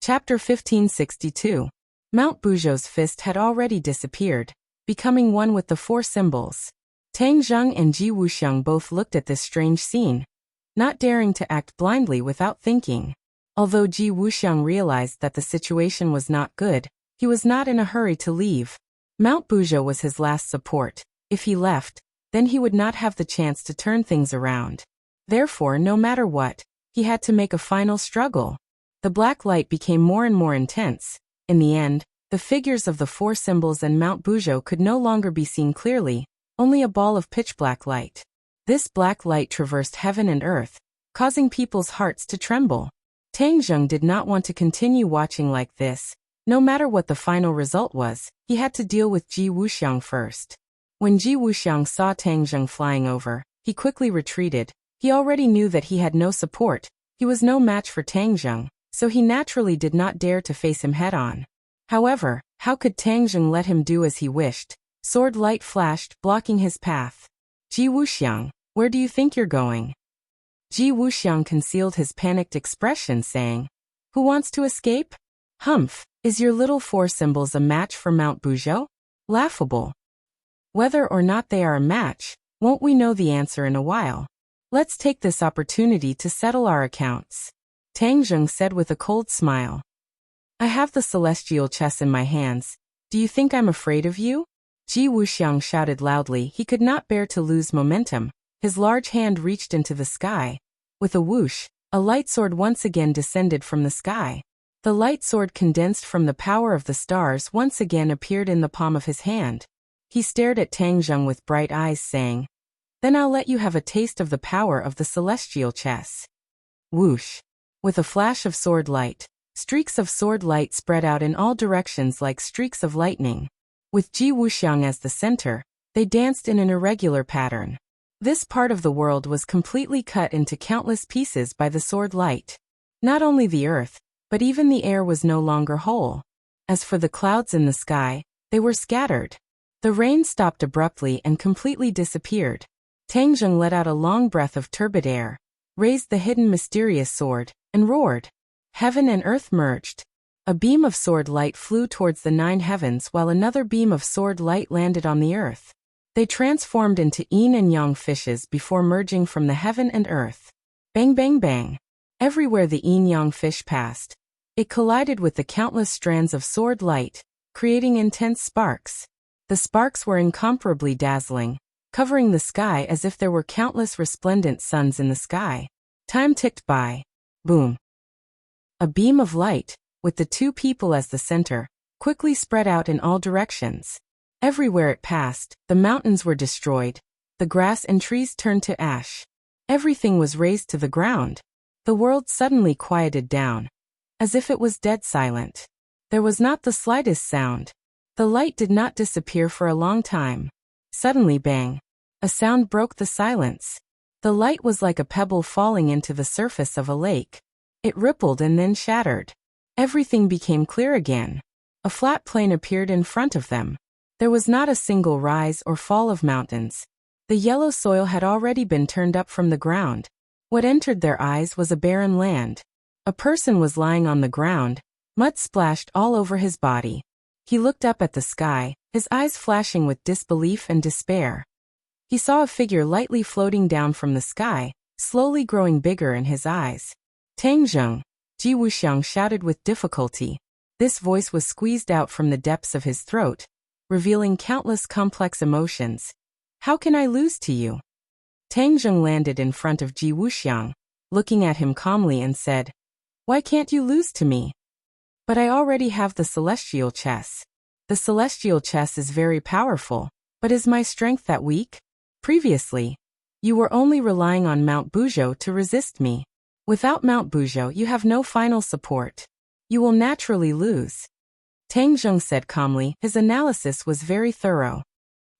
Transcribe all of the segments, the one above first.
Chapter 1562. Mount Buzhou's fist had already disappeared, becoming one with the four symbols. Tang Zheng and Ji Wuxiang both looked at this strange scene, not daring to act blindly without thinking. Although Ji Wuxiang realized that the situation was not good, he was not in a hurry to leave. Mount Buzhou was his last support. If he left, then he would not have the chance to turn things around. Therefore, no matter what, he had to make a final struggle. The black light became more and more intense. In the end, the figures of the four symbols and Mount Buzhou could no longer be seen clearly, only a ball of pitch-black light. This black light traversed heaven and earth, causing people's hearts to tremble. Tang Zheng did not want to continue watching like this. No matter what the final result was, he had to deal with Ji Wuxiang first. When Ji Wuxiang saw Tang Zheng flying over, he quickly retreated. He already knew that he had no support. He was no match for Tang Zheng, so he naturally did not dare to face him head-on. However, how could Tang Zheng let him do as he wished? Sword light flashed, blocking his path. Ji Wuxiang, where do you think you're going? Ji Wuxiang concealed his panicked expression, saying, "Who wants to escape? Humph, is your little four symbols a match for Mount Buzhou? Laughable. Whether or not they are a match, won't we know the answer in a while? Let's take this opportunity to settle our accounts." Tang Zheng said with a cold smile. "I have the celestial chess in my hands. Do you think I'm afraid of you?" Ji Wuxiang shouted loudly. He could not bear to lose momentum. His large hand reached into the sky. With a whoosh, a light sword once again descended from the sky. The light sword, condensed from the power of the stars, once again appeared in the palm of his hand. He stared at Tang Zheng with bright eyes, saying, "Then I'll let you have a taste of the power of the celestial chess." Whoosh! With a flash of sword light, streaks of sword light spread out in all directions like streaks of lightning. With Ji Wuxiang as the center, they danced in an irregular pattern. This part of the world was completely cut into countless pieces by the sword light. Not only the earth, but even the air was no longer whole. As for the clouds in the sky, they were scattered. The rain stopped abruptly and completely disappeared. Tang Zheng let out a long breath of turbid air, raised the hidden mysterious sword, and roared. Heaven and earth merged. A beam of sword light flew towards the 9 heavens while another beam of sword light landed on the earth. They transformed into yin and yang fishes before merging from the heaven and earth. Bang bang bang. Everywhere the yin-yang fish passed, it collided with the countless strands of sword light, creating intense sparks. The sparks were incomparably dazzling, covering the sky as if there were countless resplendent suns in the sky. Time ticked by. Boom. A beam of light, with the 2 people as the center, quickly spread out in all directions. Everywhere it passed, the mountains were destroyed. The grass and trees turned to ash. Everything was razed to the ground. The world suddenly quieted down, as if it was dead silent. There was not the slightest sound. The light did not disappear for a long time. Suddenly, bang! A sound broke the silence. The light was like a pebble falling into the surface of a lake. It rippled and then shattered. Everything became clear again. A flat plain appeared in front of them. There was not a single rise or fall of mountains. The yellow soil had already been turned up from the ground. What entered their eyes was a barren land. A person was lying on the ground, mud splashed all over his body. He looked up at the sky, his eyes flashing with disbelief and despair. He saw a figure lightly floating down from the sky, slowly growing bigger in his eyes. "Tang Zheng," Ji Wuxiang shouted with difficulty. This voice was squeezed out from the depths of his throat, revealing countless complex emotions. "How can I lose to you?" Tang Zheng landed in front of Ji Wuxiang, looking at him calmly and said, "Why can't you lose to me?" "But I already have the celestial chess. The celestial chess is very powerful, but is my strength that weak? Previously, you were only relying on Mount Buzhou to resist me. Without Mount Buzhou, you have no final support. You will naturally lose." Tang Zheng said calmly. His analysis was very thorough.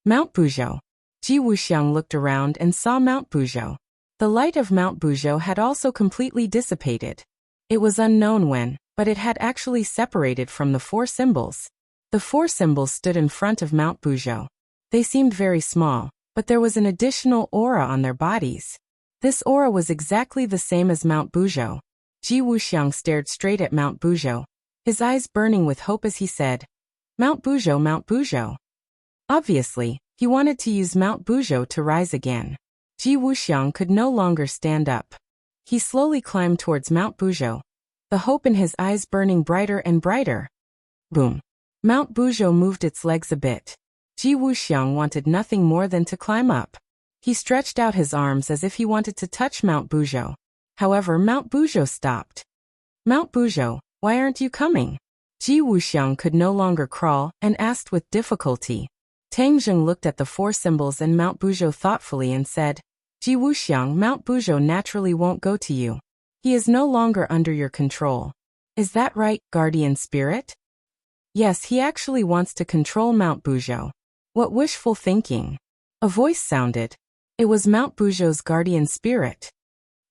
Mount Buzhou. Ji Wuxiang looked around and saw Mount Buzhou. The light of Mount Buzhou had also completely dissipated. It was unknown when, but it had actually separated from the 4 symbols. The 4 symbols stood in front of Mount Buzhou. They seemed very small, but there was an additional aura on their bodies. This aura was exactly the same as Mount Buzhou. Ji Wuxiang stared straight at Mount Buzhou, his eyes burning with hope as he said, Mount Buzhou, Mount Buzhou. Obviously, he wanted to use Mount Buzhou to rise again. Ji Wuxiang could no longer stand up. He slowly climbed towards Mount Buzhou, the hope in his eyes burning brighter and brighter. Boom. Mount Buzhou moved its legs a bit. Ji Wuxiang wanted nothing more than to climb up. He stretched out his arms as if he wanted to touch Mount Buzhou. However, Mount Buzhou stopped. Mount Buzhou, why aren't you coming? Ji Wuxiang could no longer crawl and asked with difficulty. Tang Zheng looked at the four symbols and Mount Buzhou thoughtfully and said, Ji Wuxiang, Mount Buzhou naturally won't go to you. He is no longer under your control. Is that right, guardian spirit? Yes, he actually wants to control Mount Buzhou. What wishful thinking. A voice sounded. It was Mount Buzhou's guardian spirit.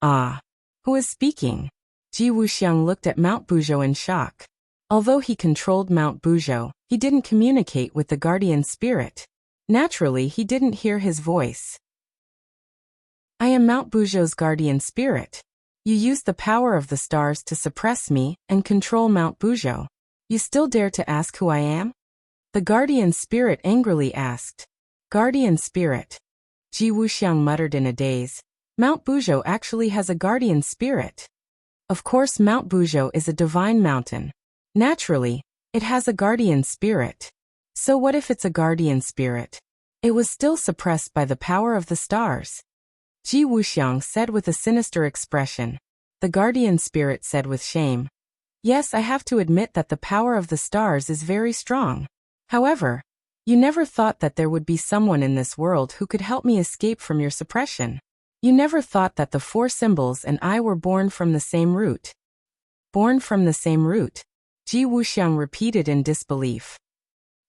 Ah. Who is speaking? Ji Wuxiang looked at Mount Buzhou in shock. Although he controlled Mount Buzhou, he didn't communicate with the guardian spirit. Naturally, he didn't hear his voice. I am Mount Buzhou's guardian spirit. You used the power of the stars to suppress me and control Mount Buzhou. You still dare to ask who I am? The guardian spirit angrily asked. Guardian spirit. Ji Wuxiang muttered in a daze. Mount Buzhou actually has a guardian spirit. Of course, Mount Buzhou is a divine mountain. Naturally, it has a guardian spirit. So what if it's a guardian spirit? It was still suppressed by the power of the stars. Ji Wuxiang said with a sinister expression. The guardian spirit said with shame. Yes, I have to admit that the power of the stars is very strong. However, you never thought that there would be someone in this world who could help me escape from your suppression. You never thought that the four symbols and I were born from the same root. Born from the same root? Ji Wuxiang repeated in disbelief.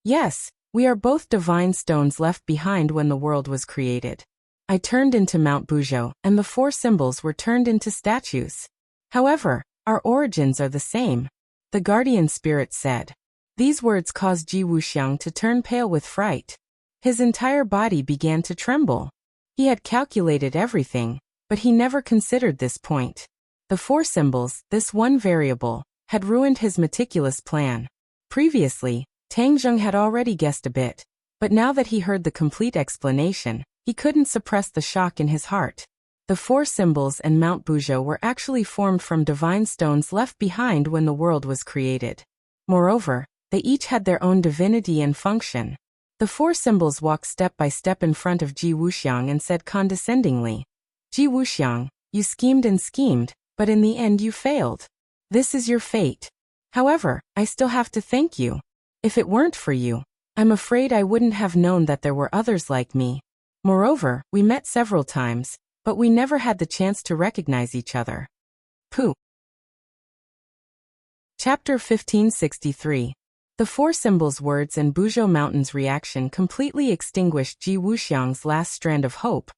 Yes, we are both divine stones left behind when the world was created. I turned into Mount Buzhou, and the four symbols were turned into statues. However, our origins are the same. The guardian spirit said. These words caused Ji Wuxiang to turn pale with fright. His entire body began to tremble. He had calculated everything, but he never considered this point. The four symbols, this one variable, had ruined his meticulous plan. Previously, Tang Zheng had already guessed a bit, but now that he heard the complete explanation, he couldn't suppress the shock in his heart. The four symbols and Mount Buzhou were actually formed from divine stones left behind when the world was created. Moreover, they each had their own divinity and function. The four symbols walked step by step in front of Ji Wuxiang and said condescendingly, Ji Wuxiang, you schemed and schemed, but in the end you failed. This is your fate. However, I still have to thank you. If it weren't for you, I'm afraid I wouldn't have known that there were others like me. Moreover, we met several times, but we never had the chance to recognize each other. Pooh. Chapter 1563. The four symbols' words and Buzhou Mountain's reaction completely extinguished Ji Wuxiang's last strand of hope,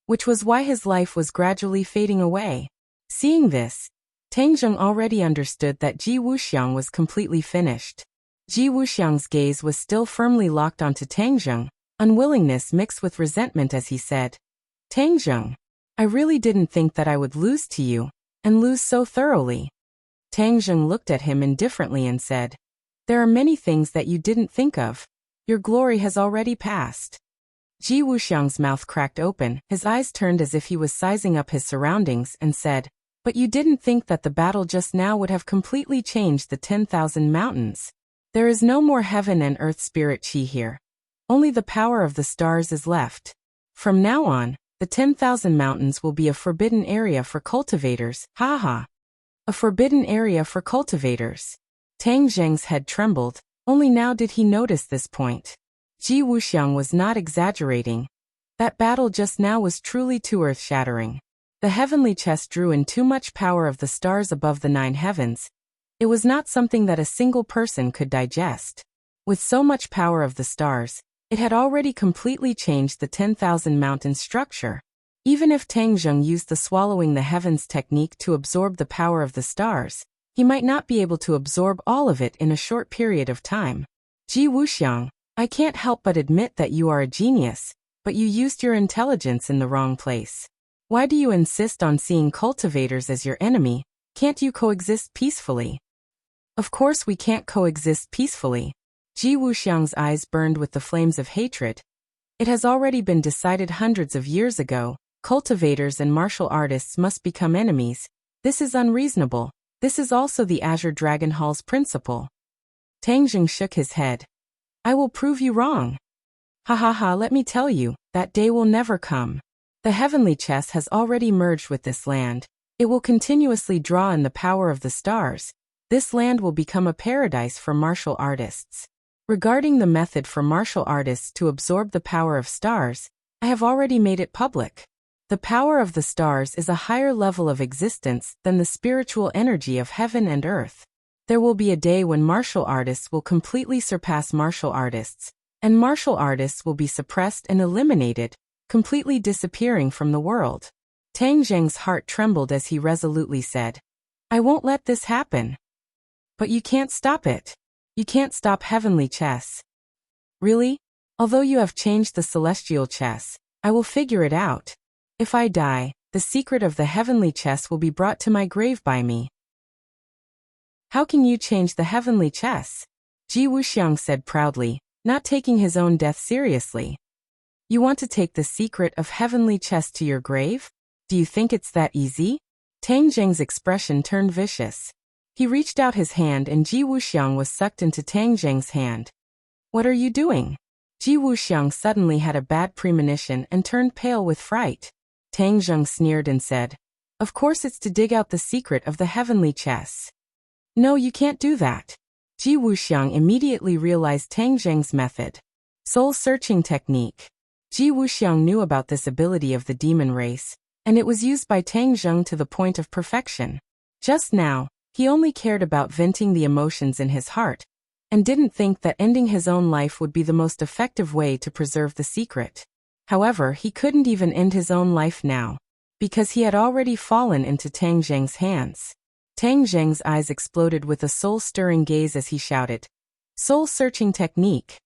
which was why his life was gradually fading away. Seeing this, Tang Zheng already understood that Ji Wuxiang was completely finished. Ji Wuxiang's gaze was still firmly locked onto Tang Zheng, unwillingness mixed with resentment as he said, Tang Zheng, I really didn't think that I would lose to you, and lose so thoroughly. Tang Zheng looked at him indifferently and said, There are many things that you didn't think of. Your glory has already passed. Ji Wuxiang's mouth cracked open, his eyes turned as if he was sizing up his surroundings, and said, But you didn't think that the battle just now would have completely changed the 10,000 mountains. There is no more heaven and earth spirit chi here. Only the power of the stars is left. From now on, the 10,000 mountains will be a forbidden area for cultivators, ha ha. A forbidden area for cultivators. Tang Zheng's head trembled, only now did he notice this point. Ji Wuxiang was not exaggerating. That battle just now was truly too earth-shattering. The heavenly chest drew in too much power of the stars above the 9 heavens. It was not something that a single person could digest. With so much power of the stars, it had already completely changed the 10,000 mountains structure. Even if Tang Zheng used the swallowing the heavens technique to absorb the power of the stars, he might not be able to absorb all of it in a short period of time. Ji Wuxiang, I can't help but admit that you are a genius, but you used your intelligence in the wrong place. Why do you insist on seeing cultivators as your enemy? Can't you coexist peacefully? Of course we can't coexist peacefully. Ji Wuxiang's eyes burned with the flames of hatred. It has already been decided hundreds of years ago. Cultivators and martial artists must become enemies. This is unreasonable. This is also the Azure Dragon Hall's principle. Tang Jing shook his head. I will prove you wrong. Ha ha ha, let me tell you, that day will never come. The heavenly chess has already merged with this land. It will continuously draw in the power of the stars. This land will become a paradise for martial artists. Regarding the method for martial artists to absorb the power of stars, I have already made it public. The power of the stars is a higher level of existence than the spiritual energy of heaven and earth. There will be a day when martial artists will completely surpass martial artists, and martial artists will be suppressed and eliminated, completely disappearing from the world. Tang Zheng's heart trembled as he resolutely said, I won't let this happen. But you can't stop it. You can't stop heavenly chess. Really? Although you have changed the celestial chess, I will figure it out. If I die, the secret of the heavenly chess will be brought to my grave by me. How can you change the heavenly chess? Ji Wuxiang said proudly, not taking his own death seriously. You want to take the secret of heavenly chess to your grave? Do you think it's that easy? Tang Zheng's expression turned vicious. He reached out his hand and Ji Wuxiang was sucked into Tang Zheng's hand. What are you doing? Ji Wuxiang suddenly had a bad premonition and turned pale with fright. Tang Zheng sneered and said, Of course it's to dig out the secret of the heavenly chess. No, you can't do that. Ji Wuxiang immediately realized Tang Zheng's method. Soul-searching technique. Ji Wuxiang knew about this ability of the demon race, and it was used by Tang Zheng to the point of perfection. Just now, he only cared about venting the emotions in his heart, and didn't think that ending his own life would be the most effective way to preserve the secret. However, he couldn't even end his own life now, because he had already fallen into Tang Zheng's hands. Tang Zheng's eyes exploded with a soul-stirring gaze as he shouted, Soul-searching technique.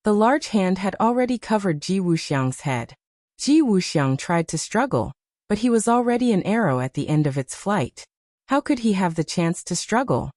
The large hand had already covered Ji Wuxiang's head. Ji Wuxiang tried to struggle, but he was already an arrow at the end of its flight. How could he have the chance to struggle?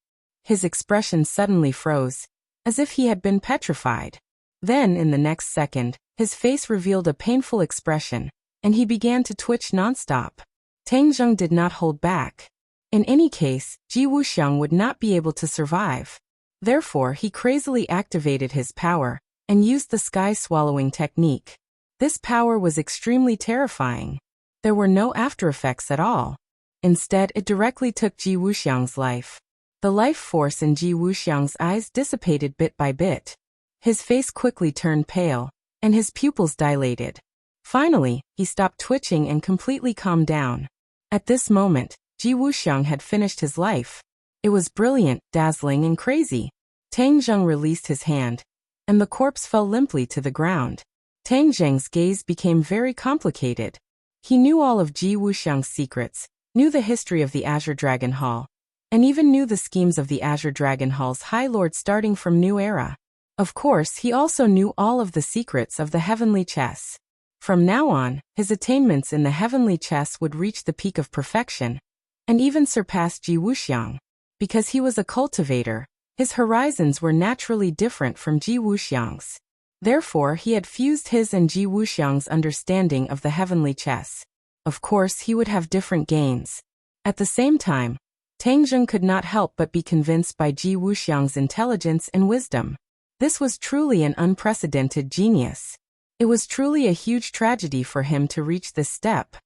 His expression suddenly froze, as if he had been petrified. Then, in the next second, his face revealed a painful expression, and he began to twitch nonstop. Tang Zheng did not hold back. In any case, Ji Wuxiang would not be able to survive. Therefore, he crazily activated his power, and used the sky-swallowing technique. This power was extremely terrifying. There were no after-effects at all. Instead, it directly took Ji Wuxiang's life. The life force in Ji Wuxiang's eyes dissipated bit by bit. His face quickly turned pale, and his pupils dilated. Finally, he stopped twitching and completely calmed down. At this moment, Ji Wuxiang had finished his life. It was brilliant, dazzling and crazy. Tang Zheng released his hand, and the corpse fell limply to the ground. Tang Zheng's gaze became very complicated. He knew all of Ji Wuxiang's secrets, knew the history of the Azure Dragon Hall, and even knew the schemes of the Azure Dragon Hall's High Lord starting from New Era. Of course, he also knew all of the secrets of the heavenly chess. From now on, his attainments in the heavenly chess would reach the peak of perfection, and even surpass Ji Wuxiang. Because he was a cultivator, his horizons were naturally different from Ji Wuxiang's. Therefore, he had fused his and Ji Wuxiang's understanding of the heavenly chess. Of course, he would have different gains. At the same time, Tang Zheng could not help but be convinced by Ji Wuxiang's intelligence and wisdom. This was truly an unprecedented genius. It was truly a huge tragedy for him to reach this step.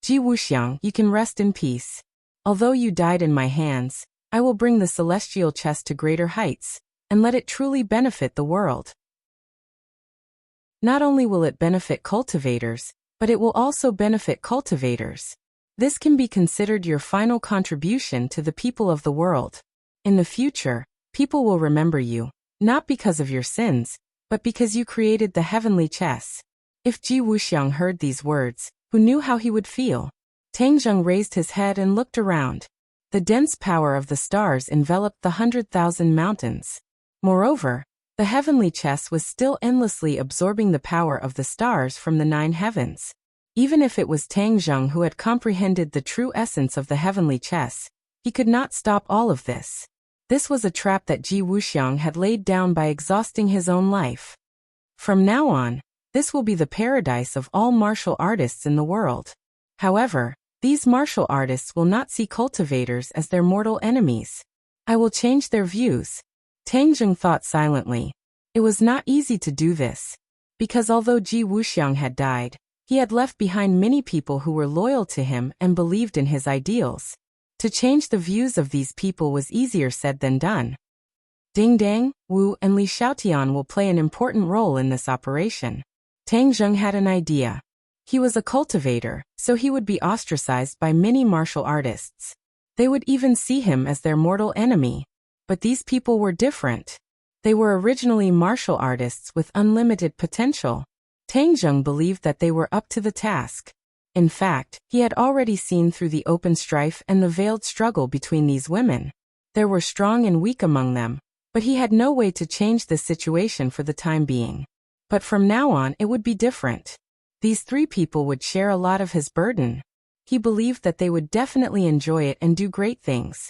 Ji Wuxiang, you can rest in peace. Although you died in my hands, I will bring the celestial chess to greater heights, and let it truly benefit the world. Not only will it benefit cultivators, but it will also benefit cultivators. This can be considered your final contribution to the people of the world. In the future, people will remember you, not because of your sins, but because you created the heavenly chess. If Ji Wuxiang heard these words, who knew how he would feel? Tang Zheng raised his head and looked around. The dense power of the stars enveloped the 100,000 mountains. Moreover, the heavenly chess was still endlessly absorbing the power of the stars from the 9 heavens. Even if it was Tang Zheng who had comprehended the true essence of the heavenly chess, he could not stop all of this. This was a trap that Ji Wuxiang had laid down by exhausting his own life. From now on, this will be the paradise of all martial artists in the world. However, these martial artists will not see cultivators as their mortal enemies. I will change their views. Tang Zheng thought silently. It was not easy to do this, because although Ji Wuxiang had died, he had left behind many people who were loyal to him and believed in his ideals. To change the views of these people was easier said than done. Ding Dang, Wu, and Li Xiaotian will play an important role in this operation. Tang Zheng had an idea. He was a cultivator, so he would be ostracized by many martial artists. They would even see him as their mortal enemy. But these people were different. They were originally martial artists with unlimited potential. Tang Zheng believed that they were up to the task. In fact, he had already seen through the open strife and the veiled struggle between these women. There were strong and weak among them, but he had no way to change this situation for the time being. But from now on it would be different. These three people would share a lot of his burden. He believed that they would definitely enjoy it and do great things.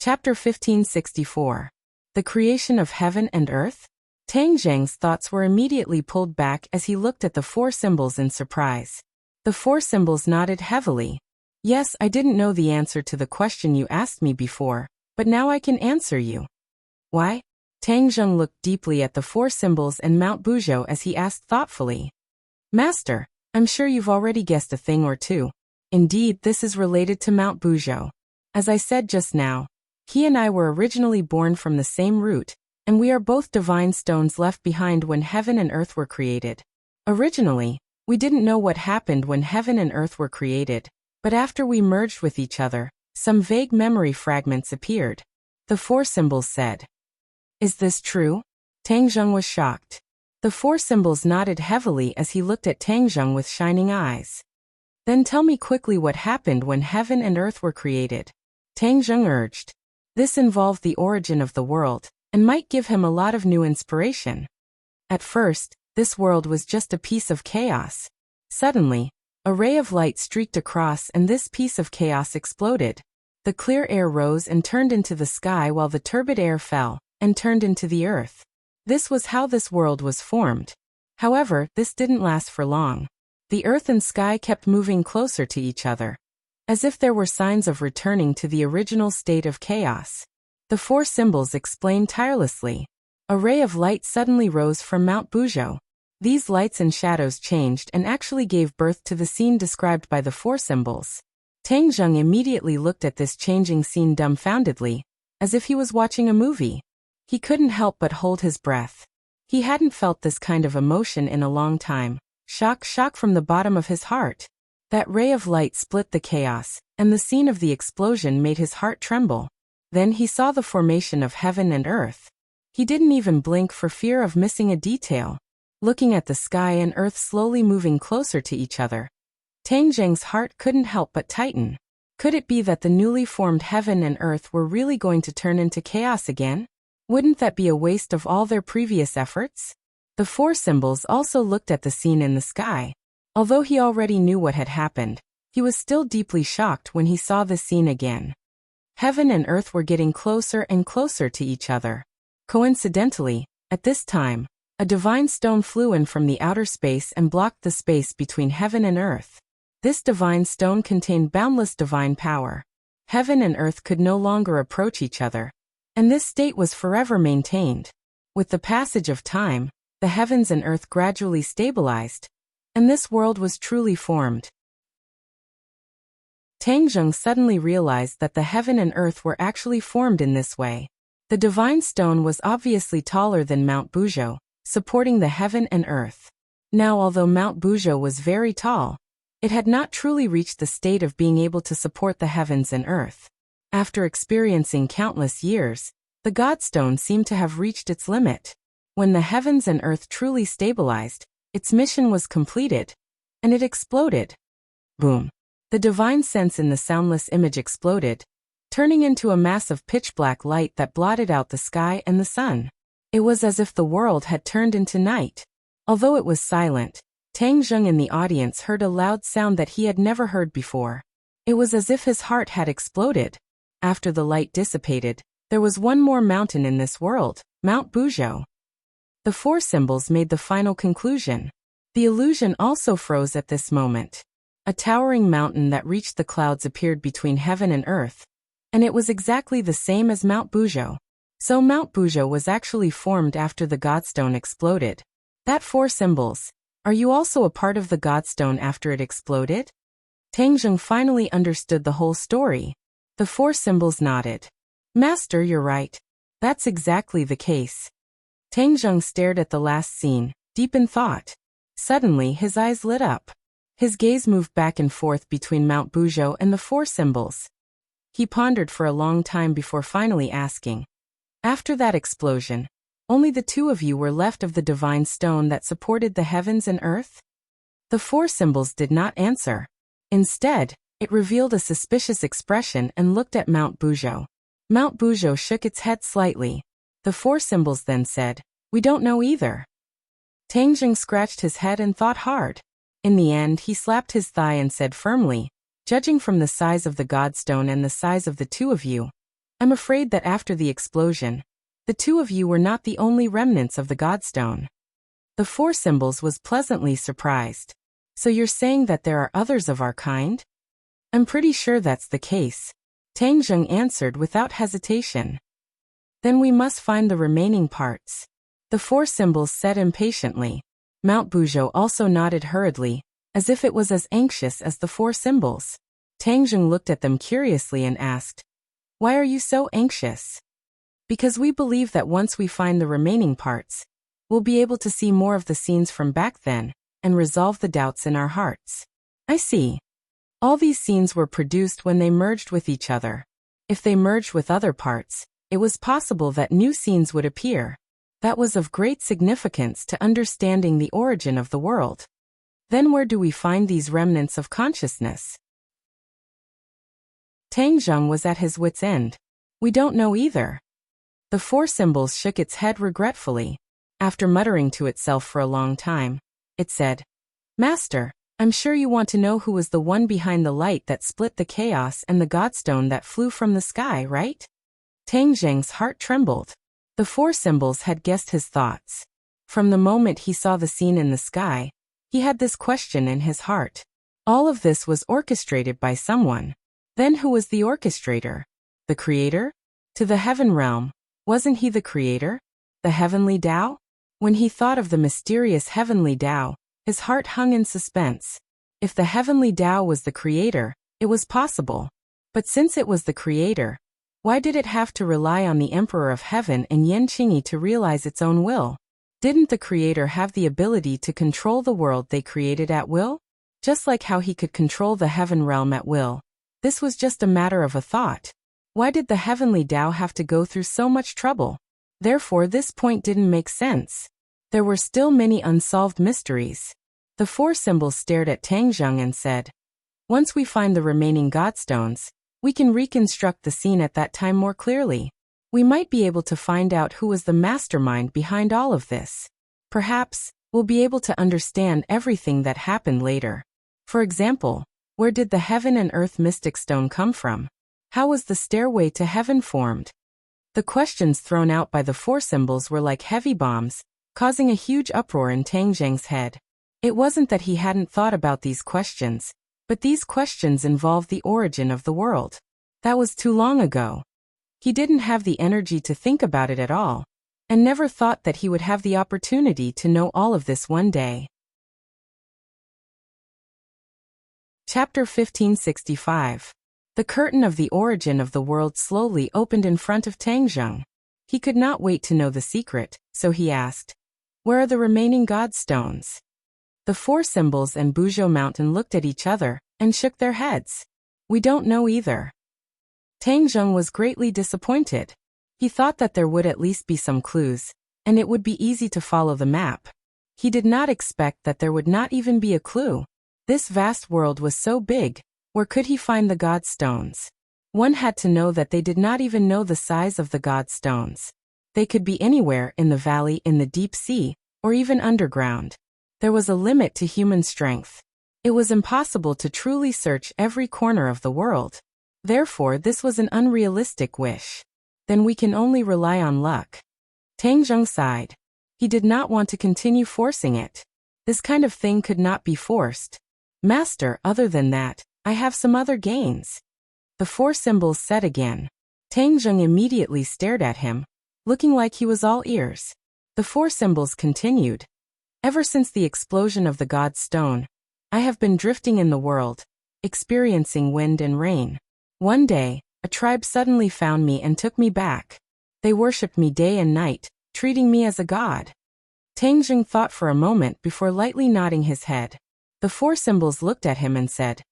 Chapter 1564. The Creation of Heaven and Earth? Tang Zheng's thoughts were immediately pulled back as he looked at the four symbols in surprise. The four symbols nodded heavily. Yes, I didn't know the answer to the question you asked me before, but now I can answer you. Why? Tang Zheng looked deeply at the four symbols and Mount Buzhou as he asked thoughtfully. Master, I'm sure you've already guessed a thing or two. Indeed, this is related to Mount Buzhou. As I said just now, he and I were originally born from the same root, and we are both divine stones left behind when heaven and earth were created. Originally, we didn't know what happened when heaven and earth were created, but after we merged with each other, some vague memory fragments appeared. The four symbols said. Is this true? Tang Zheng was shocked. The four symbols nodded heavily as he looked at Tang Zheng with shining eyes. Then tell me quickly what happened when heaven and earth were created. Tang Zheng urged. This involved the origin of the world, and might give him a lot of new inspiration. At first, this world was just a piece of chaos. Suddenly, a ray of light streaked across and this piece of chaos exploded. The clear air rose and turned into the sky while the turbid air fell and turned into the earth. This was how this world was formed. However, this didn't last for long. The earth and sky kept moving closer to each other, as if there were signs of returning to the original state of chaos. The four symbols explained tirelessly. A ray of light suddenly rose from Mount Buzhou. These lights and shadows changed and actually gave birth to the scene described by the four symbols. Tang Zheng immediately looked at this changing scene dumbfoundedly, as if he was watching a movie. He couldn't help but hold his breath. He hadn't felt this kind of emotion in a long time. Shock from the bottom of his heart. That ray of light split the chaos, and the scene of the explosion made his heart tremble. Then he saw the formation of heaven and earth. He didn't even blink for fear of missing a detail. Looking at the sky and earth slowly moving closer to each other, Tang Zheng's heart couldn't help but tighten. Could it be that the newly formed heaven and earth were really going to turn into chaos again? Wouldn't that be a waste of all their previous efforts? The four symbols also looked at the scene in the sky. Although he already knew what had happened, he was still deeply shocked when he saw the scene again. Heaven and earth were getting closer and closer to each other. Coincidentally, at this time, a divine stone flew in from the outer space and blocked the space between heaven and earth. This divine stone contained boundless divine power. Heaven and earth could no longer approach each other, and this state was forever maintained. With the passage of time, the heavens and earth gradually stabilized, and this world was truly formed. Tang Zheng suddenly realized that the heaven and earth were actually formed in this way. The divine stone was obviously taller than Mount Buzhou, supporting the heaven and earth. Now, although Mount Buzhou was very tall, it had not truly reached the state of being able to support the heavens and earth. After experiencing countless years, the Godstone seemed to have reached its limit. When the heavens and earth truly stabilized, its mission was completed, and it exploded. Boom! The divine sense in the soundless image exploded, turning into a mass of pitch-black light that blotted out the sky and the sun. It was as if the world had turned into night. Although it was silent, Tang Zheng in the audience heard a loud sound that he had never heard before. It was as if his heart had exploded. After the light dissipated, there was one more mountain in this world, Mount Buzhou. The four symbols made the final conclusion. The illusion also froze at this moment. A towering mountain that reached the clouds appeared between heaven and earth, and it was exactly the same as Mount Buzhou. So Mount Buzhou was actually formed after the Godstone exploded. That four symbols. Are you also a part of the Godstone after it exploded? Tang Zheng finally understood the whole story. The four symbols nodded. Master, you're right. That's exactly the case. Tang Zheng stared at the last scene, deep in thought. Suddenly his eyes lit up. His gaze moved back and forth between Mount Buzhou and the four symbols. He pondered for a long time before finally asking. After that explosion, only the two of you were left of the divine stone that supported the heavens and earth? The four symbols did not answer. Instead, it revealed a suspicious expression and looked at Mount Buzhou. Mount Buzhou shook its head slightly. The four symbols then said, "We don't know either." Tang Zheng scratched his head and thought hard. In the end, he slapped his thigh and said firmly, "Judging from the size of the Godstone and the size of the two of you, I'm afraid that after the explosion, the two of you were not the only remnants of the Godstone." The four symbols was pleasantly surprised. "So you're saying that there are others of our kind?" "I'm pretty sure that's the case," Tang Zheng answered without hesitation. "Then we must find the remaining parts," the four symbols said impatiently. Mount Buzhou also nodded hurriedly, as if it was as anxious as the four symbols. Tang Zheng looked at them curiously and asked, "Why are you so anxious?" "Because we believe that once we find the remaining parts, we'll be able to see more of the scenes from back then, and resolve the doubts in our hearts." "I see. All these scenes were produced when they merged with each other. If they merged with other parts, it was possible that new scenes would appear. That was of great significance to understanding the origin of the world. Then where do we find these remnants of consciousness?" Tang Zheng was at his wit's end. "We don't know either." The four symbols shook its head regretfully. After muttering to itself for a long time, it said, "Master, I'm sure you want to know who was the one behind the light that split the chaos and the Godstone that flew from the sky, right?" Tang Zheng's heart trembled. The four symbols had guessed his thoughts. From the moment he saw the scene in the sky, he had this question in his heart. All of this was orchestrated by someone. Then who was the orchestrator? The creator? To the heaven realm, wasn't he the creator? The heavenly Tao? When he thought of the mysterious heavenly Tao, his heart hung in suspense. If the heavenly Tao was the creator, it was possible. But since it was the creator, why did it have to rely on the Emperor of Heaven and Yan Qingyi to realize its own will? Didn't the creator have the ability to control the world they created at will? Just like how he could control the heaven realm at will. This was just a matter of a thought. Why did the heavenly Tao have to go through so much trouble? Therefore, this point didn't make sense. There were still many unsolved mysteries. The four symbols stared at Tang Zheng and said, "Once we find the remaining Godstones, we can reconstruct the scene at that time more clearly. We might be able to find out who was the mastermind behind all of this. Perhaps, we'll be able to understand everything that happened later. For example, where did the heaven and earth mystic stone come from? How was the stairway to heaven formed?" The questions thrown out by the four symbols were like heavy bombs, causing a huge uproar in Tang Zheng's head. It wasn't that he hadn't thought about these questions, but these questions involved the origin of the world. That was too long ago. He didn't have the energy to think about it at all, and never thought that he would have the opportunity to know all of this one day. Chapter 1565. The curtain of the origin of the world slowly opened in front of Tang Zheng. He could not wait to know the secret, so he asked, "Where are the remaining Godstones?" The four symbols and Buzhou Mountain looked at each other and shook their heads. "We don't know either." Tang Zheng was greatly disappointed. He thought that there would at least be some clues, and it would be easy to follow the map. He did not expect that there would not even be a clue. This vast world was so big, where could he find the Godstones? One had to know that they did not even know the size of the Godstones. They could be anywhere in the valley, in the deep sea, or even underground. There was a limit to human strength. It was impossible to truly search every corner of the world. Therefore, this was an unrealistic wish. Then we can only rely on luck. Tang Zheng sighed. He did not want to continue forcing it. This kind of thing could not be forced. Master, other than that, I have some other gains. The four symbols said again. Tang Zheng immediately stared at him, looking like he was all ears. The four symbols continued. Ever since the explosion of the God's Stone, I have been drifting in the world, experiencing wind and rain. One day, a tribe suddenly found me and took me back. They worshipped me day and night, treating me as a god. Tang Zheng thought for a moment before lightly nodding his head. The four symbols looked at him and said,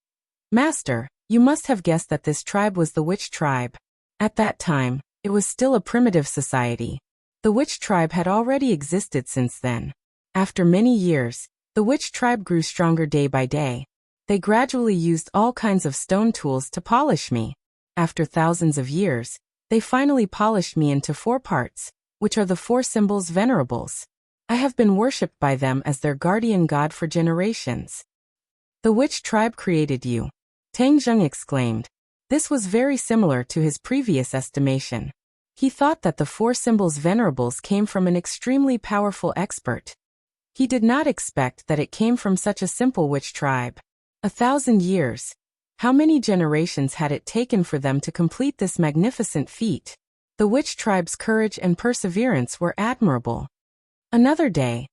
Master, you must have guessed that this tribe was the witch tribe. At that time, it was still a primitive society. The witch tribe had already existed since then. After many years, the witch tribe grew stronger day by day. They gradually used all kinds of stone tools to polish me. After thousands of years, they finally polished me into 4 parts, which are the 4 symbols venerables. I have been worshipped by them as their guardian god for generations. The witch tribe created you. Tang Zheng exclaimed. This was very similar to his previous estimation. He thought that the 4 symbols venerables came from an extremely powerful expert. He did not expect that it came from such a simple witch tribe. 1,000 years. How many generations had it taken for them to complete this magnificent feat? The witch tribe's courage and perseverance were admirable. Another day,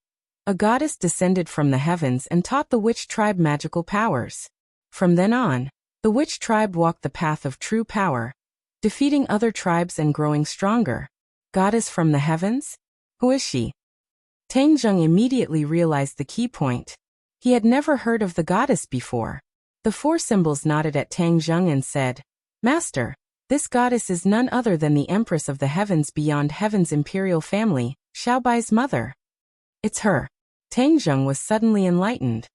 a goddess descended from the heavens and taught the witch tribe magical powers. From then on, the witch tribe walked the path of true power, defeating other tribes and growing stronger. Goddess from the heavens? Who is she? Tang Zheng immediately realized the key point. He had never heard of the goddess before. The 4 symbols nodded at Tang Zheng and said, Master, this goddess is none other than the Empress of the Heavens beyond Heaven's imperial family, Xiaobai's mother. It's her. Tang Zheng was suddenly enlightened.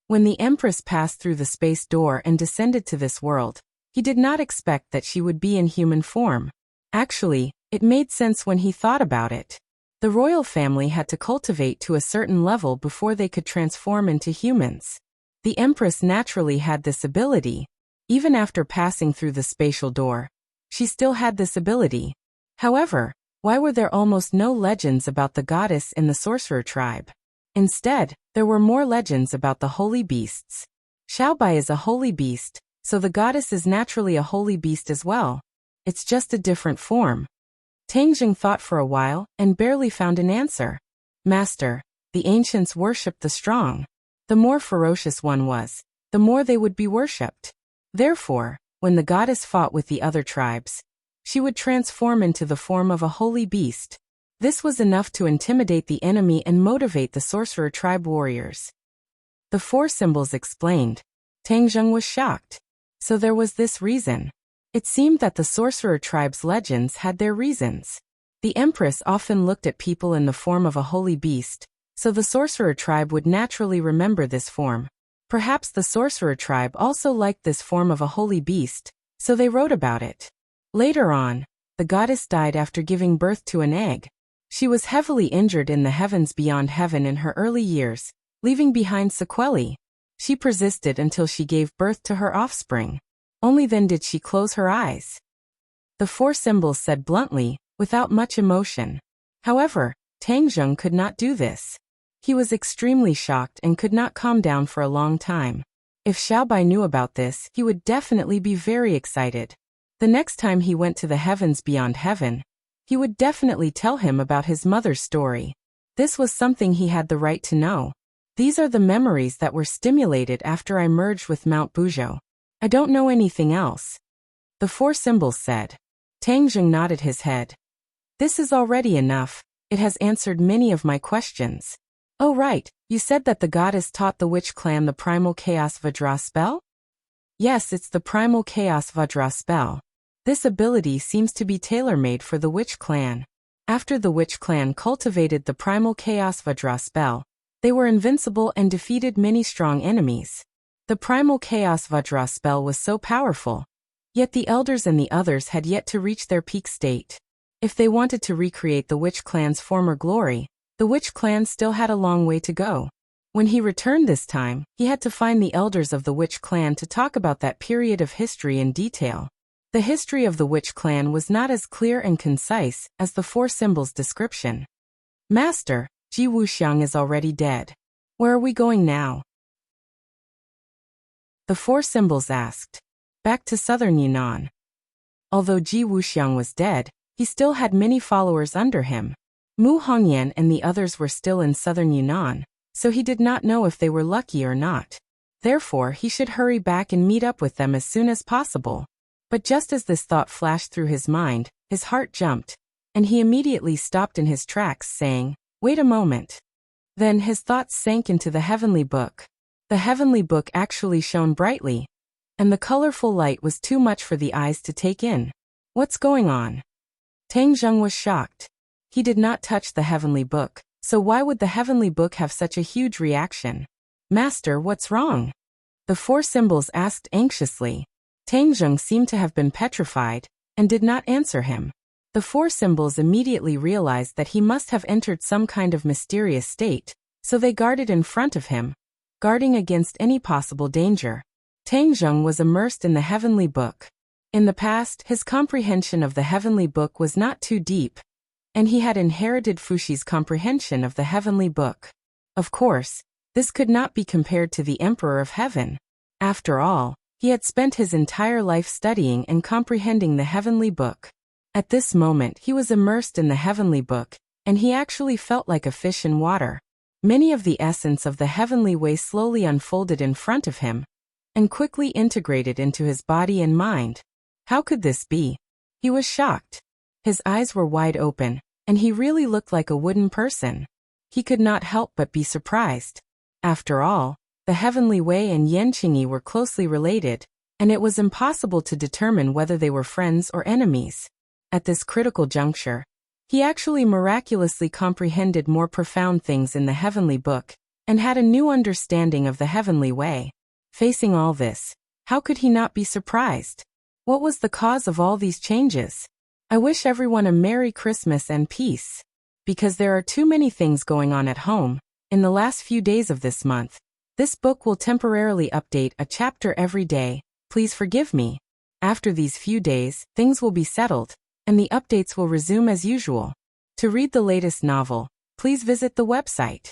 When the Empress passed through the space door and descended to this world, he did not expect that she would be in human form. Actually, it made sense when he thought about it. The royal family had to cultivate to a certain level before they could transform into humans. The Empress naturally had this ability. Even after passing through the spatial door, she still had this ability. However, why were there almost no legends about the goddess in the sorcerer tribe? Instead, there were more legends about the holy beasts. Xiaobai is a holy beast, so the goddess is naturally a holy beast as well. It's just a different form. Tang Zheng thought for a while and barely found an answer. Master, the ancients worshipped the strong. The more ferocious one was, the more they would be worshipped. Therefore, when the goddess fought with the other tribes, she would transform into the form of a holy beast. This was enough to intimidate the enemy and motivate the sorcerer tribe warriors. The 4 symbols explained. Tang Zheng was shocked. So there was this reason. It seemed that the sorcerer tribe's legends had their reasons. The Empress often looked at people in the form of a holy beast, so the sorcerer tribe would naturally remember this form. Perhaps the sorcerer tribe also liked this form of a holy beast, so they wrote about it. Later on, the goddess died after giving birth to an egg. She was heavily injured in the heavens beyond heaven in her early years, leaving behind sequelae. She persisted until she gave birth to her offspring. Only then did she close her eyes. The 4 symbols said bluntly, without much emotion. However, Tang Zheng could not do this. He was extremely shocked and could not calm down for a long time. If Xiaobai knew about this, he would definitely be very excited. The next time he went to the heavens beyond heaven, he would definitely tell him about his mother's story. This was something he had the right to know. These are the memories that were stimulated after I merged with Mount Buzhou. I don't know anything else. The 4 symbols said. Tang Zheng nodded his head. This is already enough. It has answered many of my questions. Oh right, you said that the goddess taught the witch clan the primal chaos Vajra spell? Yes, it's the primal chaos Vajra spell. This ability seems to be tailor-made for the witch clan. After the witch clan cultivated the primal chaos Vajra spell, they were invincible and defeated many strong enemies. The primal chaos Vajra spell was so powerful. Yet the elders and the others had yet to reach their peak state. If they wanted to recreate the witch clan's former glory, the witch clan still had a long way to go. When he returned this time, he had to find the elders of the Witch clan to talk about that period of history in detail. The history of the Witch clan was not as clear and concise as the four symbols description. Master, Ji Wuxiang is already dead. Where are we going now? The four symbols asked. Back to southern Yunnan. Although Ji Wuxiang was dead, he still had many followers under him. Mu Hongyan and the others were still in southern Yunnan, so he did not know if they were lucky or not. Therefore, he should hurry back and meet up with them as soon as possible. But just as this thought flashed through his mind, his heart jumped, and he immediately stopped in his tracks, saying, "Wait a moment." Then his thoughts sank into the heavenly book. The heavenly book actually shone brightly, and the colorful light was too much for the eyes to take in. What's going on? Tang Zheng was shocked. He did not touch the heavenly book, so why would the heavenly book have such a huge reaction? Master, what's wrong? The four symbols asked anxiously. Tang Zheng seemed to have been petrified, and did not answer him. The four symbols immediately realized that he must have entered some kind of mysterious state, so they guarded in front of him, guarding against any possible danger. Tang Zheng was immersed in the heavenly book. In the past, his comprehension of the heavenly book was not too deep, and he had inherited Fushi's comprehension of the heavenly book. Of course, this could not be compared to the Emperor of Heaven. After all, he had spent his entire life studying and comprehending the heavenly book. At this moment, he was immersed in the heavenly book, and he actually felt like a fish in water. Many of the essence of the heavenly way slowly unfolded in front of him, and quickly integrated into his body and mind. How could this be? He was shocked. His eyes were wide open, and he really looked like a wooden person. He could not help but be surprised. After all, the heavenly way and Yanqingyi were closely related, and it was impossible to determine whether they were friends or enemies. At this critical juncture, he actually miraculously comprehended more profound things in the heavenly book, and had a new understanding of the heavenly way. Facing all this, how could he not be surprised? What was the cause of all these changes? I wish everyone a Merry Christmas and peace. Because there are too many things going on at home, in the last few days of this month, this book will temporarily update a chapter every day. Please forgive me. After these few days, things will be settled, and the updates will resume as usual. To read the latest novel, please visit the website.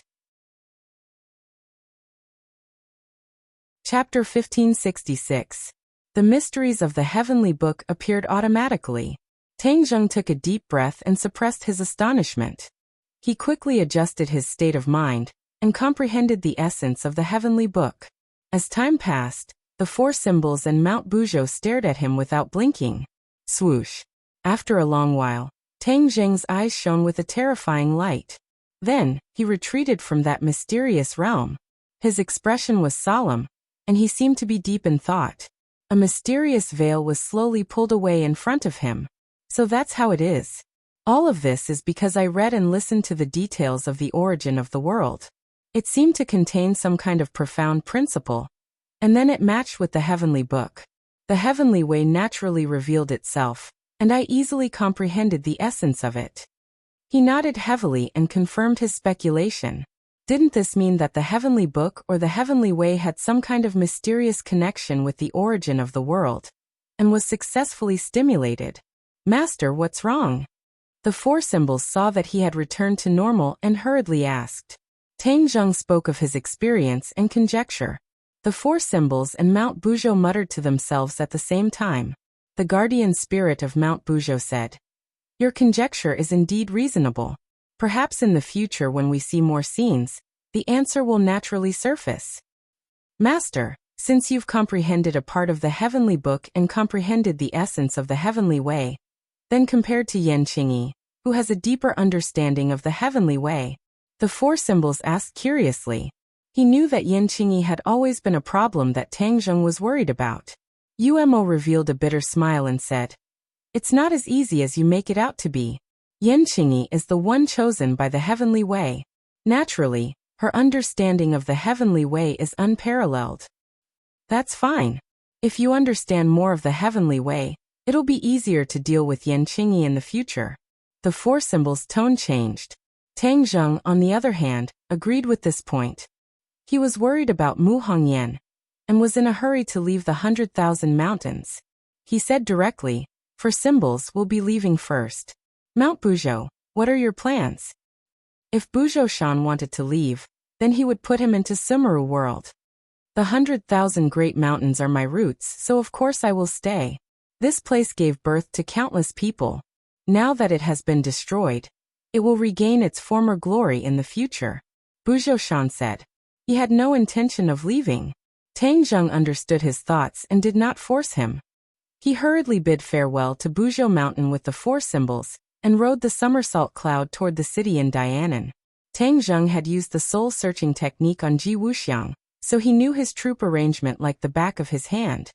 Chapter 1566. The mysteries of the heavenly book appeared automatically. Tang Zheng took a deep breath and suppressed his astonishment. He quickly adjusted his state of mind, and comprehended the essence of the heavenly book. As time passed, the four symbols and Mount Buzhou stared at him without blinking. Swoosh. After a long while, Tang Zheng's eyes shone with a terrifying light. Then, he retreated from that mysterious realm. His expression was solemn, and he seemed to be deep in thought. A mysterious veil was slowly pulled away in front of him. So that's how it is. All of this is because I read and listened to the details of the origin of the world. It seemed to contain some kind of profound principle, and then it matched with the heavenly book. The heavenly way naturally revealed itself, and I easily comprehended the essence of it. He nodded heavily and confirmed his speculation. Didn't this mean that the heavenly book or the heavenly way had some kind of mysterious connection with the origin of the world, and was successfully stimulated? Master, what's wrong? The four symbols saw that he had returned to normal and hurriedly asked. Tang Zheng spoke of his experience and conjecture. The four symbols and Mount Buzhou muttered to themselves at the same time. The guardian spirit of Mount Buzhou said, "Your conjecture is indeed reasonable. Perhaps in the future when we see more scenes, the answer will naturally surface." Master, since you've comprehended a part of the heavenly book and comprehended the essence of the heavenly way, then compared to Yanqingyi, who has a deeper understanding of the heavenly way, the four symbols asked curiously. He knew that Yanqingyi had always been a problem that Tang Zheng was worried about. Umo revealed a bitter smile and said, "It's not as easy as you make it out to be. Yanqingyi is the one chosen by the heavenly way. Naturally, her understanding of the heavenly way is unparalleled." That's fine. If you understand more of the heavenly way, it'll be easier to deal with Yanqingyi in the future. The four symbols' tone changed. Tang Zheng, on the other hand, agreed with this point. He was worried about Mu Hongyan and was in a hurry to leave the 100,000 mountains. He said directly, "For symbols, we'll be leaving first. Mount Buzhou, what are your plans?" If Buzhou Shan wanted to leave, then he would put him into Sumeru world. The 100,000 great mountains are my roots, so of course I will stay. This place gave birth to countless people. Now that it has been destroyed, it will regain its former glory in the future. Buzhou Shan said. He had no intention of leaving. Tang Zheng understood his thoughts and did not force him. He hurriedly bid farewell to Buzhou Mountain with the 4 symbols, and rode the somersault cloud toward the city in Dianan. Tang Zheng had used the soul-searching technique on Ji Wuxiang, so he knew his troop arrangement like the back of his hand.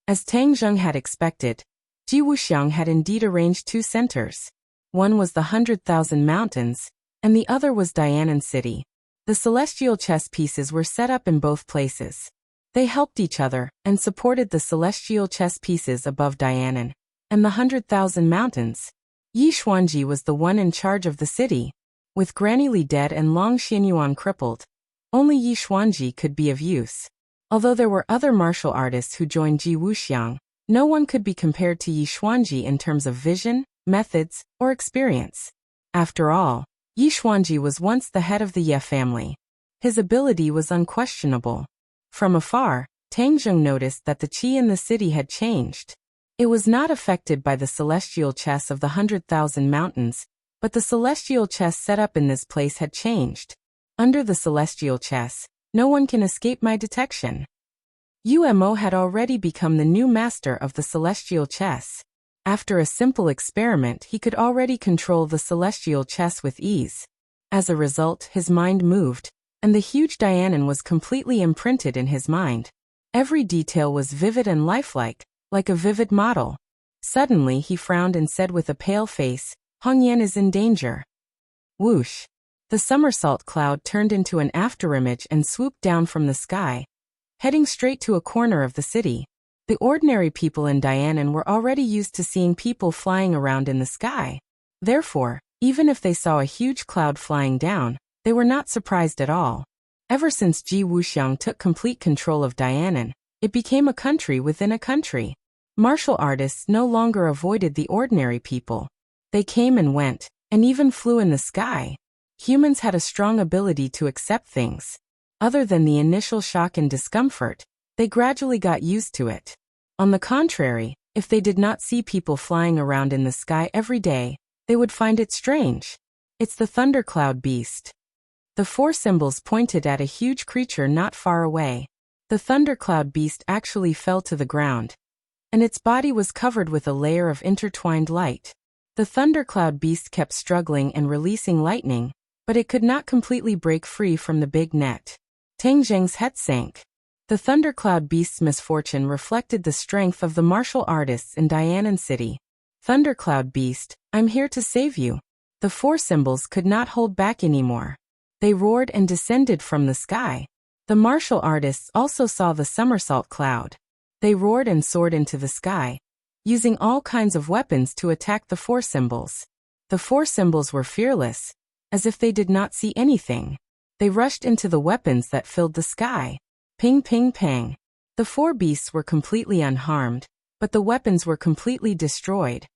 As Tang Zheng had expected, Ji Wuxiang had indeed arranged 2 centers. One was the 100,000 mountains, and the other was Dianan City. The celestial chess pieces were set up in both places. They helped each other and supported the celestial chess pieces above Dianan and the 100,000 mountains. Yi Xuanji was the one in charge of the city. With Granny Li dead and Long Xianyuan crippled, only Yi Xuanji could be of use. Although there were other martial artists who joined Ji Wuxiang, no one could be compared to Yi Xuanji in terms of vision, methods, or experience. After all, Yi Xuanji was once the head of the Ye family. His ability was unquestionable. From afar, Tang Zheng noticed that the qi in the city had changed. It was not affected by the celestial chess of the 100,000 mountains, but the celestial chess set up in this place had changed. Under the celestial chess, no one can escape my detection. Umo had already become the new master of the celestial chess. After a simple experiment, he could already control the celestial chess with ease. As a result, his mind moved, and the huge Dianan was completely imprinted in his mind. Every detail was vivid and lifelike, like a vivid model. Suddenly he frowned and said with a pale face, "Hongyan is in danger." Whoosh! The somersault cloud turned into an afterimage and swooped down from the sky, heading straight to a corner of the city. The ordinary people in Dianan were already used to seeing people flying around in the sky. Therefore, even if they saw a huge cloud flying down, they were not surprised at all. Ever since Ji Wuxiang took complete control of Dianan, it became a country within a country. Martial artists no longer avoided the ordinary people. They came and went, and even flew in the sky. Humans had a strong ability to accept things. Other than the initial shock and discomfort, they gradually got used to it. On the contrary, if they did not see people flying around in the sky every day, they would find it strange. It's the thundercloud beast. The 4 symbols pointed at a huge creature not far away. The thundercloud beast actually fell to the ground, and its body was covered with a layer of intertwined light. The thundercloud beast kept struggling and releasing lightning, but it could not completely break free from the big net. Tang Zheng's head sank. The thundercloud beast's misfortune reflected the strength of the martial artists in Dianan City. "Thundercloud beast, I'm here to save you." The 4 symbols could not hold back anymore. They roared and descended from the sky. The martial artists also saw the somersault cloud. They roared and soared into the sky, using all kinds of weapons to attack the 4 symbols. The 4 symbols were fearless, as if they did not see anything. They rushed into the weapons that filled the sky. Ping ping pang. The 4 beasts were completely unharmed, but the weapons were completely destroyed.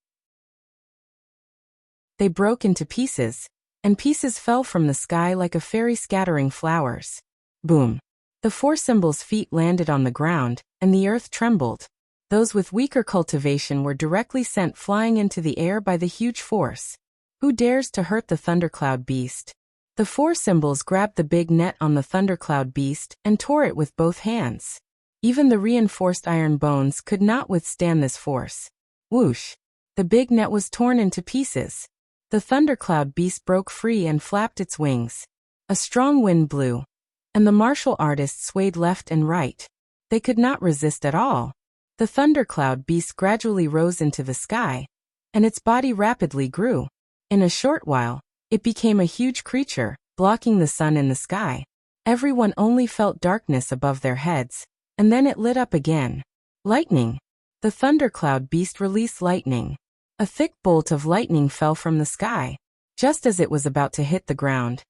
They broke into pieces, and pieces fell from the sky like a fairy scattering flowers. Boom. The 4 symbols' feet landed on the ground, and the earth trembled. Those with weaker cultivation were directly sent flying into the air by the huge force. Who dares to hurt the thundercloud beast? The 4 symbols grabbed the big net on the thundercloud beast and tore it with both hands. Even the reinforced iron bones could not withstand this force. Whoosh! The big net was torn into pieces. The thundercloud beast broke free and flapped its wings. A strong wind blew, and the martial artists swayed left and right. They could not resist at all. The thundercloud beast gradually rose into the sky, and its body rapidly grew. In a short while, it became a huge creature, blocking the sun in the sky. Everyone only felt darkness above their heads, and then it lit up again. Lightning! The thundercloud beast released lightning. A thick bolt of lightning fell from the sky. Just as it was about to hit the ground,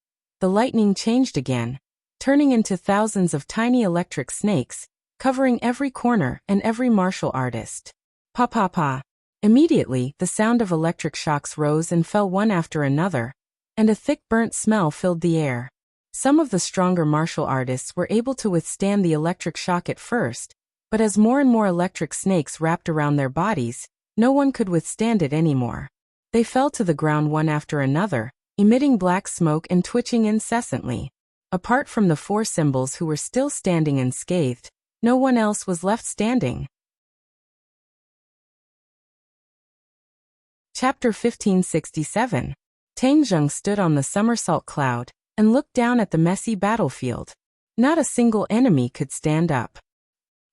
the lightning changed again, turning into thousands of tiny electric snakes, covering every corner and every martial artist. Pa pa pa. Immediately, the sound of electric shocks rose and fell one after another, and a thick burnt smell filled the air. Some of the stronger martial artists were able to withstand the electric shock at first, but as more and more electric snakes wrapped around their bodies, no one could withstand it anymore. They fell to the ground one after another, emitting black smoke and twitching incessantly. Apart from the 4 symbols who were still standing unscathed, no one else was left standing. Chapter 1567. Tang Zheng stood on the somersault cloud and looked down at the messy battlefield. Not a single enemy could stand up.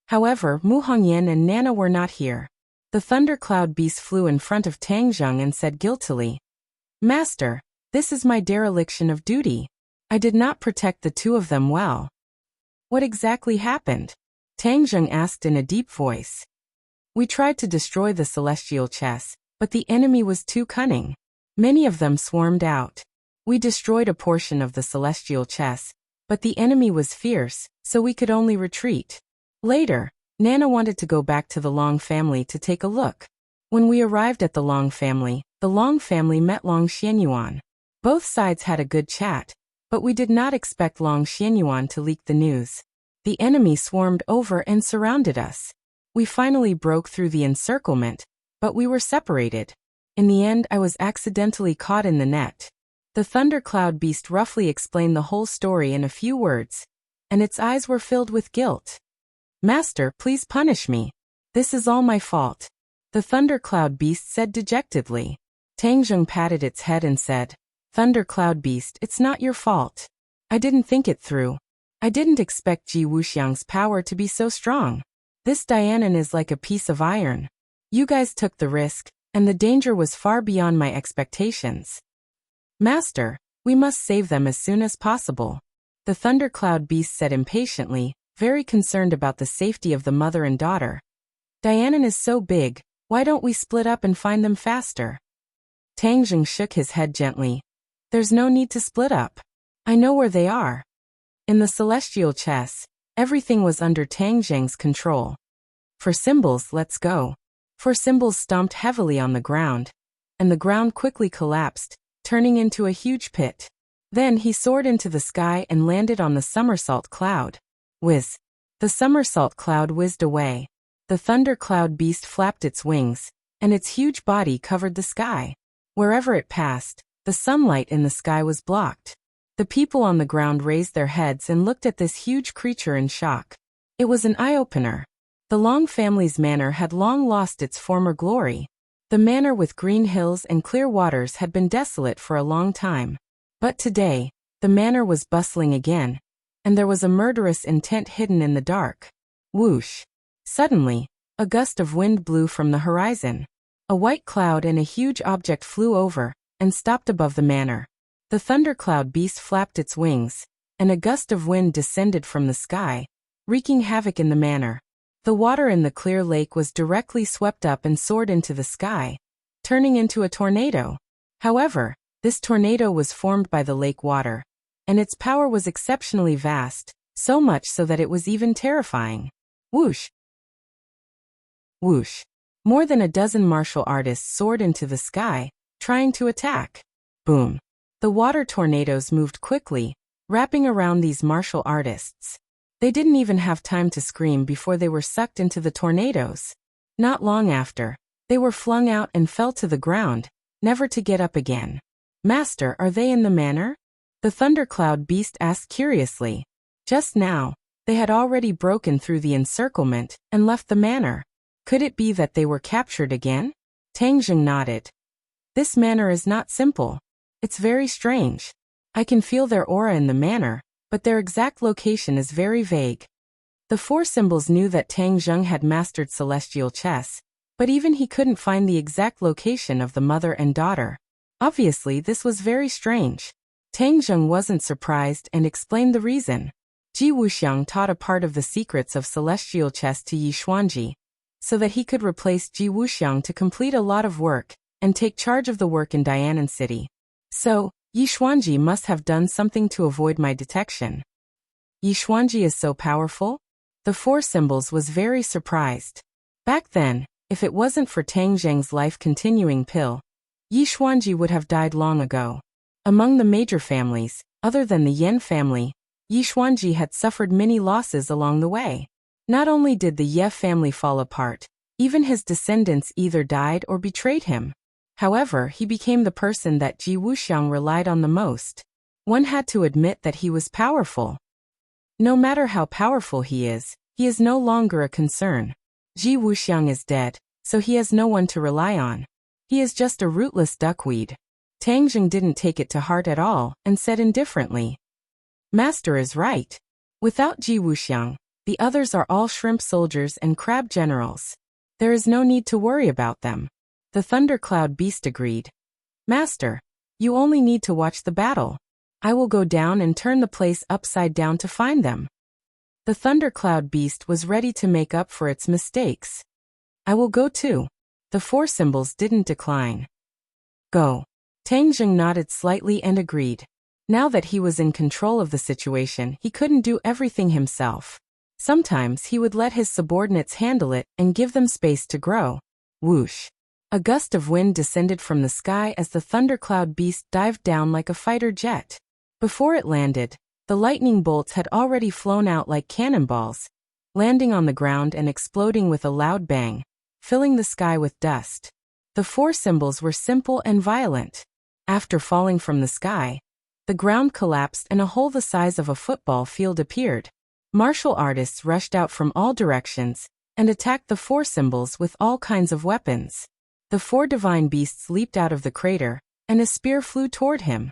However, Mu Hongyan and Nana were not here. The thundercloud beast flew in front of Tang Zheng and said guiltily, "Master, this is my dereliction of duty. I did not protect the 2 of them well." "What exactly happened?" Tang Zheng asked in a deep voice. "We tried to destroy the celestial chess, but the enemy was too cunning. Many of them swarmed out. We destroyed a portion of the celestial chess, but the enemy was fierce, so we could only retreat. Later, Nana wanted to go back to the Long family to take a look. When we arrived at the Long family met Long Xianyuan. Both sides had a good chat, but we did not expect Long Xianyuan to leak the news. The enemy swarmed over and surrounded us. We finally broke through the encirclement, but we were separated. In the end, I was accidentally caught in the net." The thundercloud beast roughly explained the whole story in a few words, and its eyes were filled with guilt. "Master, please punish me. This is all my fault," the thundercloud beast said dejectedly. Tang Zheng patted its head and said, "Thundercloud beast, it's not your fault. I didn't think it through. I didn't expect Ji Wuxiang's power to be so strong. This Dianan is like a piece of iron. You guys took the risk, and the danger was far beyond my expectations. Master, we must save them as soon as possible," the thundercloud beast said impatiently, very concerned about the safety of the mother and daughter. "Dianan is so big, why don't we split up and find them faster?" Tang Zheng shook his head gently. "There's no need to split up. I know where they are." In the celestial chess, everything was under Tang Zheng's control. "For symbols, let's go." 4 symbols stomped heavily on the ground, and the ground quickly collapsed, turning into a huge pit. Then he soared into the sky and landed on the somersault cloud. Whiz! The somersault cloud whizzed away. The thundercloud beast flapped its wings, and its huge body covered the sky. Wherever it passed, the sunlight in the sky was blocked. The people on the ground raised their heads and looked at this huge creature in shock. It was an eye-opener. The Long family's manor had long lost its former glory. The manor with green hills and clear waters had been desolate for a long time. But today, the manor was bustling again, and there was a murderous intent hidden in the dark. Whoosh! Suddenly, a gust of wind blew from the horizon. A white cloud and a huge object flew over and stopped above the manor. The thundercloud beast flapped its wings, and a gust of wind descended from the sky, wreaking havoc in the manor. The water in the clear lake was directly swept up and soared into the sky, turning into a tornado. However, this tornado was formed by the lake water, and its power was exceptionally vast, so much so that it was even terrifying. Whoosh! Whoosh! More than a dozen martial artists soared into the sky, trying to attack. Boom! The water tornadoes moved quickly, wrapping around these martial artists. They didn't even have time to scream before they were sucked into the tornadoes. Not long after, they were flung out and fell to the ground, never to get up again. "Master, are they in the manor?" the thundercloud beast asked curiously. Just now, they had already broken through the encirclement and left the manor. Could it be that they were captured again? Tang Zheng nodded. "This manor is not simple. It's very strange. I can feel their aura in the manor, but their exact location is very vague." The 4 symbols knew that Tang Zheng had mastered celestial chess, but even he couldn't find the exact location of the mother and daughter. Obviously, this was very strange. Tang Zheng wasn't surprised and explained the reason. Ji Wuxiang taught a part of the secrets of celestial chess to Yi Xuanji, so that he could replace Ji Wuxiang to complete a lot of work and take charge of the work in Dianan City. So, Yi Xuanji must have done something to avoid my detection. Yi Xuanji is so powerful? The four symbols was very surprised. Back then, if it wasn't for Tang Zheng's life-continuing pill, Yi Xuanji would have died long ago. Among the major families, other than the Yan family, Yi Xuanji had suffered many losses along the way. Not only did the Ye family fall apart, even his descendants either died or betrayed him. However, he became the person that Ji Wuxiang relied on the most. One had to admit that he was powerful. No matter how powerful he is no longer a concern. Ji Wuxiang is dead, so he has no one to rely on. He is just a rootless duckweed. Tang Zheng didn't take it to heart at all and said indifferently, "Master is right. Without Ji Wuxiang, the others are all shrimp soldiers and crab generals. There is no need to worry about them." The thundercloud beast agreed. "Master, you only need to watch the battle. I will go down and turn the place upside down to find them." The thundercloud beast was ready to make up for its mistakes. "I will go too." The four symbols didn't decline. "Go." Tang Zheng nodded slightly and agreed. Now that he was in control of the situation, he couldn't do everything himself. Sometimes he would let his subordinates handle it and give them space to grow. Whoosh! A gust of wind descended from the sky as the thundercloud beast dived down like a fighter jet. Before it landed, the lightning bolts had already flown out like cannonballs, landing on the ground and exploding with a loud bang, filling the sky with dust. The four symbols were simple and violent. After falling from the sky, the ground collapsed and a hole the size of a football field appeared. Martial artists rushed out from all directions and attacked the four symbols with all kinds of weapons. The four divine beasts leaped out of the crater, and a spear flew toward him.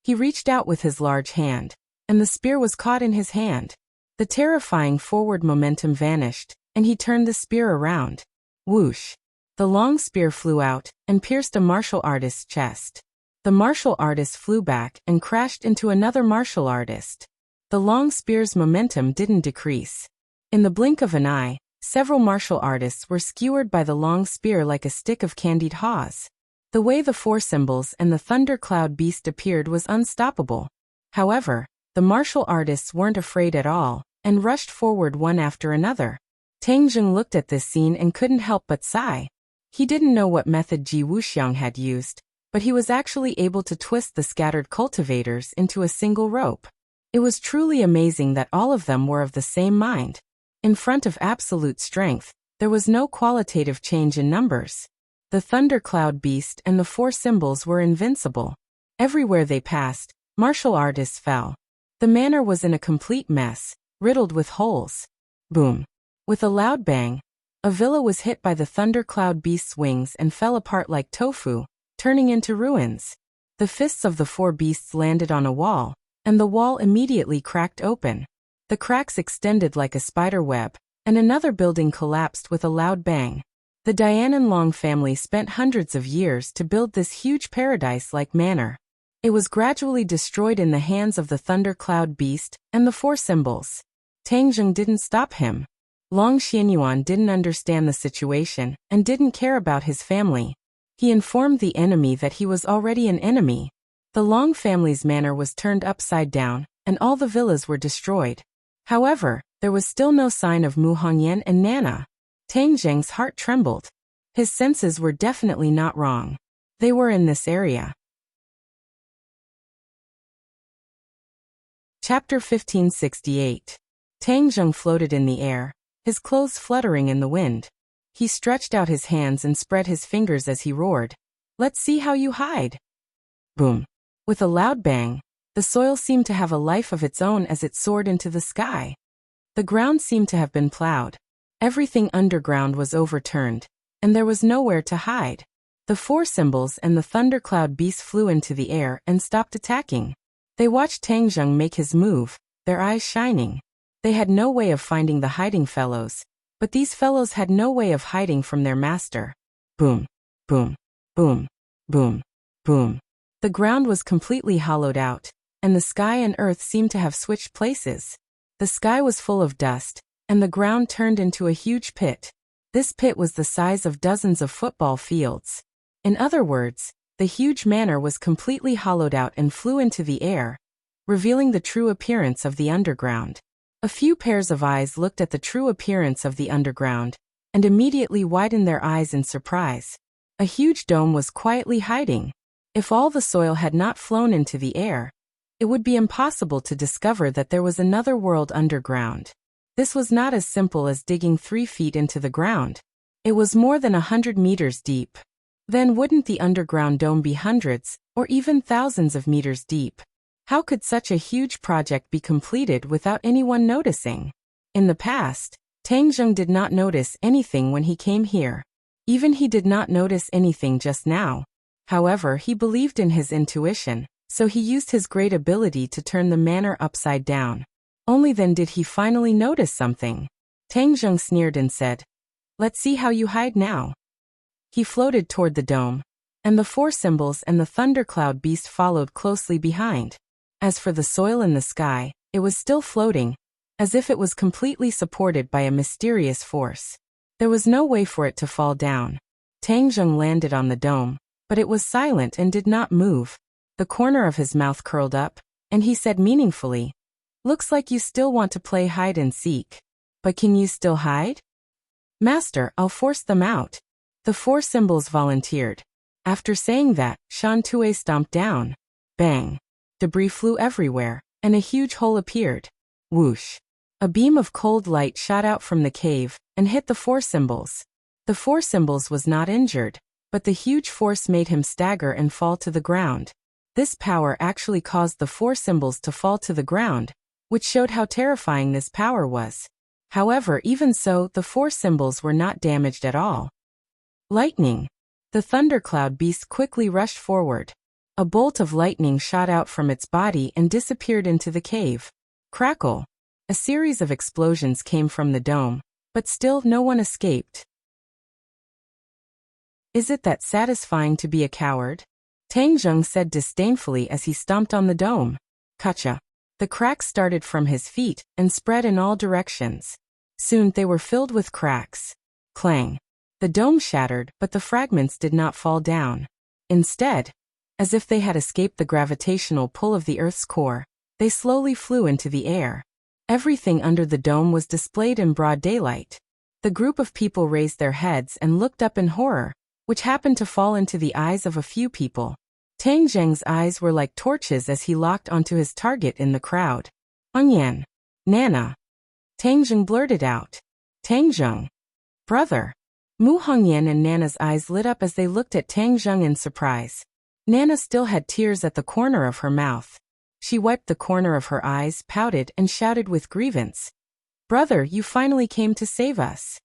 He reached out with his large hand, and the spear was caught in his hand. The terrifying forward momentum vanished, and he turned the spear around. Whoosh! The long spear flew out and pierced a martial artist's chest. The martial artist flew back and crashed into another martial artist. The long spear's momentum didn't decrease. In the blink of an eye, several martial artists were skewered by the long spear like a stick of candied haws. The way the four symbols and the thundercloud beast appeared was unstoppable. However, the martial artists weren't afraid at all and rushed forward one after another. Tang Zheng looked at this scene and couldn't help but sigh. He didn't know what method Ji Wuxiang had used, but he was actually able to twist the scattered cultivators into a single rope. It was truly amazing that all of them were of the same mind. In front of absolute strength, there was no qualitative change in numbers. The thundercloud beast and the four symbols were invincible. Everywhere they passed, martial artists fell. The manor was in a complete mess, riddled with holes. Boom! With a loud bang, a villa was hit by the thundercloud beast's wings and fell apart like tofu, turning into ruins. The fists of the four beasts landed on a wall, and the wall immediately cracked open. The cracks extended like a spider web, and another building collapsed with a loud bang. The Dianan family spent hundreds of years to build this huge paradise-like manor. It was gradually destroyed in the hands of the thundercloud beast and the four symbols. Tang Zheng didn't stop him. Long Xianyuan didn't understand the situation and didn't care about his family. He informed the enemy that he was already an enemy. The Long family's manor was turned upside down, and all the villas were destroyed. However, there was still no sign of Mu Hongyan and Nana. Tang Zheng's heart trembled. His senses were definitely not wrong. They were in this area. Chapter 1568. Tang Zheng floated in the air, his clothes fluttering in the wind. He stretched out his hands and spread his fingers as he roared. "Let's see how you hide." Boom! With a loud bang, the soil seemed to have a life of its own as it soared into the sky. The ground seemed to have been plowed. Everything underground was overturned, and there was nowhere to hide. The four symbols and the thundercloud beast flew into the air and stopped attacking. They watched Tang Zheng make his move, their eyes shining. They had no way of finding the hiding fellows, but these fellows had no way of hiding from their master. Boom, boom, boom, boom, boom. The ground was completely hollowed out, and the sky and earth seemed to have switched places. The sky was full of dust, and the ground turned into a huge pit. This pit was the size of dozens of football fields. In other words, the huge manor was completely hollowed out and flew into the air, revealing the true appearance of the underground. A few pairs of eyes looked at the true appearance of the underground, and immediately widened their eyes in surprise. A huge dome was quietly hiding. If all the soil had not flown into the air, it would be impossible to discover that there was another world underground. This was not as simple as digging 3 feet into the ground. It was more than 100 meters deep. Then wouldn't the underground dome be hundreds, or even thousands of meters deep? How could such a huge project be completed without anyone noticing? In the past, Tang Zheng did not notice anything when he came here. Even he did not notice anything just now. However, he believed in his intuition, so he used his great ability to turn the manor upside down. Only then did he finally notice something. Tang Zheng sneered and said, "Let's see how you hide now." He floated toward the dome, and the 4 symbols and the thundercloud beast followed closely behind. As for the soil in the sky, it was still floating, as if it was completely supported by a mysterious force. There was no way for it to fall down. Tang Zheng landed on the dome, but it was silent and did not move. The corner of his mouth curled up, and he said meaningfully, "Looks like you still want to play hide and seek. But can you still hide?" "Master, I'll force them out." The 4 symbols volunteered. After saying that, Shan Tue stomped down. Bang! Debris flew everywhere, and a huge hole appeared. Whoosh! A beam of cold light shot out from the cave, and hit the 4 symbols. The 4 symbols was not injured, but the huge force made him stagger and fall to the ground. This power actually caused the 4 symbols to fall to the ground, which showed how terrifying this power was. However, even so, the 4 symbols were not damaged at all. Lightning! The thundercloud beast quickly rushed forward. A bolt of lightning shot out from its body and disappeared into the cave. Crackle! A series of explosions came from the dome, but still no one escaped. "Is it that satisfying to be a coward?" Tang Zheng said disdainfully as he stomped on the dome. Kacha! The cracks started from his feet and spread in all directions. Soon they were filled with cracks. Clang! The dome shattered, but the fragments did not fall down. Instead, as if they had escaped the gravitational pull of the Earth's core, they slowly flew into the air. Everything under the dome was displayed in broad daylight. The group of people raised their heads and looked up in horror, which happened to fall into the eyes of a few people. Tang Zheng's eyes were like torches as he locked onto his target in the crowd. "Onion! Nana!" Tang Zheng blurted out. "Tang Zheng! Brother!" Mu Hongyan and Nana's eyes lit up as they looked at Tang Zheng in surprise. Nana still had tears at the corner of her mouth. She wiped the corner of her eyes, pouted, and shouted with grievance, "Brother, you finally came to save us."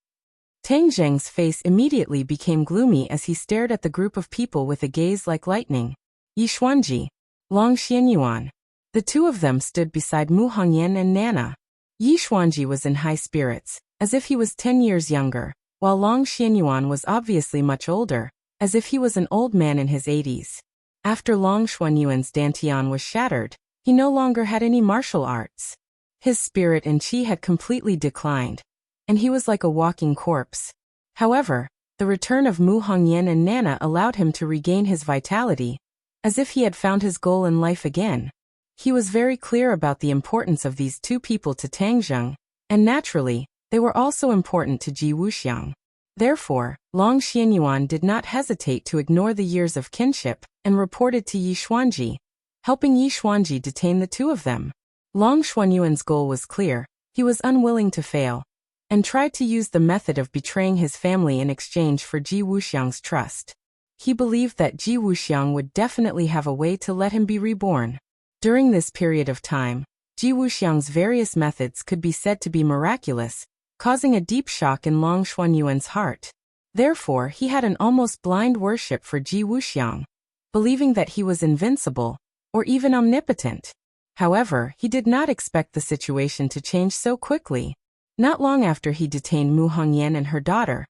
Tang Zheng's face immediately became gloomy as he stared at the group of people with a gaze like lightning. Yixuanji, Long Xianyuan. The 2 of them stood beside Mu Hongyan and Nana. Yixuanji was in high spirits, as if he was 10 years younger, while Long Xianyuan was obviously much older, as if he was an old man in his 80s. After Long Xuanyuan's dantian was shattered, he no longer had any martial arts. His spirit and qi had completely declined, and he was like a walking corpse. However, the return of Mu Hongyan and Nana allowed him to regain his vitality, as if he had found his goal in life again. He was very clear about the importance of these 2 people to Tang Zheng, and naturally, they were also important to Ji Wuxiang. Therefore, Long Xianyuan did not hesitate to ignore the years of kinship and reported to Yixuanji, helping Yixuanji detain the 2 of them. Long Xuanyuan's goal was clear. He was unwilling to fail, and tried to use the method of betraying his family in exchange for Ji Wuxiang's trust. He believed that Ji Wuxiang would definitely have a way to let him be reborn. During this period of time, Ji Wuxiang's various methods could be said to be miraculous, causing a deep shock in Long Xuanyuan's heart. Therefore, he had an almost blind worship for Ji Wuxiang, believing that he was invincible, or even omnipotent. However, he did not expect the situation to change so quickly. Not long after he detained Mu Hongyan and her daughter,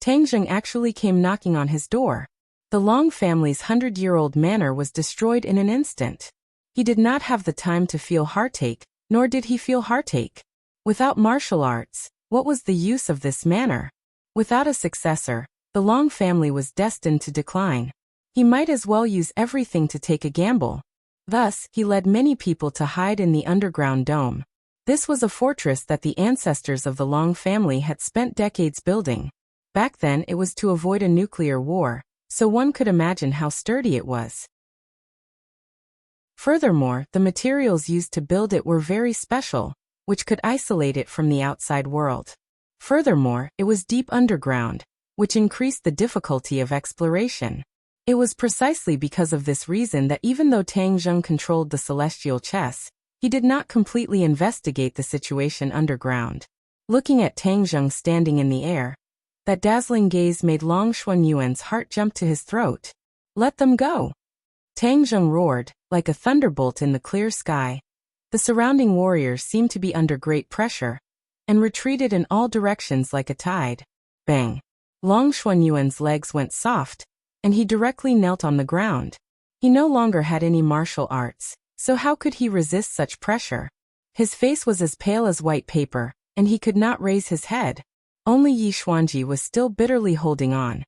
Tang Zheng actually came knocking on his door. The Long family's 100-year-old manor was destroyed in an instant. He did not have the time to feel heartache, nor did he feel heartache. Without martial arts, what was the use of this manor? Without a successor, the Long family was destined to decline. He might as well use everything to take a gamble. Thus, he led many people to hide in the underground dome. This was a fortress that the ancestors of the Long family had spent decades building. Back then it was to avoid a nuclear war, so one could imagine how sturdy it was. Furthermore, the materials used to build it were very special, which could isolate it from the outside world. Furthermore, it was deep underground, which increased the difficulty of exploration. It was precisely because of this reason that even though Tang Zheng controlled the celestial chess, he did not completely investigate the situation underground. Looking at Tang Zheng standing in the air, that dazzling gaze made Long Xuanyuan's heart jump to his throat. Let them go! Tang Zheng roared, like a thunderbolt in the clear sky. The surrounding warriors seemed to be under great pressure, and retreated in all directions like a tide. Bang! Long Xuanyuan's legs went soft, and he directly knelt on the ground. He no longer had any martial arts, so how could he resist such pressure? His face was as pale as white paper, and he could not raise his head. Only Yi Xuanji was still bitterly holding on,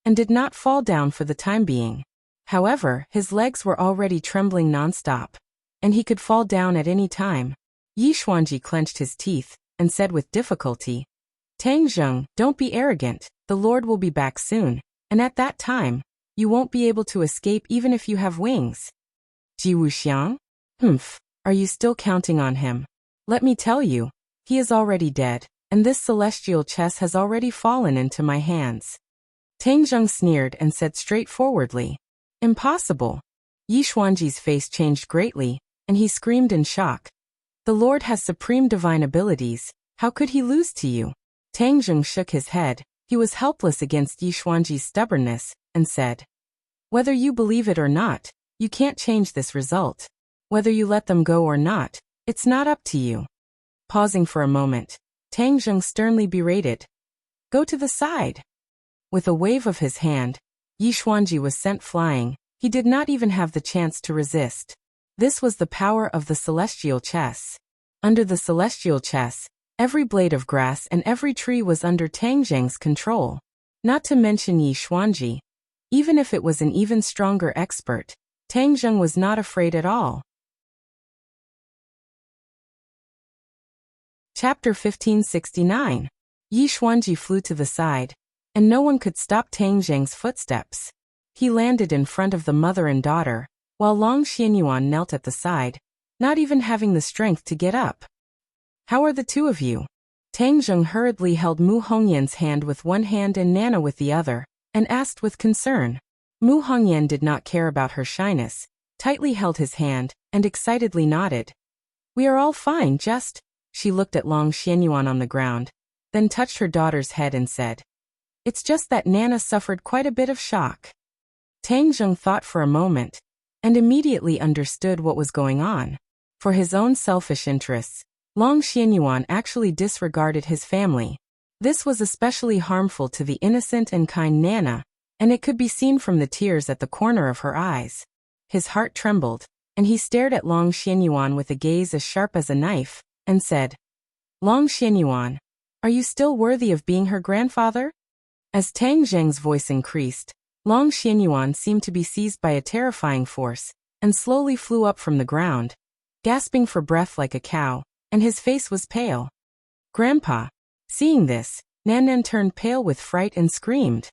and did not fall down for the time being. However, his legs were already trembling non-stop, and he could fall down at any time. Yi Xuanji clenched his teeth, and said with difficulty, Tang Zheng, don't be arrogant, the Lord will be back soon, and at that time, you won't be able to escape even if you have wings. Ji Wuxiang? Humph, are you still counting on him? Let me tell you, he is already dead, and this celestial chess has already fallen into my hands. Tang Zheng sneered and said straightforwardly, Impossible. Yi Xuanji's face changed greatly, and he screamed in shock. The Lord has supreme divine abilities, how could he lose to you? Tang Zheng shook his head, he was helpless against Yi Xuanji's stubbornness, and said, Whether you believe it or not, you can't change this result. Whether you let them go or not, it's not up to you. Pausing for a moment, Tang Zheng sternly berated, Go to the side. With a wave of his hand, Yi Xuanji was sent flying. He did not even have the chance to resist. This was the power of the celestial chess. Under the celestial chess, every blade of grass and every tree was under Tang Zheng's control. Not to mention Yi Xuanji. Even if it was an even stronger expert, Tang Zheng was not afraid at all. Chapter 1569. Yi Xuanji flew to the side, and no one could stop Tang Zheng's footsteps. He landed in front of the mother and daughter, while Long Xianyuan knelt at the side, not even having the strength to get up. How are the two of you? Tang Zheng hurriedly held Mu Hongyan's hand with one hand and Nana with the other, and asked with concern. Mu Hongyan did not care about her shyness, tightly held his hand, and excitedly nodded. We are all fine, just... She looked at Long Xianyuan on the ground, then touched her daughter's head and said, It's just that Nana suffered quite a bit of shock. Tang Zheng thought for a moment, and immediately understood what was going on. For his own selfish interests, Long Xianyuan actually disregarded his family. This was especially harmful to the innocent and kind Nana, and it could be seen from the tears at the corner of her eyes. His heart trembled, and he stared at Long Xianyuan with a gaze as sharp as a knife, and said, Long Xianyuan, are you still worthy of being her grandfather? As Tang Zheng's voice increased, Long Xianyuan seemed to be seized by a terrifying force, and slowly flew up from the ground, gasping for breath like a cow, and his face was pale. Grandpa. Seeing this, Nan turned pale with fright and screamed.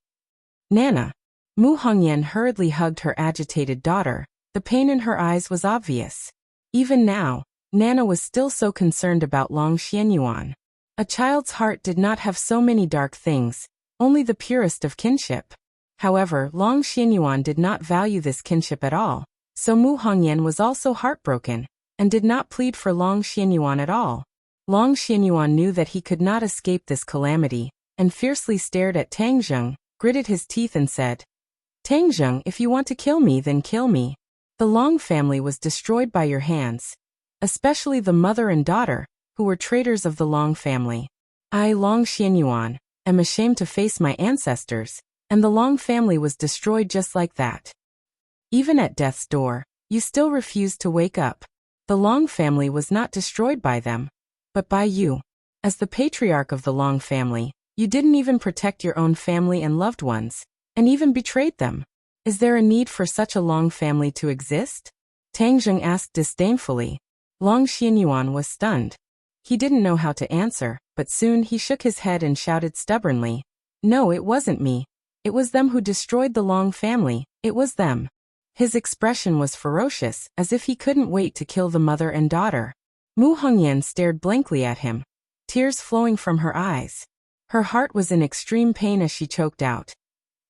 Nana. Mu Hongyan hurriedly hugged her agitated daughter. The pain in her eyes was obvious. Even now, Nana was still so concerned about Long Xianyuan. A child's heart did not have so many dark things, only the purest of kinship. However, Long Xianyuan did not value this kinship at all, so Mu Hongyan was also heartbroken, and did not plead for Long Xianyuan at all. Long Xianyuan knew that he could not escape this calamity, and fiercely stared at Tang Zheng, gritted his teeth and said, Tang Zheng, if you want to kill me, then kill me. The Long family was destroyed by your hands, especially the mother and daughter, who were traitors of the Long family. I, Long Xianyuan, am ashamed to face my ancestors, and the Long family was destroyed just like that. Even at death's door, you still refused to wake up. The Long family was not destroyed by them, but by you. As the patriarch of the Long family, you didn't even protect your own family and loved ones, and even betrayed them. Is there a need for such a long family to exist? Tang Zheng asked disdainfully. Long Xianyuan was stunned. He didn't know how to answer, but soon he shook his head and shouted stubbornly. No, it wasn't me. It was them who destroyed the Long family, it was them. His expression was ferocious, as if he couldn't wait to kill the mother and daughter. Mu Hongyan stared blankly at him, tears flowing from her eyes. Her heart was in extreme pain as she choked out.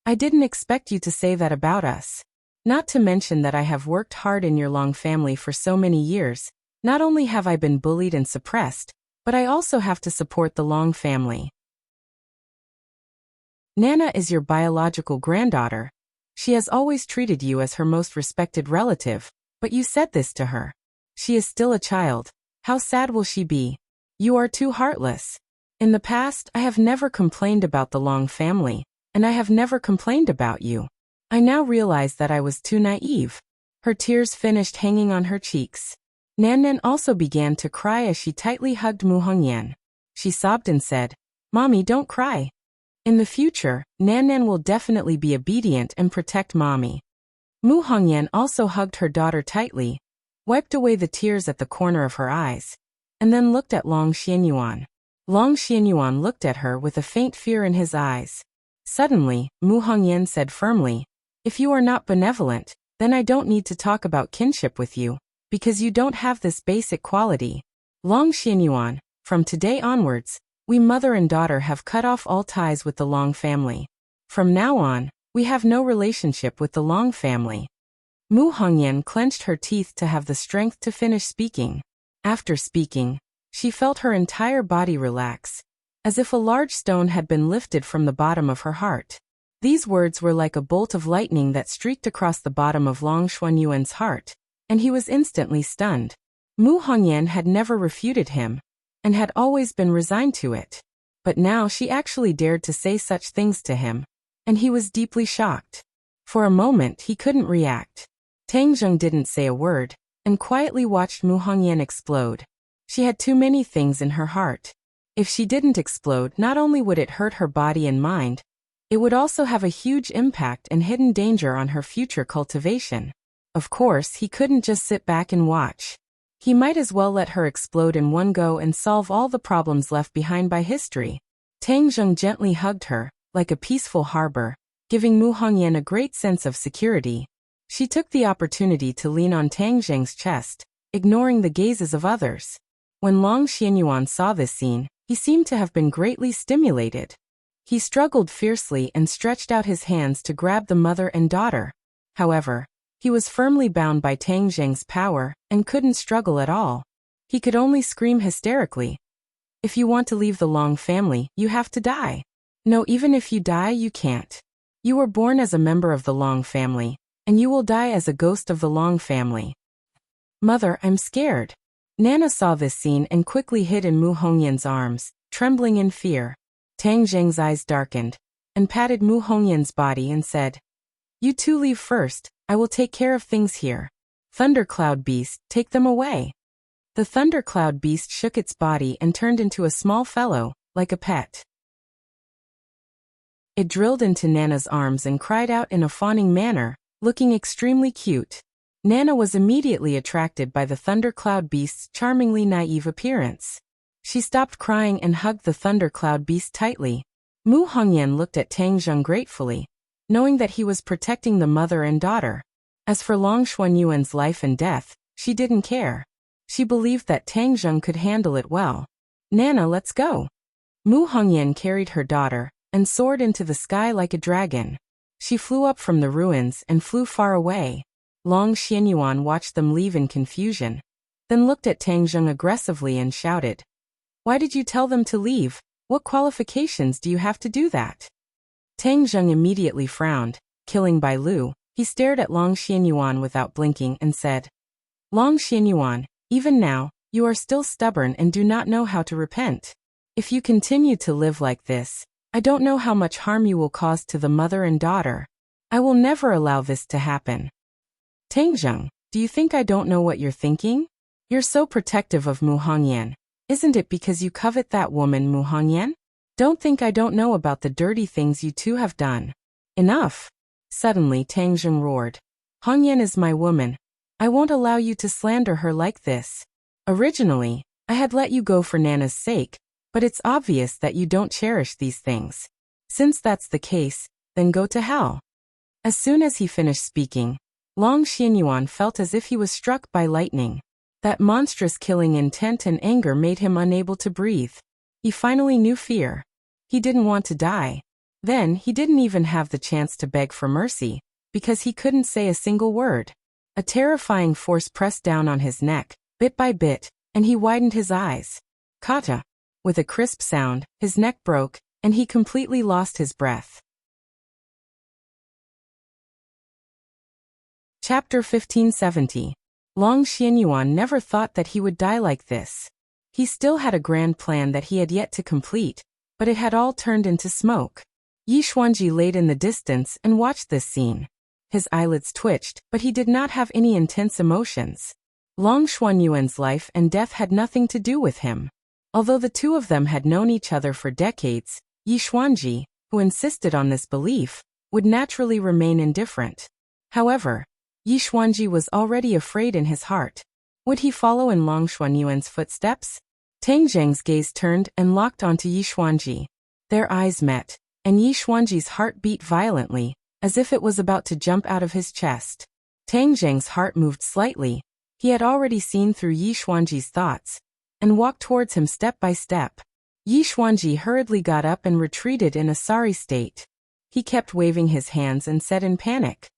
I didn't expect you to say that about us. Not to mention that I have worked hard in your Long family for so many years. Not only have I been bullied and suppressed, but I also have to support the Long family. Nana is your biological granddaughter. She has always treated you as her most respected relative, but you said this to her. She is still a child. How sad will she be? You are too heartless. In the past, I have never complained about the Long family, and I have never complained about you. I now realize that I was too naive. Her tears finished hanging on her cheeks. Nan also began to cry as she tightly hugged Mu Hongyan. She sobbed and said, Mommy, don't cry. In the future, Nan will definitely be obedient and protect Mommy. Mu Hongyan also hugged her daughter tightly, wiped away the tears at the corner of her eyes, and then looked at Long Xianyuan. Long Xianyuan looked at her with a faint fear in his eyes. Suddenly, Mu Hongyan said firmly, If you are not benevolent, then I don't need to talk about kinship with you, because you don't have this basic quality. Long Xianyuan, from today onwards, we mother and daughter have cut off all ties with the Long family. From now on, we have no relationship with the Long family. Mu Hongyan clenched her teeth to have the strength to finish speaking. After speaking, she felt her entire body relax, as if a large stone had been lifted from the bottom of her heart. These words were like a bolt of lightning that streaked across the bottom of Long Xuanyuan's heart, and he was instantly stunned. Mu Hongyan had never refuted him, and had always been resigned to it. But now she actually dared to say such things to him, and he was deeply shocked. For a moment he couldn't react. Tang Zheng didn't say a word, and quietly watched Mu Hongyan explode. She had too many things in her heart. If she didn't explode, not only would it hurt her body and mind, it would also have a huge impact and hidden danger on her future cultivation. Of course, he couldn't just sit back and watch. He might as well let her explode in one go and solve all the problems left behind by history. Tang Zheng gently hugged her, like a peaceful harbor, giving Mu Hongyan a great sense of security. She took the opportunity to lean on Tang Zheng's chest, ignoring the gazes of others. When Long Xianyuan saw this scene, he seemed to have been greatly stimulated. He struggled fiercely and stretched out his hands to grab the mother and daughter. However, he was firmly bound by Tang Zheng's power and couldn't struggle at all. He could only scream hysterically. If you want to leave the Long family, you have to die. No, even if you die, you can't. You were born as a member of the Long family, and you will die as a ghost of the Long family. Mother, I'm scared. Nana saw this scene and quickly hid in Mu Hongyan's arms, trembling in fear. Tang Zheng's eyes darkened, and patted Mu Hongyan's body and said, You two leave first, I will take care of things here. Thundercloud Beast, take them away. The Thundercloud Beast shook its body and turned into a small fellow, like a pet. It drilled into Nana's arms and cried out in a fawning manner, looking extremely cute. Nana was immediately attracted by the Thundercloud Beast's charmingly naive appearance. She stopped crying and hugged the Thundercloud Beast tightly. Mu Hongyan looked at Tang Zheng gratefully, knowing that he was protecting the mother and daughter. As for Long Xuanyuan's life and death, she didn't care. She believed that Tang Zheng could handle it well. Nana, let's go. Mu Hongyan carried her daughter and soared into the sky like a dragon. She flew up from the ruins and flew far away. Long Xianyuan watched them leave in confusion, then looked at Tang Zheng aggressively and shouted, Why did you tell them to leave? What qualifications do you have to do that? Tang Zheng immediately frowned, killing Bai Lu. He stared at Long Xianyuan without blinking and said, Long Xianyuan, even now, you are still stubborn and do not know how to repent. If you continue to live like this, I don't know how much harm you will cause to the mother and daughter. I will never allow this to happen. Tang Zheng, do you think I don't know what you're thinking? You're so protective of Mu Hongyan. Isn't it because you covet that woman, Mu Hongyan? Don't think I don't know about the dirty things you two have done. Enough. Suddenly Tang Zheng roared. Hong Yan is my woman. I won't allow you to slander her like this. Originally, I had let you go for Nana's sake, but it's obvious that you don't cherish these things. Since that's the case, then go to hell. As soon as he finished speaking, Long Xianyuan felt as if he was struck by lightning. That monstrous killing intent and anger made him unable to breathe. He finally knew fear. He didn't want to die. Then he didn't even have the chance to beg for mercy, because he couldn't say a single word. A terrifying force pressed down on his neck, bit by bit, and he widened his eyes. Kata. With a crisp sound, his neck broke, and he completely lost his breath. Chapter 1570. Long Xianyuan never thought that he would die like this. He still had a grand plan that he had yet to complete, but it had all turned into smoke. Yi Xuanji laid in the distance and watched this scene. His eyelids twitched, but he did not have any intense emotions. Long Xuanyuan's life and death had nothing to do with him. Although the two of them had known each other for decades, Yi Xuanji, who insisted on this belief, would naturally remain indifferent. However, Yi Xuanji was already afraid in his heart. Would he follow in Long Xuanyuan's footsteps? Tang Zheng's gaze turned and locked onto Yi Xuanji. Their eyes met, and Yi Xuanji's heart beat violently, as if it was about to jump out of his chest. Tang Zheng's heart moved slightly. He had already seen through Yi Xuanji's thoughts, and walked towards him step by step. Yi Xuanji hurriedly got up and retreated in a sorry state. He kept waving his hands and said in panic,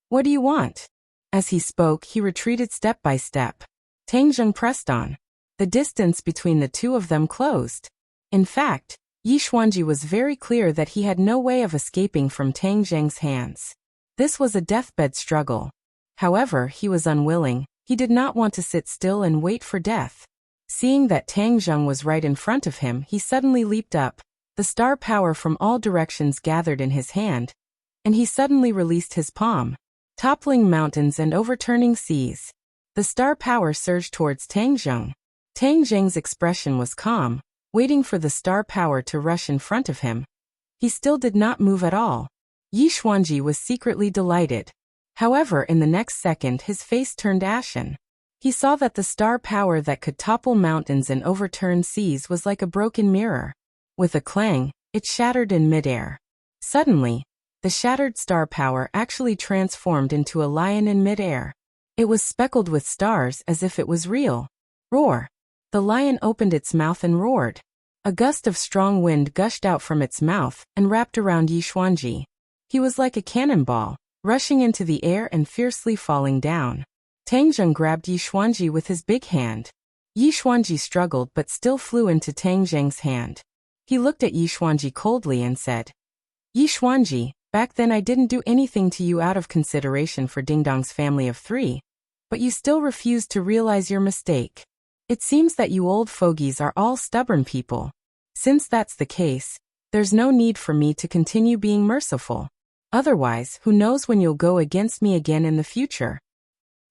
"What do you want?" As he spoke, he retreated step by step. Tang Zheng pressed on. The distance between the two of them closed. In fact, Yi Xuanji was very clear that he had no way of escaping from Tang Zheng's hands. This was a deathbed struggle. However, he was unwilling. He did not want to sit still and wait for death. Seeing that Tang Zheng was right in front of him, he suddenly leaped up. The star power from all directions gathered in his hand, and he suddenly released his palm. Toppling mountains and overturning seas. The star power surged towards Tang Zheng. Tang Zheng's expression was calm, waiting for the star power to rush in front of him. He still did not move at all. Yi Xuanji was secretly delighted. However, in the next second his face turned ashen. He saw that the star power that could topple mountains and overturn seas was like a broken mirror. With a clang, it shattered in midair. Suddenly, the shattered star power actually transformed into a lion in midair. It was speckled with stars as if it was real. Roar! The lion opened its mouth and roared. A gust of strong wind gushed out from its mouth and wrapped around Yi Xuanji. He was like a cannonball, rushing into the air and fiercely falling down. Tang Zheng grabbed Yi Xuanji with his big hand. Yi Xuanji struggled but still flew into Tang Zheng's hand. He looked at Yi Xuanji coldly and said, "Yi Xuanji, back then I didn't do anything to you out of consideration for Ding Dong's family of three, but you still refused to realize your mistake. It seems that you old fogies are all stubborn people. Since that's the case, there's no need for me to continue being merciful. Otherwise, who knows when you'll go against me again in the future."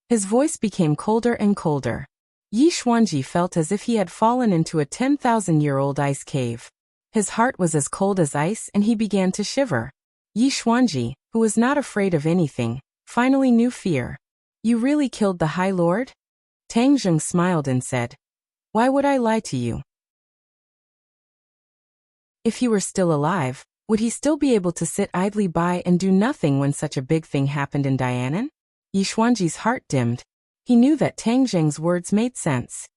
His voice became colder and colder. Yi Xuanji felt as if he had fallen into a 10,000-year-old ice cave. His heart was as cold as ice and he began to shiver. Yi Xuanji, who was not afraid of anything, finally knew fear. "You really killed the High Lord?" Tang Zheng smiled and said, "Why would I lie to you? If he were still alive, would he still be able to sit idly by and do nothing when such a big thing happened in Dianan?" Yi Xuanji's heart dimmed. He knew that Tang Zheng's words made sense.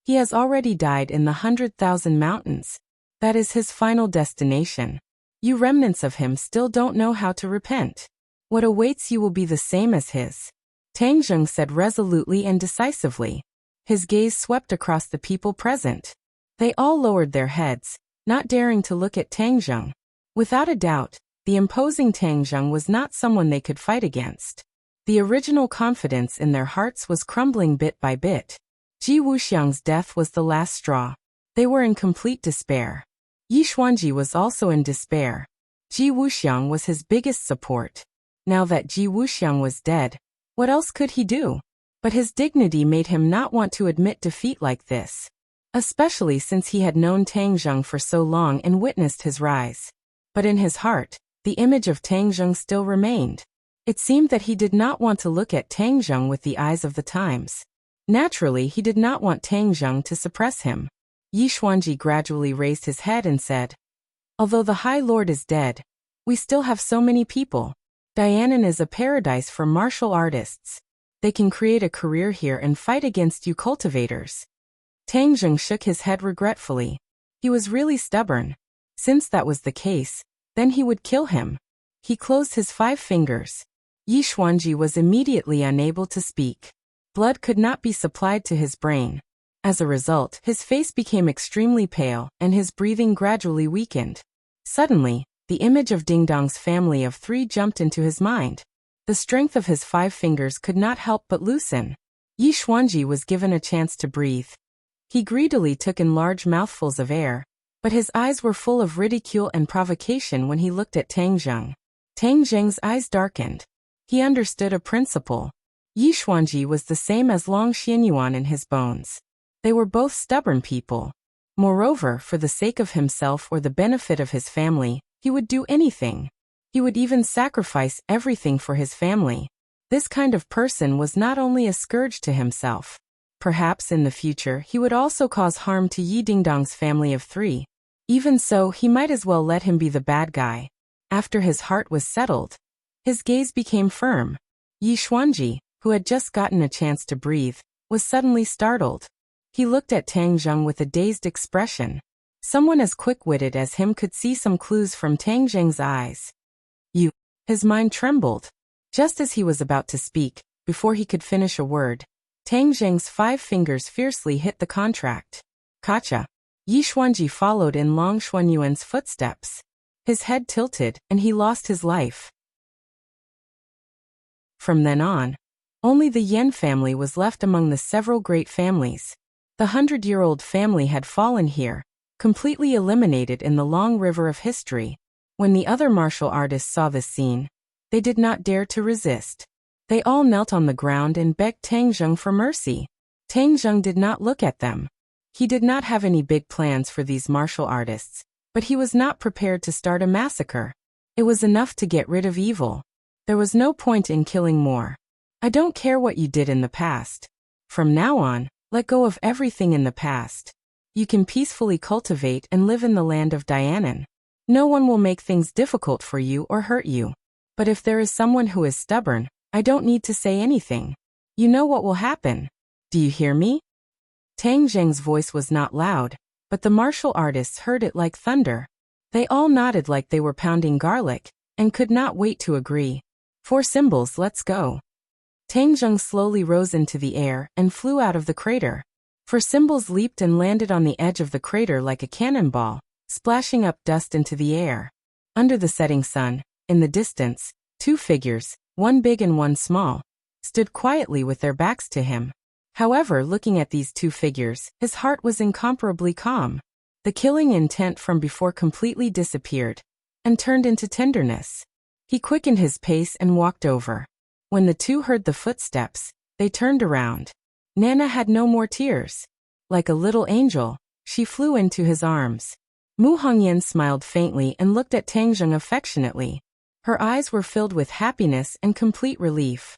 He has already died in the 100,000 mountains. That is his final destination. You remnants of him still don't know how to repent. What awaits you will be the same as his. Tang Zheng said resolutely and decisively. His gaze swept across the people present. They all lowered their heads, not daring to look at Tang Zheng. Without a doubt, the imposing Tang Zheng was not someone they could fight against. The original confidence in their hearts was crumbling bit by bit. Ji Wuxiang's death was the last straw. They were in complete despair. Yi Xuanji was also in despair. Ji Wuxiang was his biggest support. Now that Ji Wuxiang was dead, what else could he do? But his dignity made him not want to admit defeat like this. Especially since he had known Tang Zheng for so long and witnessed his rise. But in his heart, the image of Tang Zheng still remained. It seemed that he did not want to look at Tang Zheng with the eyes of the times. Naturally, he did not want Tang Zheng to suppress him. Yi Xuanji gradually raised his head and said, "Although the High Lord is dead, we still have so many people. Dianan is a paradise for martial artists. They can create a career here and fight against you cultivators." Tang Zheng shook his head regretfully. He was really stubborn. Since that was the case, then he would kill him. He closed his 5 fingers. Yi Xuanji was immediately unable to speak. Blood could not be supplied to his brain. As a result, his face became extremely pale and his breathing gradually weakened. Suddenly, the image of Ding Dong's family of 3 jumped into his mind. The strength of his 5 fingers could not help but loosen. Yi Xuanji was given a chance to breathe. He greedily took in large mouthfuls of air, but his eyes were full of ridicule and provocation when he looked at Tang Zheng. Tang Zheng's eyes darkened. He understood a principle. Yi Xuanji was the same as Long Xianyuan in his bones. They were both stubborn people. Moreover, for the sake of himself or the benefit of his family, he would do anything. He would even sacrifice everything for his family. This kind of person was not only a scourge to himself. Perhaps in the future he would also cause harm to Yi Dingdong's family of 3. Even so, he might as well let him be the bad guy. After his heart was settled, his gaze became firm. Yi Xuanji, who had just gotten a chance to breathe, was suddenly startled. He looked at Tang Zheng with a dazed expression. Someone as quick-witted as him could see some clues from Tang Zheng's eyes. "You." His mind trembled. Just as he was about to speak, before he could finish a word, Tang Zheng's 5 fingers fiercely hit the contract. "Kacha." Yi Xuanji followed in Long Xuanyuan's footsteps. His head tilted, and he lost his life. From then on, only the Yan family was left among the several great families. The 100-year-old family had fallen here, completely eliminated in the long river of history. When the other martial artists saw this scene, they did not dare to resist. They all knelt on the ground and begged Tang Zheng for mercy. Tang Zheng did not look at them. He did not have any big plans for these martial artists, but he was not prepared to start a massacre. It was enough to get rid of evil. There was no point in killing more. "I don't care what you did in the past. From now on, let go of everything in the past. You can peacefully cultivate and live in the land of Dianan. No one will make things difficult for you or hurt you. But if there is someone who is stubborn, I don't need to say anything. You know what will happen. Do you hear me?" Tang Zheng's voice was not loud, but the martial artists heard it like thunder. They all nodded like they were pounding garlic, and could not wait to agree. "4 symbols, let's go." Tang Zheng slowly rose into the air and flew out of the crater. 4 symbols leaped and landed on the edge of the crater like a cannonball, splashing up dust into the air. Under the setting sun, in the distance, 2 figures, one big and one small, stood quietly with their backs to him. However, looking at these 2 figures, his heart was incomparably calm. The killing intent from before completely disappeared, and turned into tenderness. He quickened his pace and walked over. When the 2 heard the footsteps, they turned around. Nana had no more tears. Like a little angel, she flew into his arms. Mu Hongyan smiled faintly and looked at Tang Zheng affectionately. Her eyes were filled with happiness and complete relief.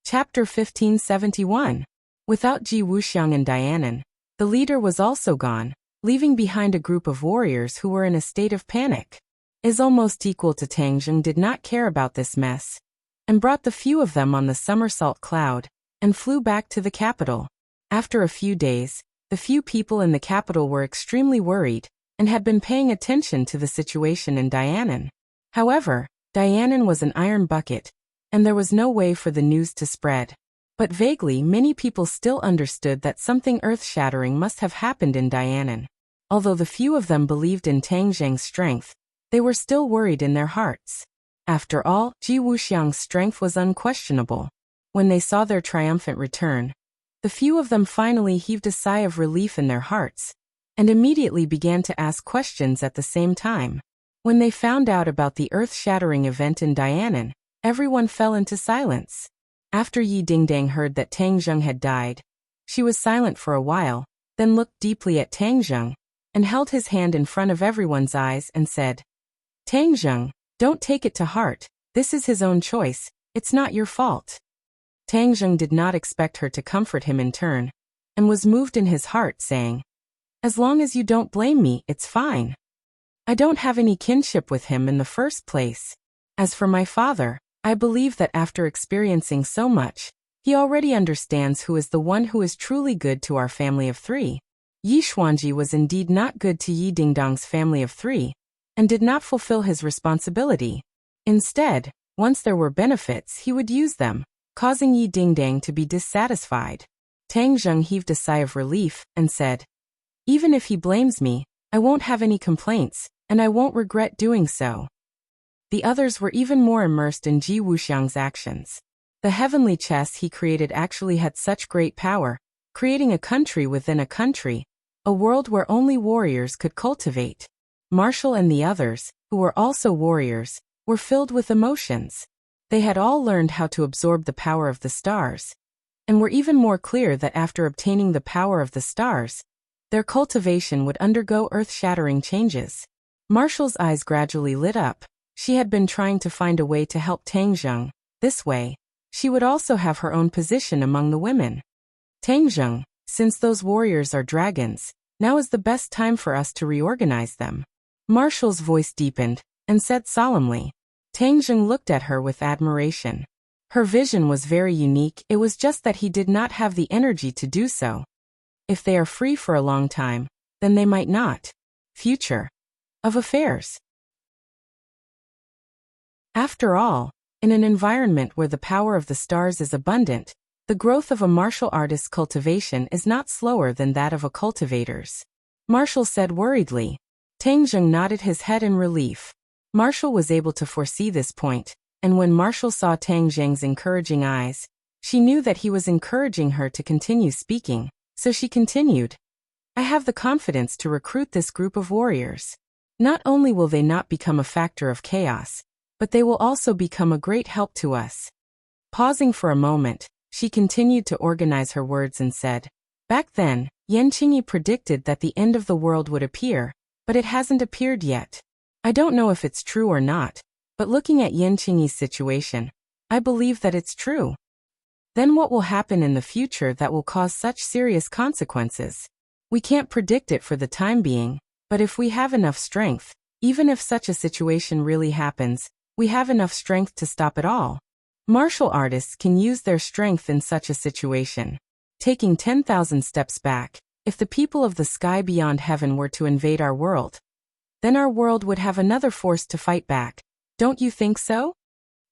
Chapter 1571. Without Ji Wuxiang and Dianan, the leader was also gone, leaving behind a group of warriors who were in a state of panic. Is almost equal to Tang Zheng did not care about this mess, and brought the few of them on the somersault cloud, and flew back to the capital. After a few days, the few people in the capital were extremely worried, and had been paying attention to the situation in Dianan. However, Dianan was an iron bucket, and there was no way for the news to spread. But vaguely, many people still understood that something earth-shattering must have happened in Dianan. Although the few of them believed in Tang Zheng's strength, they were still worried in their hearts. After all, Ji Wuxiang's strength was unquestionable. When they saw their triumphant return, the few of them finally heaved a sigh of relief in their hearts, and immediately began to ask questions at the same time. When they found out about the earth-shattering event in Dianan, everyone fell into silence. After Yi Dingdang heard that Tang Zheng had died, she was silent for a while, then looked deeply at Tang Zheng, and held his hand in front of everyone's eyes and said, Tang Zheng, don't take it to heart, this is his own choice, it's not your fault. Tang Zheng did not expect her to comfort him in turn, and was moved in his heart, saying, As long as you don't blame me, it's fine. I don't have any kinship with him in the first place. As for my father, I believe that after experiencing so much, he already understands who is the one who is truly good to our family of three. Yi Xuanji was indeed not good to Yi Dingdong's family of three, and did not fulfill his responsibility. Instead, once there were benefits, he would use them, causing Yi Dingdang to be dissatisfied. Tang Zheng heaved a sigh of relief and said, Even if he blames me, I won't have any complaints, and I won't regret doing so. The others were even more immersed in Ji Wuxiang's actions. The heavenly chess he created actually had such great power, creating a country within a country, a world where only warriors could cultivate. Marshall and the others, who were also warriors, were filled with emotions. They had all learned how to absorb the power of the stars, and were even more clear that after obtaining the power of the stars, their cultivation would undergo earth-shattering changes. Marshall's eyes gradually lit up. She had been trying to find a way to help Tang Zheng. This way, she would also have her own position among the women. Tang Zheng, since those warriors are dragons, now is the best time for us to reorganize them. Marshall's voice deepened, and said solemnly. Tang Zheng looked at her with admiration. Her vision was very unique, it was just that he did not have the energy to do so. If they are free for a long time, then they might not. Future of affairs. After all, in an environment where the power of the stars is abundant, the growth of a martial artist's cultivation is not slower than that of a cultivator's. Marshall said worriedly. Tang Zheng nodded his head in relief. Marshall was able to foresee this point, and when Marshall saw Tang Zheng's encouraging eyes, she knew that he was encouraging her to continue speaking, so she continued. I have the confidence to recruit this group of warriors. Not only will they not become a factor of chaos, but they will also become a great help to us. Pausing for a moment, she continued to organize her words and said, Back then, Yan Qingyi predicted that the end of the world would appear, but it hasn't appeared yet. I don't know if it's true or not, but looking at Yan Qingyi's situation, I believe that it's true. Then what will happen in the future that will cause such serious consequences? We can't predict it for the time being, but if we have enough strength, even if such a situation really happens, we have enough strength to stop it all. Martial artists can use their strength in such a situation. Taking 10,000 steps back, if the people of the sky beyond heaven were to invade our world, then our world would have another force to fight back. Don't you think so?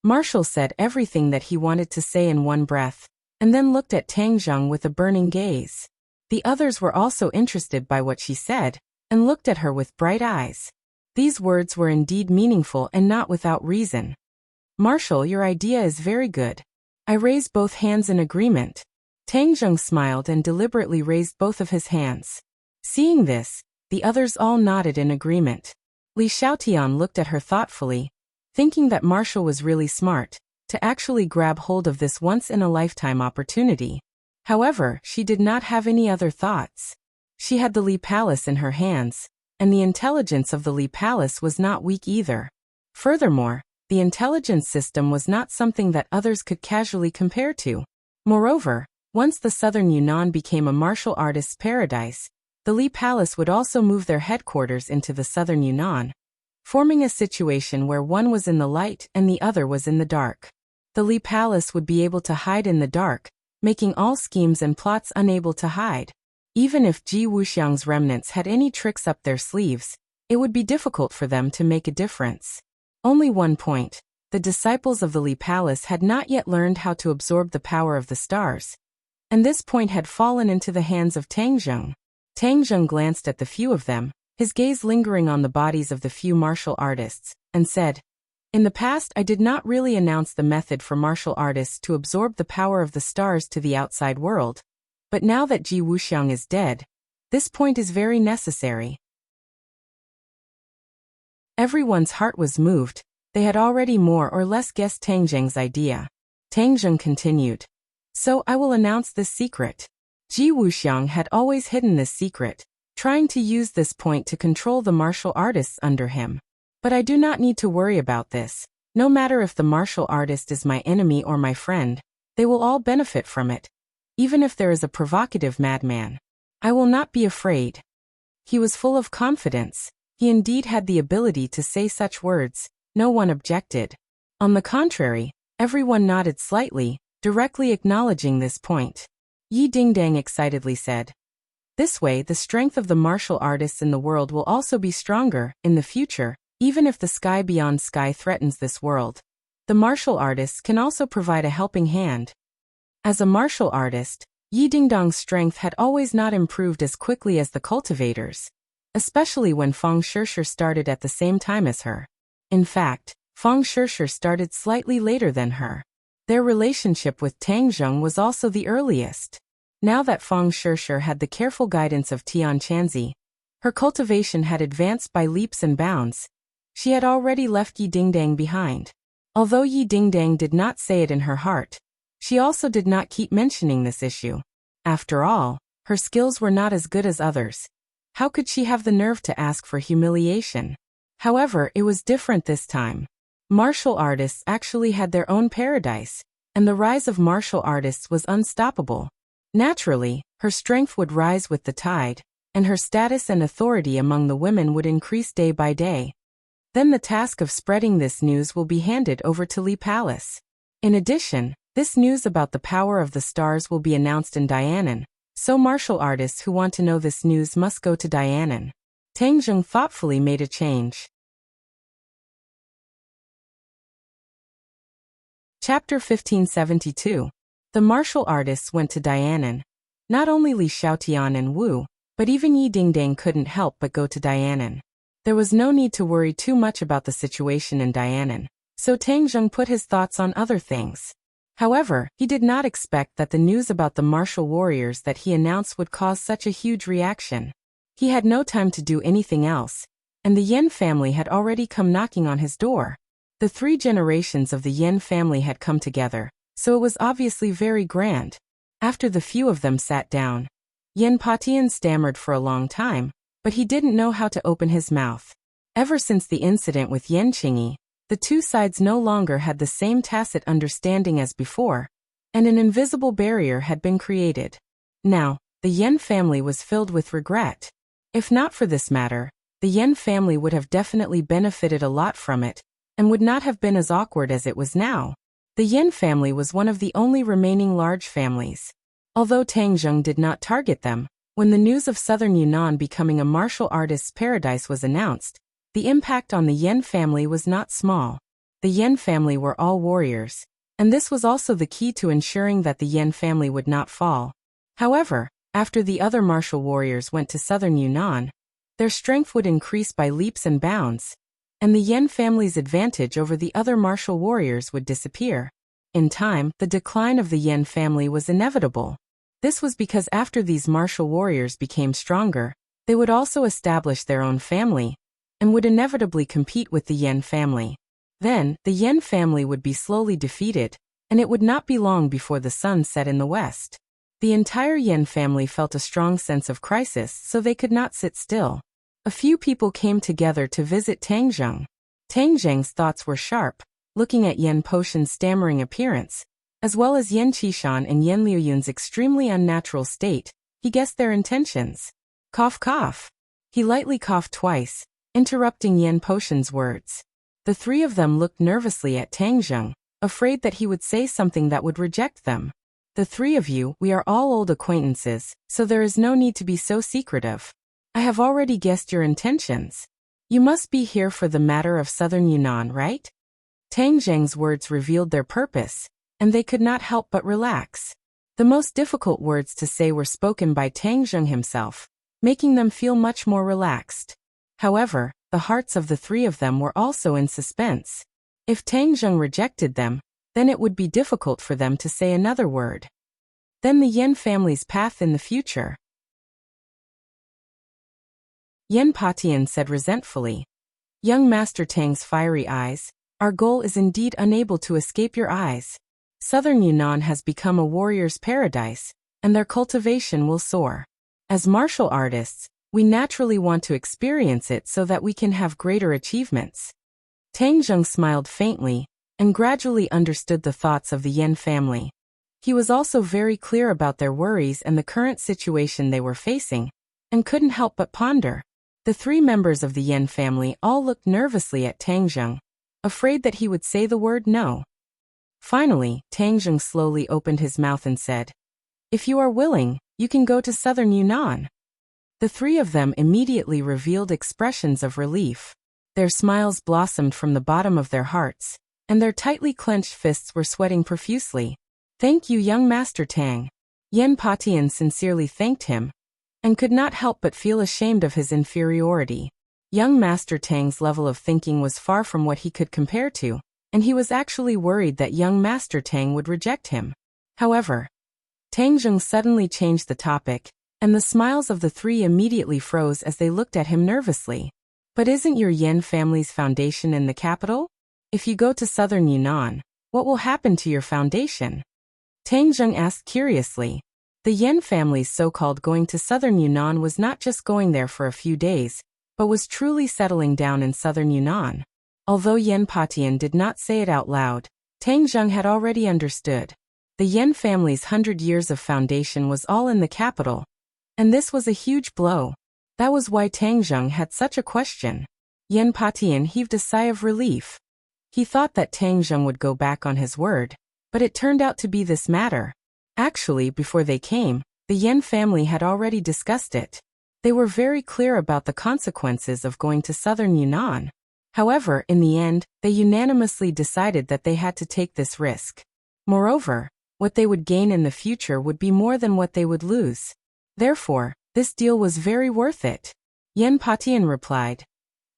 Marshall said everything that he wanted to say in one breath, and then looked at Tang Zheng with a burning gaze. The others were also interested by what she said, and looked at her with bright eyes. These words were indeed meaningful and not without reason. Marshall, your idea is very good. I raise both hands in agreement. Tang Zheng smiled and deliberately raised both of his hands. Seeing this, the others all nodded in agreement. Li Xiaotian looked at her thoughtfully, thinking that Marshall was really smart, to actually grab hold of this once-in-a-lifetime opportunity. However, she did not have any other thoughts. She had the Li Palace in her hands, and the intelligence of the Li Palace was not weak either. Furthermore, the intelligence system was not something that others could casually compare to. Moreover, once the southern Yunnan became a martial artist's paradise, the Li Palace would also move their headquarters into the southern Yunnan, forming a situation where one was in the light and the other was in the dark. The Li Palace would be able to hide in the dark, making all schemes and plots unable to hide. Even if Ji Wuxiang's remnants had any tricks up their sleeves, it would be difficult for them to make a difference. Only one point: the disciples of the Li Palace had not yet learned how to absorb the power of the stars, and this point had fallen into the hands of Tang Zheng. Tang Zheng glanced at the few of them, his gaze lingering on the bodies of the few martial artists, and said, In the past I did not really announce the method for martial artists to absorb the power of the stars to the outside world, but now that Ji Wuxiang is dead, this point is very necessary. Everyone's heart was moved. They had already more or less guessed Tang Zheng's idea. Tang Zheng continued. So I will announce this secret. Ji Wuxiang had always hidden this secret, trying to use this point to control the martial artists under him. But I do not need to worry about this. No matter if the martial artist is my enemy or my friend, they will all benefit from it. Even if there is a provocative madman, I will not be afraid. He was full of confidence. He indeed had the ability to say such words. No one objected. On the contrary, everyone nodded slightly, directly acknowledging this point. Yi Dingdang excitedly said, "This way, the strength of the martial artists in the world will also be stronger in the future, even if the sky beyond sky threatens this world. The martial artists can also provide a helping hand." As a martial artist, Yi Dingdang's strength had always not improved as quickly as the cultivators, especially when Fang Shishir started at the same time as her. In fact, Fang Shishir started slightly later than her. Their relationship with Tang Zheng was also the earliest. Now that Fang Shishir had the careful guidance of Tian Chanzi, her cultivation had advanced by leaps and bounds. She had already left Yi Dingdang behind. Although Yi Dingdang did not say it in her heart, she also did not keep mentioning this issue. After all, her skills were not as good as others. How could she have the nerve to ask for humiliation? However, it was different this time. Martial artists actually had their own paradise, and the rise of martial artists was unstoppable. Naturally, her strength would rise with the tide, and her status and authority among the women would increase day by day. Then the task of spreading this news will be handed over to Li Palace. In addition, this news about the power of the stars will be announced in Dianan, so martial artists who want to know this news must go to Dianan. Tang Zheng thoughtfully made a change. Chapter 1572. The martial artists went to Dianan. Not only Li Xiaotian and Wu, but even Yi Dingdang couldn't help but go to Dianan. There was no need to worry too much about the situation in Dianan, so Tang Zheng put his thoughts on other things. However, he did not expect that the news about the martial warriors that he announced would cause such a huge reaction. He had no time to do anything else, and the Yen family had already come knocking on his door. The 3 generations of the Yen family had come together, so it was obviously very grand. After the few of them sat down, Yen Patian stammered for a long time, but he didn't know how to open his mouth. Ever since the incident with Yen Qingyi, the 2 sides no longer had the same tacit understanding as before, and an invisible barrier had been created. Now, the Yen family was filled with regret. If not for this matter, the Yen family would have definitely benefited a lot from it, and would not have been as awkward as it was now. The Yen family was one of the only remaining large families. Although Tang Zheng did not target them, when the news of southern Yunnan becoming a martial artist's paradise was announced, the impact on the Yen family was not small. The Yen family were all warriors, and this was also the key to ensuring that the Yen family would not fall. However, after the other martial warriors went to southern Yunnan, their strength would increase by leaps and bounds, and the Yen family's advantage over the other martial warriors would disappear. In time, the decline of the Yen family was inevitable. This was because after these martial warriors became stronger, they would also establish their own family, and would inevitably compete with the Yen family. Then, the Yen family would be slowly defeated, and it would not be long before the sun set in the west. The entire Yen family felt a strong sense of crisis, so they could not sit still. A few people came together to visit Tang Zheng. Tang Zheng's thoughts were sharp, looking at Yen Potion's stammering appearance, as well as Yen Qishan and Yen Liuyun's extremely unnatural state. He guessed their intentions. Cough cough. He lightly coughed twice, interrupting Yen Potion's words. The 3 of them looked nervously at Tang Zheng, afraid that he would say something that would reject them. "The 3 of you, we are all old acquaintances, so there is no need to be so secretive. I have already guessed your intentions. You must be here for the matter of southern Yunnan, right?" Tang Zheng's words revealed their purpose, and they could not help but relax. The most difficult words to say were spoken by Tang Zheng himself, making them feel much more relaxed. However, the hearts of the 3 of them were also in suspense. If Tang Zheng rejected them, then it would be difficult for them to say another word. Then the Yen family's path in the future. Yen Patian said resentfully. "Young Master Tang's fiery eyes, our goal is indeed unable to escape your eyes. Southern Yunnan has become a warrior's paradise, and their cultivation will soar. As martial artists, We naturally want to experience it so that we can have greater achievements. Tang Zheng smiled faintly and gradually understood the thoughts of the Yen family. He was also very clear about their worries and the current situation they were facing, and couldn't help but ponder. The three members of the Yen family all looked nervously at Tang Zheng, afraid that he would say the word no. Finally, Tang Zheng slowly opened his mouth and said, "If you are willing, you can go to southern Yunnan." The three of them immediately revealed expressions of relief. Their smiles blossomed from the bottom of their hearts, and their tightly clenched fists were sweating profusely. "Thank you, young Master Tang." Yen Patian sincerely thanked him, and could not help but feel ashamed of his inferiority. Young Master Tang's level of thinking was far from what he could compare to, and he was actually worried that young Master Tang would reject him. However, Tang Zheng suddenly changed the topic, and the smiles of the three immediately froze as they looked at him nervously. "But isn't your Yen family's foundation in the capital? If you go to southern Yunnan, what will happen to your foundation?" Tang Zheng asked curiously. The Yen family's so-called going to southern Yunnan was not just going there for a few days, but was truly settling down in southern Yunnan. Although Yen Patian did not say it out loud, Tang Zheng had already understood. The Yen family's 100 years of foundation was all in the capital, and this was a huge blow. That was why Tang Zheng had such a question. Yen Patian heaved a sigh of relief. He thought that Tang Zheng would go back on his word, but it turned out to be this matter. Actually, before they came, the Yen family had already discussed it. They were very clear about the consequences of going to southern Yunnan. However, in the end, they unanimously decided that they had to take this risk. Moreover, what they would gain in the future would be more than what they would lose. Therefore, this deal was very worth it. Yen Patian replied,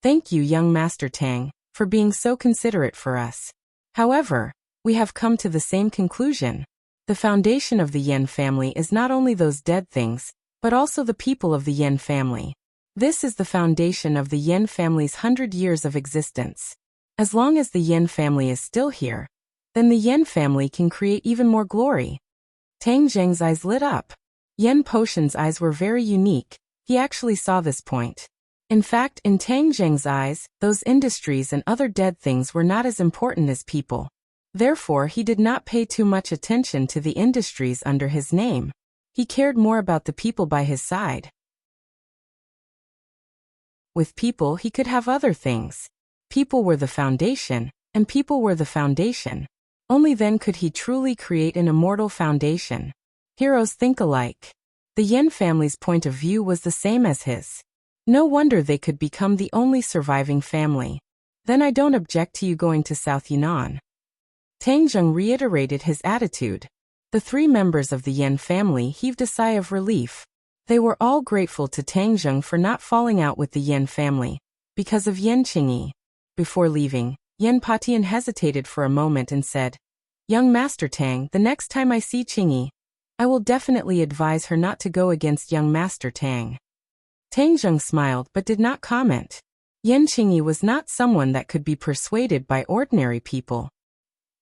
"Thank you, young Master Tang, for being so considerate for us. However, we have come to the same conclusion. The foundation of the Yen family is not only those dead things, but also the people of the Yen family. This is the foundation of the Yen family's 100 years of existence. As long as the Yen family is still here, then the Yen family can create even more glory." Tang Zheng's eyes lit up. Yen Potion's eyes were very unique. He actually saw this point. In fact, in Tang Zheng's eyes, those industries and other dead things were not as important as people. Therefore, he did not pay too much attention to the industries under his name. He cared more about the people by his side. With people, he could have other things. People were the foundation, and people were the foundation. Only then could he truly create an immortal foundation. Heroes think alike. The Yen family's point of view was the same as his. No wonder they could become the only surviving family. "Then I don't object to you going to South Yunnan." Tang Zheng reiterated his attitude. The three members of the Yen family heaved a sigh of relief. They were all grateful to Tang Zheng for not falling out with the Yen family, because of Yen Qingyi. Before leaving, Yen Patian hesitated for a moment and said, "Young Master Tang, the next time I see Qingyi, I will definitely advise her not to go against young Master Tang." Tang Zheng smiled but did not comment. Yen Qingyi was not someone that could be persuaded by ordinary people.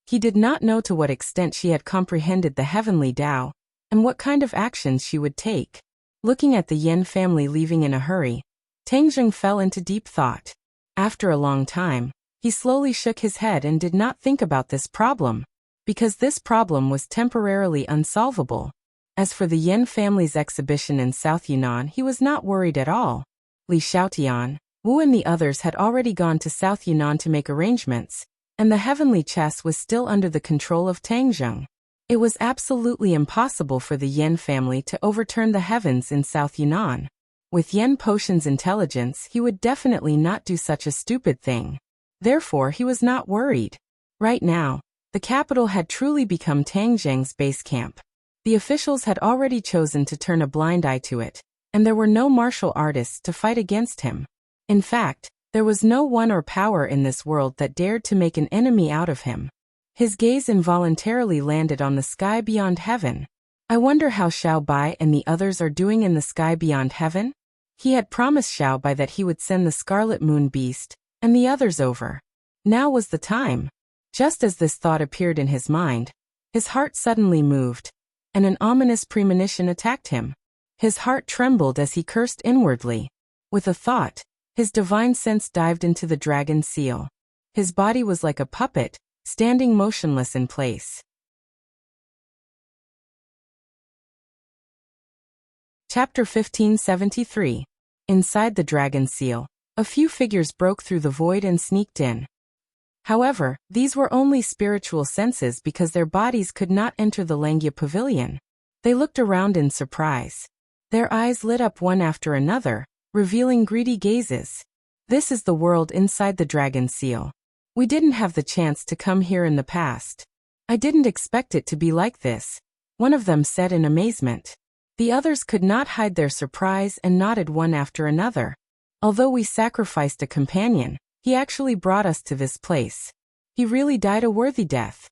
He did not know to what extent she had comprehended the heavenly Tao, and what kind of actions she would take. Looking at the Yen family leaving in a hurry, Tang Zheng fell into deep thought. After a long time, he slowly shook his head and did not think about this problem, because this problem was temporarily unsolvable. As for the Yen family's exhibition in South Yunnan, he was not worried at all. Li Xiaotian, Wu and the others had already gone to South Yunnan to make arrangements, and the heavenly chess was still under the control of Tang Zheng. It was absolutely impossible for the Yen family to overturn the heavens in South Yunnan. With Yen Potion's intelligence, he would definitely not do such a stupid thing. Therefore, he was not worried. Right now, the capital had truly become Tang Zheng's base camp. The officials had already chosen to turn a blind eye to it, and there were no martial artists to fight against him. In fact, there was no one or power in this world that dared to make an enemy out of him. His gaze involuntarily landed on the sky beyond heaven. I wonder how Xiao Bai and the others are doing in the sky beyond heaven? He had promised Xiao Bai that he would send the Scarlet Moon Beast and the others over. Now was the time. Just as this thought appeared in his mind, his heart suddenly moved, and an ominous premonition attacked him. His heart trembled as he cursed inwardly. With a thought, his divine sense dived into the dragon's seal. His body was like a puppet, standing motionless in place. Chapter 1573. Inside the dragon's seal, a few figures broke through the void and sneaked in. However, these were only spiritual senses because their bodies could not enter the Langya pavilion. They looked around in surprise. Their eyes lit up one after another, revealing greedy gazes. This is the world inside the dragon's seal. We didn't have the chance to come here in the past. I didn't expect it to be like this, one of them said in amazement. The others could not hide their surprise and nodded one after another. Although we sacrificed a companion, he actually brought us to this place. He really died a worthy death.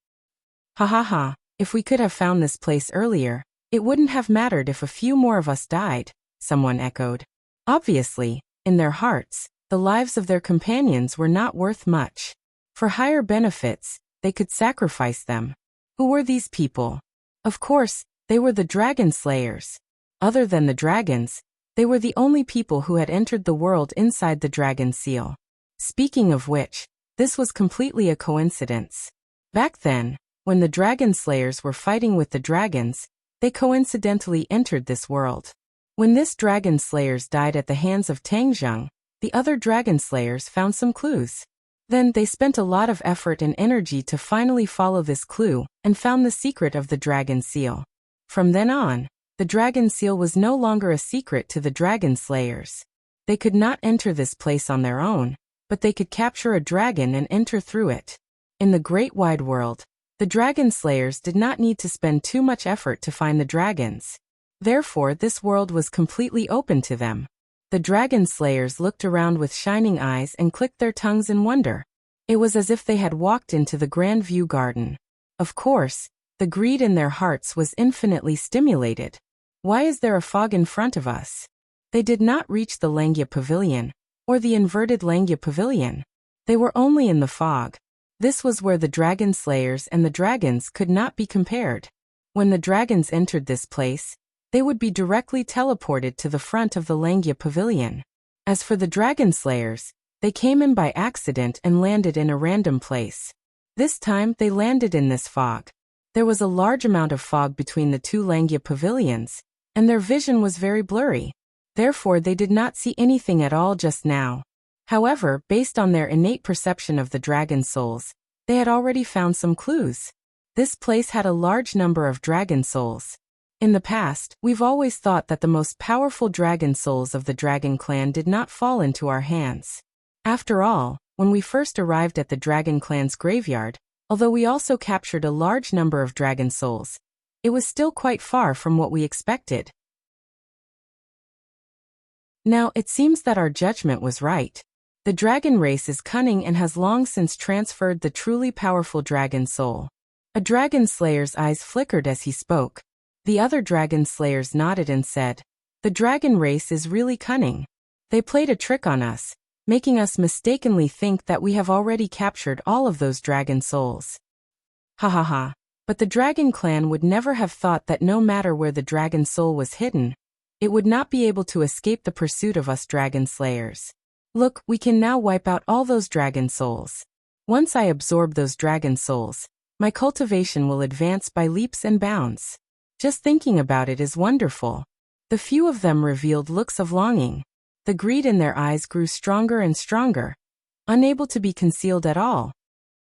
Ha ha ha, if we could have found this place earlier, it wouldn't have mattered if a few more of us died, someone echoed. Obviously, in their hearts, the lives of their companions were not worth much. For higher benefits, they could sacrifice them. Who were these people? Of course, they were the dragon slayers. Other than the dragons, they were the only people who had entered the world inside the dragon seal. Speaking of which, this was completely a coincidence. Back then, when the dragon slayers were fighting with the dragons, they coincidentally entered this world. When this dragon slayers died at the hands of Tangzheng, the other dragon slayers found some clues. Then they spent a lot of effort and energy to finally follow this clue and found the secret of the dragon seal. From then on, the dragon seal was no longer a secret to the dragon slayers. They could not enter this place on their own, but they could capture a dragon and enter through it. In the great wide world, the dragon slayers did not need to spend too much effort to find the dragons. Therefore, this world was completely open to them. The dragon slayers looked around with shining eyes and clicked their tongues in wonder. It was as if they had walked into the Grand View Garden. Of course, the greed in their hearts was infinitely stimulated. Why is there a fog in front of us? They did not reach the Langya Pavilion, or the inverted Langya Pavilion. They were only in the fog. This was where the dragon slayers and the dragons could not be compared. When the dragons entered this place, they would be directly teleported to the front of the Langya Pavilion. As for the dragon slayers, they came in by accident and landed in a random place. This time they landed in this fog. There was a large amount of fog between the two Langya pavilions, and their vision was very blurry. Therefore they did not see anything at all just now. However, based on their innate perception of the dragon souls, they had already found some clues. This place had a large number of dragon souls. In the past, we've always thought that the most powerful dragon souls of the dragon clan did not fall into our hands. After all, when we first arrived at the dragon clan's graveyard, although we also captured a large number of dragon souls, it was still quite far from what we expected. Now, it seems that our judgment was right. The dragon race is cunning and has long since transferred the truly powerful dragon soul. A dragon slayer's eyes flickered as he spoke. The other dragon slayers nodded and said, "The dragon race is really cunning. They played a trick on us, making us mistakenly think that we have already captured all of those dragon souls." Ha ha ha. But the dragon clan would never have thought that no matter where the dragon soul was hidden, it would not be able to escape the pursuit of us dragon slayers. Look, we can now wipe out all those dragon souls. Once I absorb those dragon souls, my cultivation will advance by leaps and bounds. Just thinking about it is wonderful. The few of them revealed looks of longing. The greed in their eyes grew stronger and stronger, unable to be concealed at all.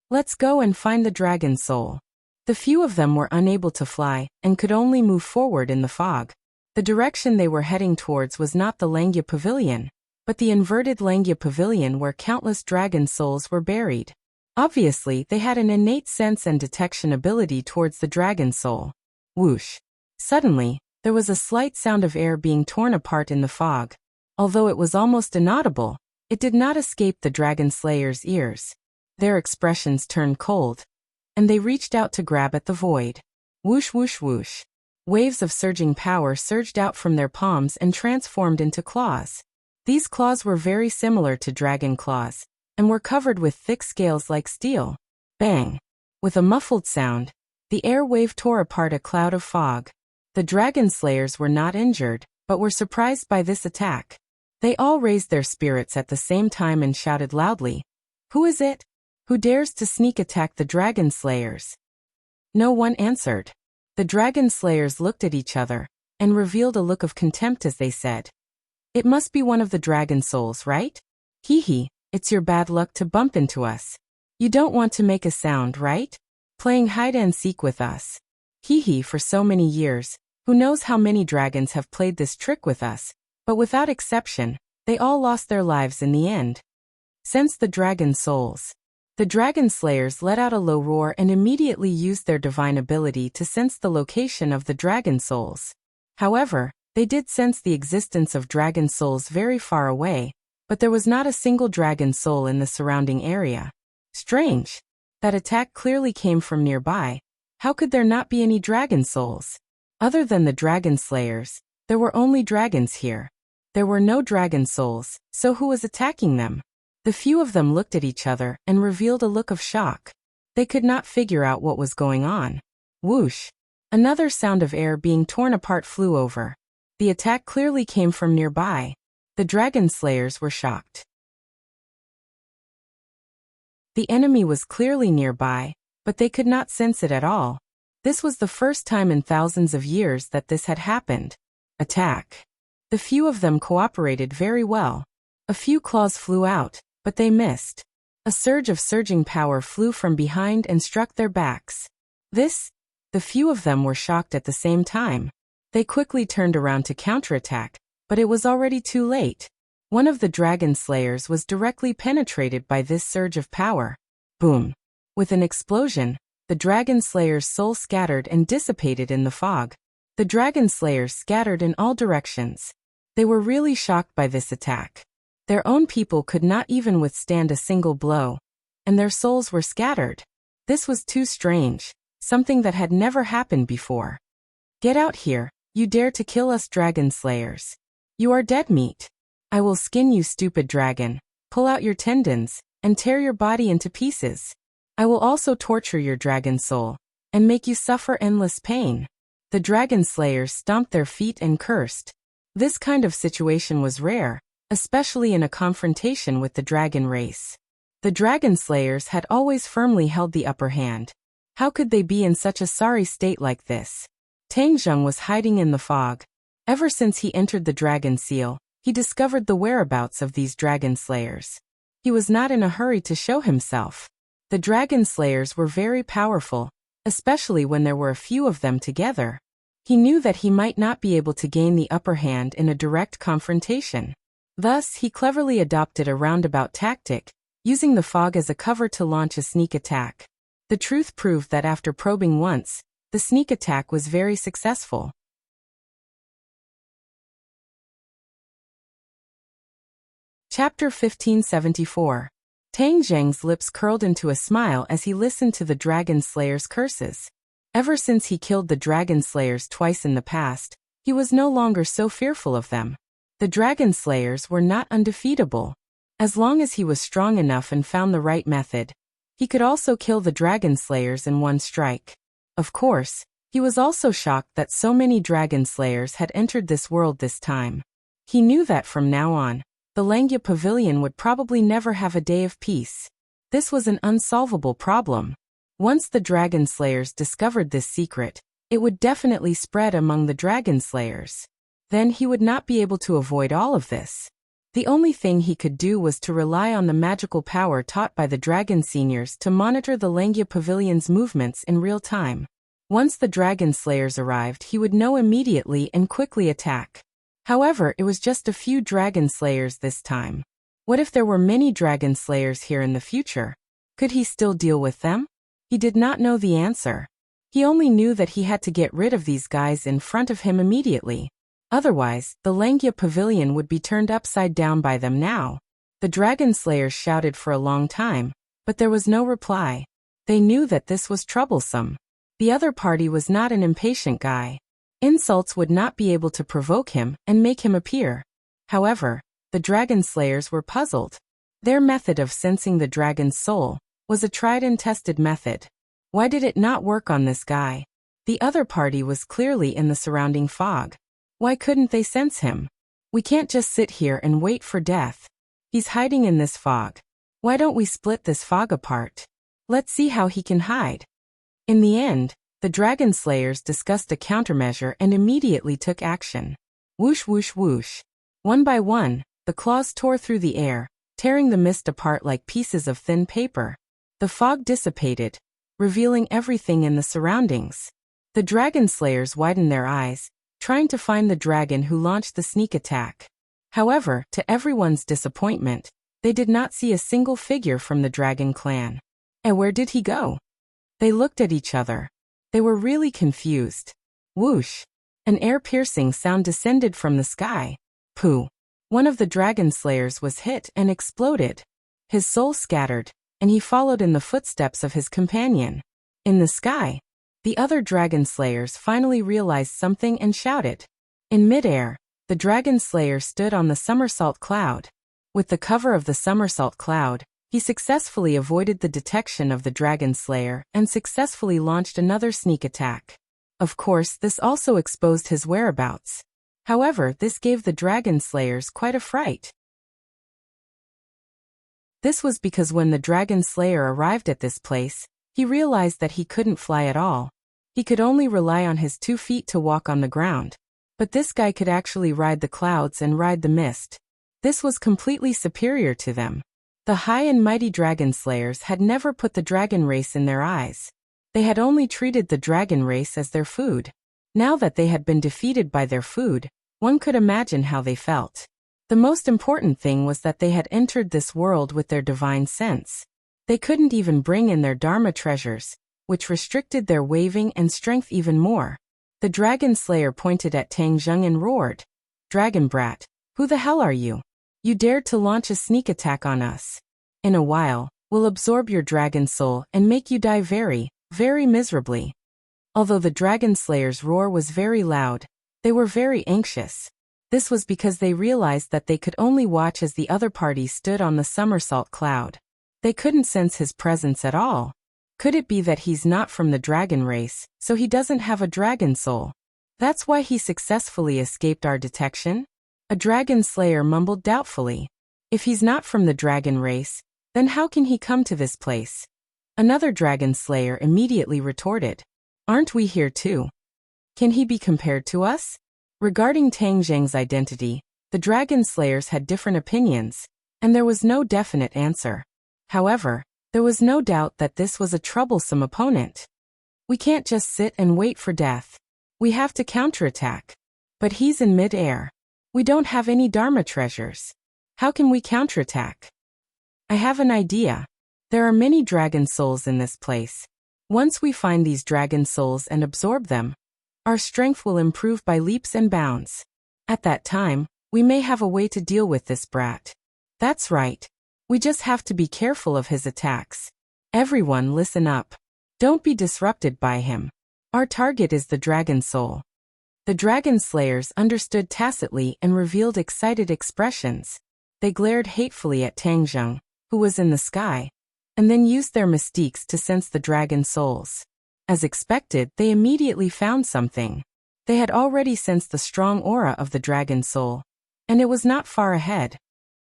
Let's go and find the dragon soul. The few of them were unable to fly and could only move forward in the fog. The direction they were heading towards was not the Langya Pavilion, but the inverted Langya Pavilion where countless dragon souls were buried. Obviously, they had an innate sense and detection ability towards the dragon soul. Whoosh. Suddenly, there was a slight sound of air being torn apart in the fog. Although it was almost inaudible, it did not escape the dragon slayers' ears. Their expressions turned cold, and they reached out to grab at the void. Whoosh whoosh whoosh. Waves of surging power surged out from their palms and transformed into claws. These claws were very similar to dragon claws, and were covered with thick scales like steel. Bang! With a muffled sound, the air wave tore apart a cloud of fog. The dragon slayers were not injured, but were surprised by this attack. They all raised their spirits at the same time and shouted loudly, "Who is it? Who dares to sneak attack the dragon slayers?" No one answered. The dragon slayers looked at each other and revealed a look of contempt as they said, "It must be one of the dragon souls, right? Hee hee, it's your bad luck to bump into us. You don't want to make a sound, right? Playing hide and seek with us. Hee hee, for so many years, who knows how many dragons have played this trick with us, but without exception, they all lost their lives in the end." Sense the dragon souls. The dragon slayers let out a low roar and immediately used their divine ability to sense the location of the dragon souls. However, they did sense the existence of dragon souls very far away, but there was not a single dragon soul in the surrounding area. Strange. That attack clearly came from nearby. How could there not be any dragon souls? Other than the dragon slayers, there were only dragons here. There were no dragon souls, so who was attacking them? The few of them looked at each other and revealed a look of shock. They could not figure out what was going on. Whoosh! Another sound of air being torn apart flew over. The attack clearly came from nearby. The dragon slayers were shocked. The enemy was clearly nearby, but they could not sense it at all. This was the first time in thousands of years that this had happened. Attack. The few of them cooperated very well. A few claws flew out, but they missed. A surge of surging power flew from behind and struck their backs. The few of them were shocked at the same time. They quickly turned around to counterattack, but it was already too late. One of the dragon slayers was directly penetrated by this surge of power. Boom! With an explosion, the dragon slayer's soul scattered and dissipated in the fog. The dragon slayers scattered in all directions. They were really shocked by this attack. Their own people could not even withstand a single blow, and their souls were scattered. This was too strange, something that had never happened before. "Get out here, you dare to kill us dragon slayers. You are dead meat. I will skin you, stupid dragon, pull out your tendons, and tear your body into pieces. I will also torture your dragon soul, and make you suffer endless pain." The dragon slayers stomped their feet and cursed. This kind of situation was rare, especially in a confrontation with the dragon race. The dragon slayers had always firmly held the upper hand. How could they be in such a sorry state like this? Tang Zheng was hiding in the fog. Ever since he entered the dragon seal, he discovered the whereabouts of these dragon slayers. He was not in a hurry to show himself. The dragon slayers were very powerful, especially when there were a few of them together. He knew that he might not be able to gain the upper hand in a direct confrontation. Thus, he cleverly adopted a roundabout tactic, using the fog as a cover to launch a sneak attack. The truth proved that after probing once, the sneak attack was very successful. Chapter 1574. Tang Zheng's lips curled into a smile as he listened to the dragon slayer's curses. Ever since he killed the dragon slayers twice in the past, he was no longer so fearful of them. The dragon slayers were not undefeatable. As long as he was strong enough and found the right method, he could also kill the dragon slayers in one strike. Of course, he was also shocked that so many dragon slayers had entered this world this time. He knew that from now on, the Langya Pavilion would probably never have a day of peace. This was an unsolvable problem. Once the dragon slayers discovered this secret, it would definitely spread among the dragon slayers. Then he would not be able to avoid all of this. The only thing he could do was to rely on the magical power taught by the dragon seniors to monitor the Langya Pavilion's movements in real time. Once the dragon slayers arrived, he would know immediately and quickly attack. However, it was just a few dragon slayers this time. What if there were many dragon slayers here in the future? Could he still deal with them? He did not know the answer. He only knew that he had to get rid of these guys in front of him immediately. Otherwise, the Langya Pavilion would be turned upside down by them now. The dragon slayers shouted for a long time, but there was no reply. They knew that this was troublesome. The other party was not an impatient guy. Insults would not be able to provoke him and make him appear. However, the dragon slayers were puzzled. Their method of sensing the dragon's soul was a tried and tested method. Why did it not work on this guy? The other party was clearly in the surrounding fog. Why couldn't they sense him? We can't just sit here and wait for death. He's hiding in this fog. Why don't we split this fog apart? Let's see how he can hide. In the end, the dragon slayers discussed a countermeasure and immediately took action. Whoosh whoosh whoosh. One by one, the claws tore through the air, tearing the mist apart like pieces of thin paper. The fog dissipated, revealing everything in the surroundings. The dragon slayers widened their eyes, trying to find the dragon who launched the sneak attack. However, to everyone's disappointment, they did not see a single figure from the dragon clan. And where did he go? They looked at each other. They were really confused. Whoosh! An air-piercing sound descended from the sky. Pooh! One of the dragon slayers was hit and exploded. His soul scattered, and he followed in the footsteps of his companion. In the sky, the other dragon slayers finally realized something and shouted. In midair, the dragon slayer stood on the somersault cloud. With the cover of the somersault cloud, he successfully avoided the detection of the dragon slayer and successfully launched another sneak attack. Of course, this also exposed his whereabouts. However, this gave the dragon slayers quite a fright. This was because when the dragon slayer arrived at this place, he realized that he couldn't fly at all. He could only rely on his 2 feet to walk on the ground. But this guy could actually ride the clouds and ride the mist. This was completely superior to them. The high and mighty dragon slayers had never put the dragon race in their eyes. They had only treated the dragon race as their food. Now that they had been defeated by their food, one could imagine how they felt. The most important thing was that they had entered this world with their divine sense. They couldn't even bring in their dharma treasures, which restricted their waving and strength even more. The dragon slayer pointed at Tang Zheng and roared, "Dragon brat, who the hell are you? You dared to launch a sneak attack on us. In a while, we'll absorb your dragon soul and make you die very, very miserably." Although the dragon slayer's roar was very loud, they were very anxious. This was because they realized that they could only watch as the other party stood on the somersault cloud. They couldn't sense his presence at all. Could it be that he's not from the dragon race, so he doesn't have a dragon soul? That's why he successfully escaped our detection? A dragon slayer mumbled doubtfully. If he's not from the dragon race, then how can he come to this place? Another dragon slayer immediately retorted, "Aren't we here too? Can he be compared to us?" Regarding Tang Zheng's identity, the dragon slayers had different opinions, and there was no definite answer. However, there was no doubt that this was a troublesome opponent. We can't just sit and wait for death. We have to counterattack. But he's in mid-air. We don't have any dharma treasures. How can we counterattack? I have an idea. There are many dragon souls in this place. Once we find these dragon souls and absorb them, our strength will improve by leaps and bounds. At that time, we may have a way to deal with this brat. That's right. We just have to be careful of his attacks. Everyone listen up. Don't be disrupted by him. Our target is the dragon soul. The dragon slayers understood tacitly and revealed excited expressions. They glared hatefully at Tang Zheng, who was in the sky, and then used their mystiques to sense the dragon souls. As expected, they immediately found something. They had already sensed the strong aura of the dragon soul, and it was not far ahead.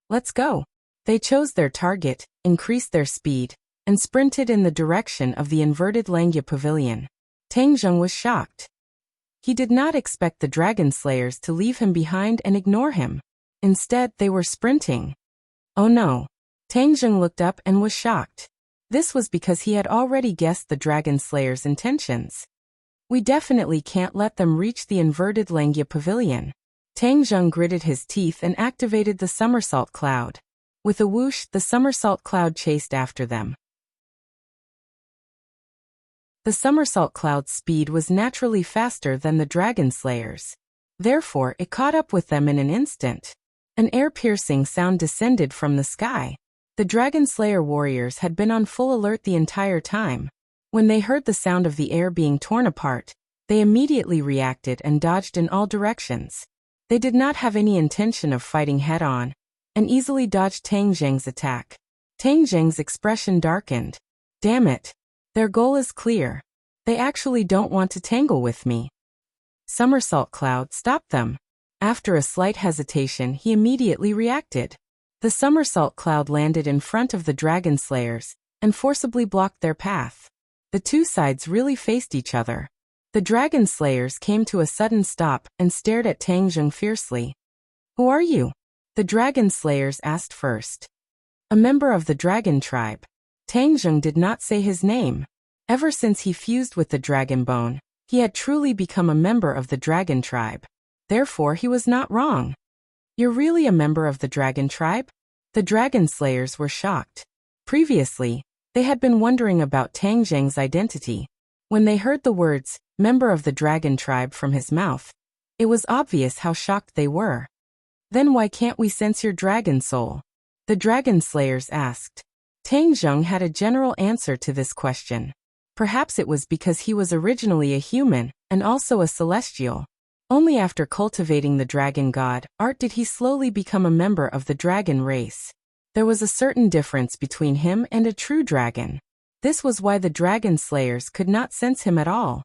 Let's go. They chose their target, increased their speed, and sprinted in the direction of the inverted Langya pavilion. Tang Zheng was shocked. He did not expect the dragon slayers to leave him behind and ignore him. Instead, they were sprinting. Oh no. Tang Zheng looked up and was shocked. This was because he had already guessed the dragon slayers' intentions. We definitely can't let them reach the inverted Langya pavilion. Tang Zheng gritted his teeth and activated the somersault cloud. With a whoosh, the somersault cloud chased after them. The somersault cloud's speed was naturally faster than the dragon slayers. Therefore, it caught up with them in an instant. An air-piercing sound descended from the sky. The dragon slayer warriors had been on full alert the entire time. When they heard the sound of the air being torn apart, they immediately reacted and dodged in all directions. They did not have any intention of fighting head-on, and easily dodged Tang Zheng's attack. Tang Zheng's expression darkened. Damn it. Their goal is clear. They actually don't want to tangle with me. Somersault Cloud stopped them. After a slight hesitation, he immediately reacted. The Somersault Cloud landed in front of the Dragon Slayers and forcibly blocked their path. The two sides really faced each other. The Dragon Slayers came to a sudden stop and stared at Tang Zheng fiercely. "Who are you?" the Dragon Slayers asked first. "A member of the Dragon Tribe." Tang Zheng did not say his name. Ever since he fused with the Dragon Bone, he had truly become a member of the Dragon Tribe. Therefore, he was not wrong. "You're really a member of the Dragon Tribe?" The Dragon Slayers were shocked. Previously, they had been wondering about Tang Zheng's identity. When they heard the words, "member of the Dragon Tribe" from his mouth, it was obvious how shocked they were. "Then why can't we sense your dragon soul?" the Dragon Slayers asked. Tang Zheng had a general answer to this question. Perhaps it was because he was originally a human, and also a celestial. Only after cultivating the dragon god art did he slowly become a member of the dragon race. There was a certain difference between him and a true dragon. This was why the Dragon Slayers could not sense him at all.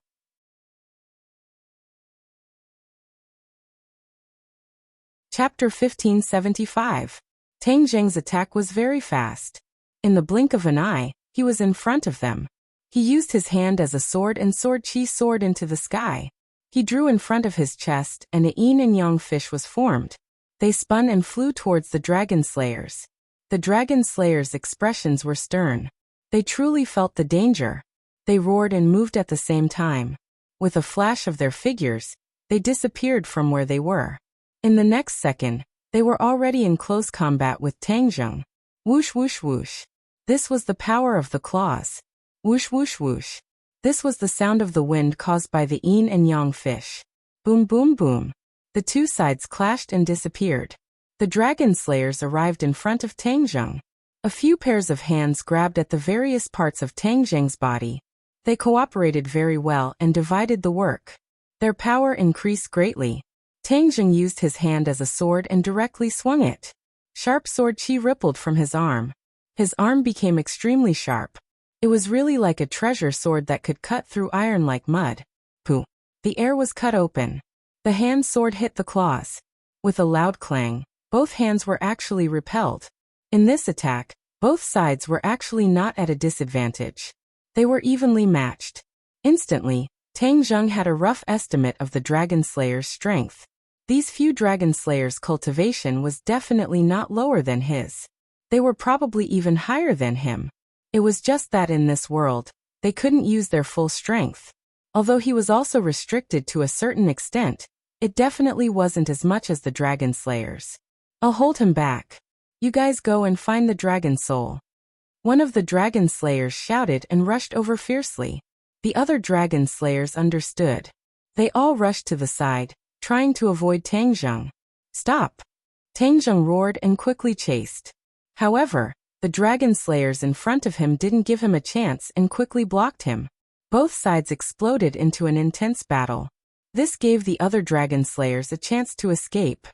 Chapter 1575. Tang Zheng's attack was very fast. In the blink of an eye, he was in front of them. He used his hand as a sword and sword chi soared into the sky. He drew in front of his chest and a yin and yang fish was formed. They spun and flew towards the Dragon Slayers. The Dragon Slayers' expressions were stern. They truly felt the danger. They roared and moved at the same time. With a flash of their figures, they disappeared from where they were. In the next second, they were already in close combat with Tang Zheng. Whoosh whoosh whoosh. This was the power of the claws. Whoosh whoosh whoosh. This was the sound of the wind caused by the yin and yang fish. Boom boom boom. The two sides clashed and disappeared. The Dragon Slayers arrived in front of Tang Zheng. A few pairs of hands grabbed at the various parts of Tang Zheng's body. They cooperated very well and divided the work. Their power increased greatly. Tang Zheng used his hand as a sword and directly swung it. Sharp sword chi rippled from his arm. His arm became extremely sharp. It was really like a treasure sword that could cut through iron like mud. Pooh! The air was cut open. The hand sword hit the claws. With a loud clang, both hands were actually repelled. In this attack, both sides were actually not at a disadvantage. They were evenly matched. Instantly, Tang Zheng had a rough estimate of the Dragon Slayer's strength. These few Dragon Slayers' cultivation was definitely not lower than his. They were probably even higher than him. It was just that in this world, they couldn't use their full strength. Although he was also restricted to a certain extent, it definitely wasn't as much as the Dragon Slayers. "I'll hold him back. You guys go and find the dragon soul." One of the Dragon Slayers shouted and rushed over fiercely. The other Dragon Slayers understood. They all rushed to the side, trying to avoid Tang Zheng. "Stop!" Tang Zheng roared and quickly chased. However, the Dragon Slayers in front of him didn't give him a chance and quickly blocked him. Both sides exploded into an intense battle. This gave the other Dragon Slayers a chance to escape.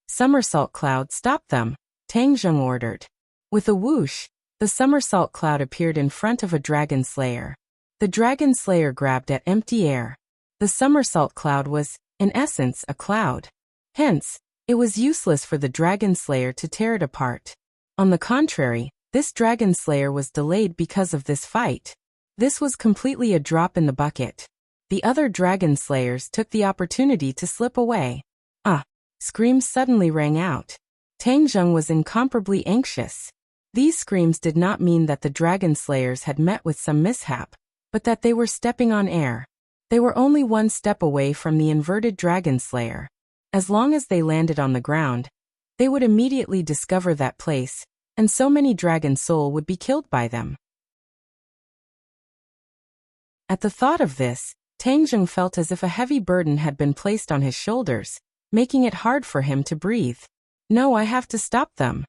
"Somersault Cloud stopped them," Tang Zheng ordered. With a whoosh, the Somersault Cloud appeared in front of a Dragon Slayer. The Dragon Slayer grabbed at empty air. The Somersault Cloud was, in essence, a cloud. Hence, it was useless for the Dragon Slayer to tear it apart. On the contrary, this Dragon Slayer was delayed because of this fight. This was completely a drop in the bucket. The other Dragon Slayers took the opportunity to slip away. "Ah!" Screams suddenly rang out. Tang Zheng was incomparably anxious. These screams did not mean that the Dragon Slayers had met with some mishap, but that they were stepping on air. They were only one step away from the inverted Dragon Slayer. As long as they landed on the ground, they would immediately discover that place, and so many Dragon Soul would be killed by them. At the thought of this, Tang Zheng felt as if a heavy burden had been placed on his shoulders, making it hard for him to breathe. "No, I have to stop them."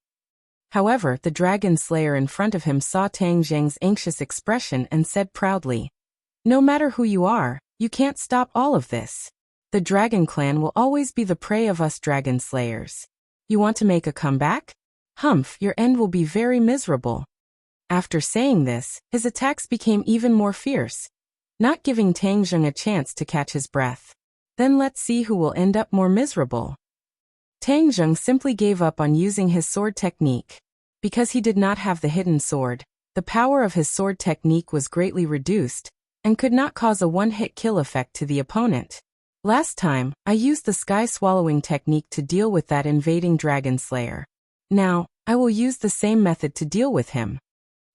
However, the Dragon Slayer in front of him saw Tang Zheng's anxious expression and said proudly, "No matter who you are, you can't stop all of this. The Dragon Clan will always be the prey of us Dragon Slayers. You want to make a comeback? Humph, your end will be very miserable." After saying this, his attacks became even more fierce, not giving Tang Zheng a chance to catch his breath. Then let's see who will end up more miserable. Tang Zheng simply gave up on using his sword technique. Because he did not have the hidden sword, the power of his sword technique was greatly reduced, and could not cause a one-hit kill effect to the opponent. Last time, I used the sky-swallowing technique to deal with that invading dragon slayer. Now, I will use the same method to deal with him.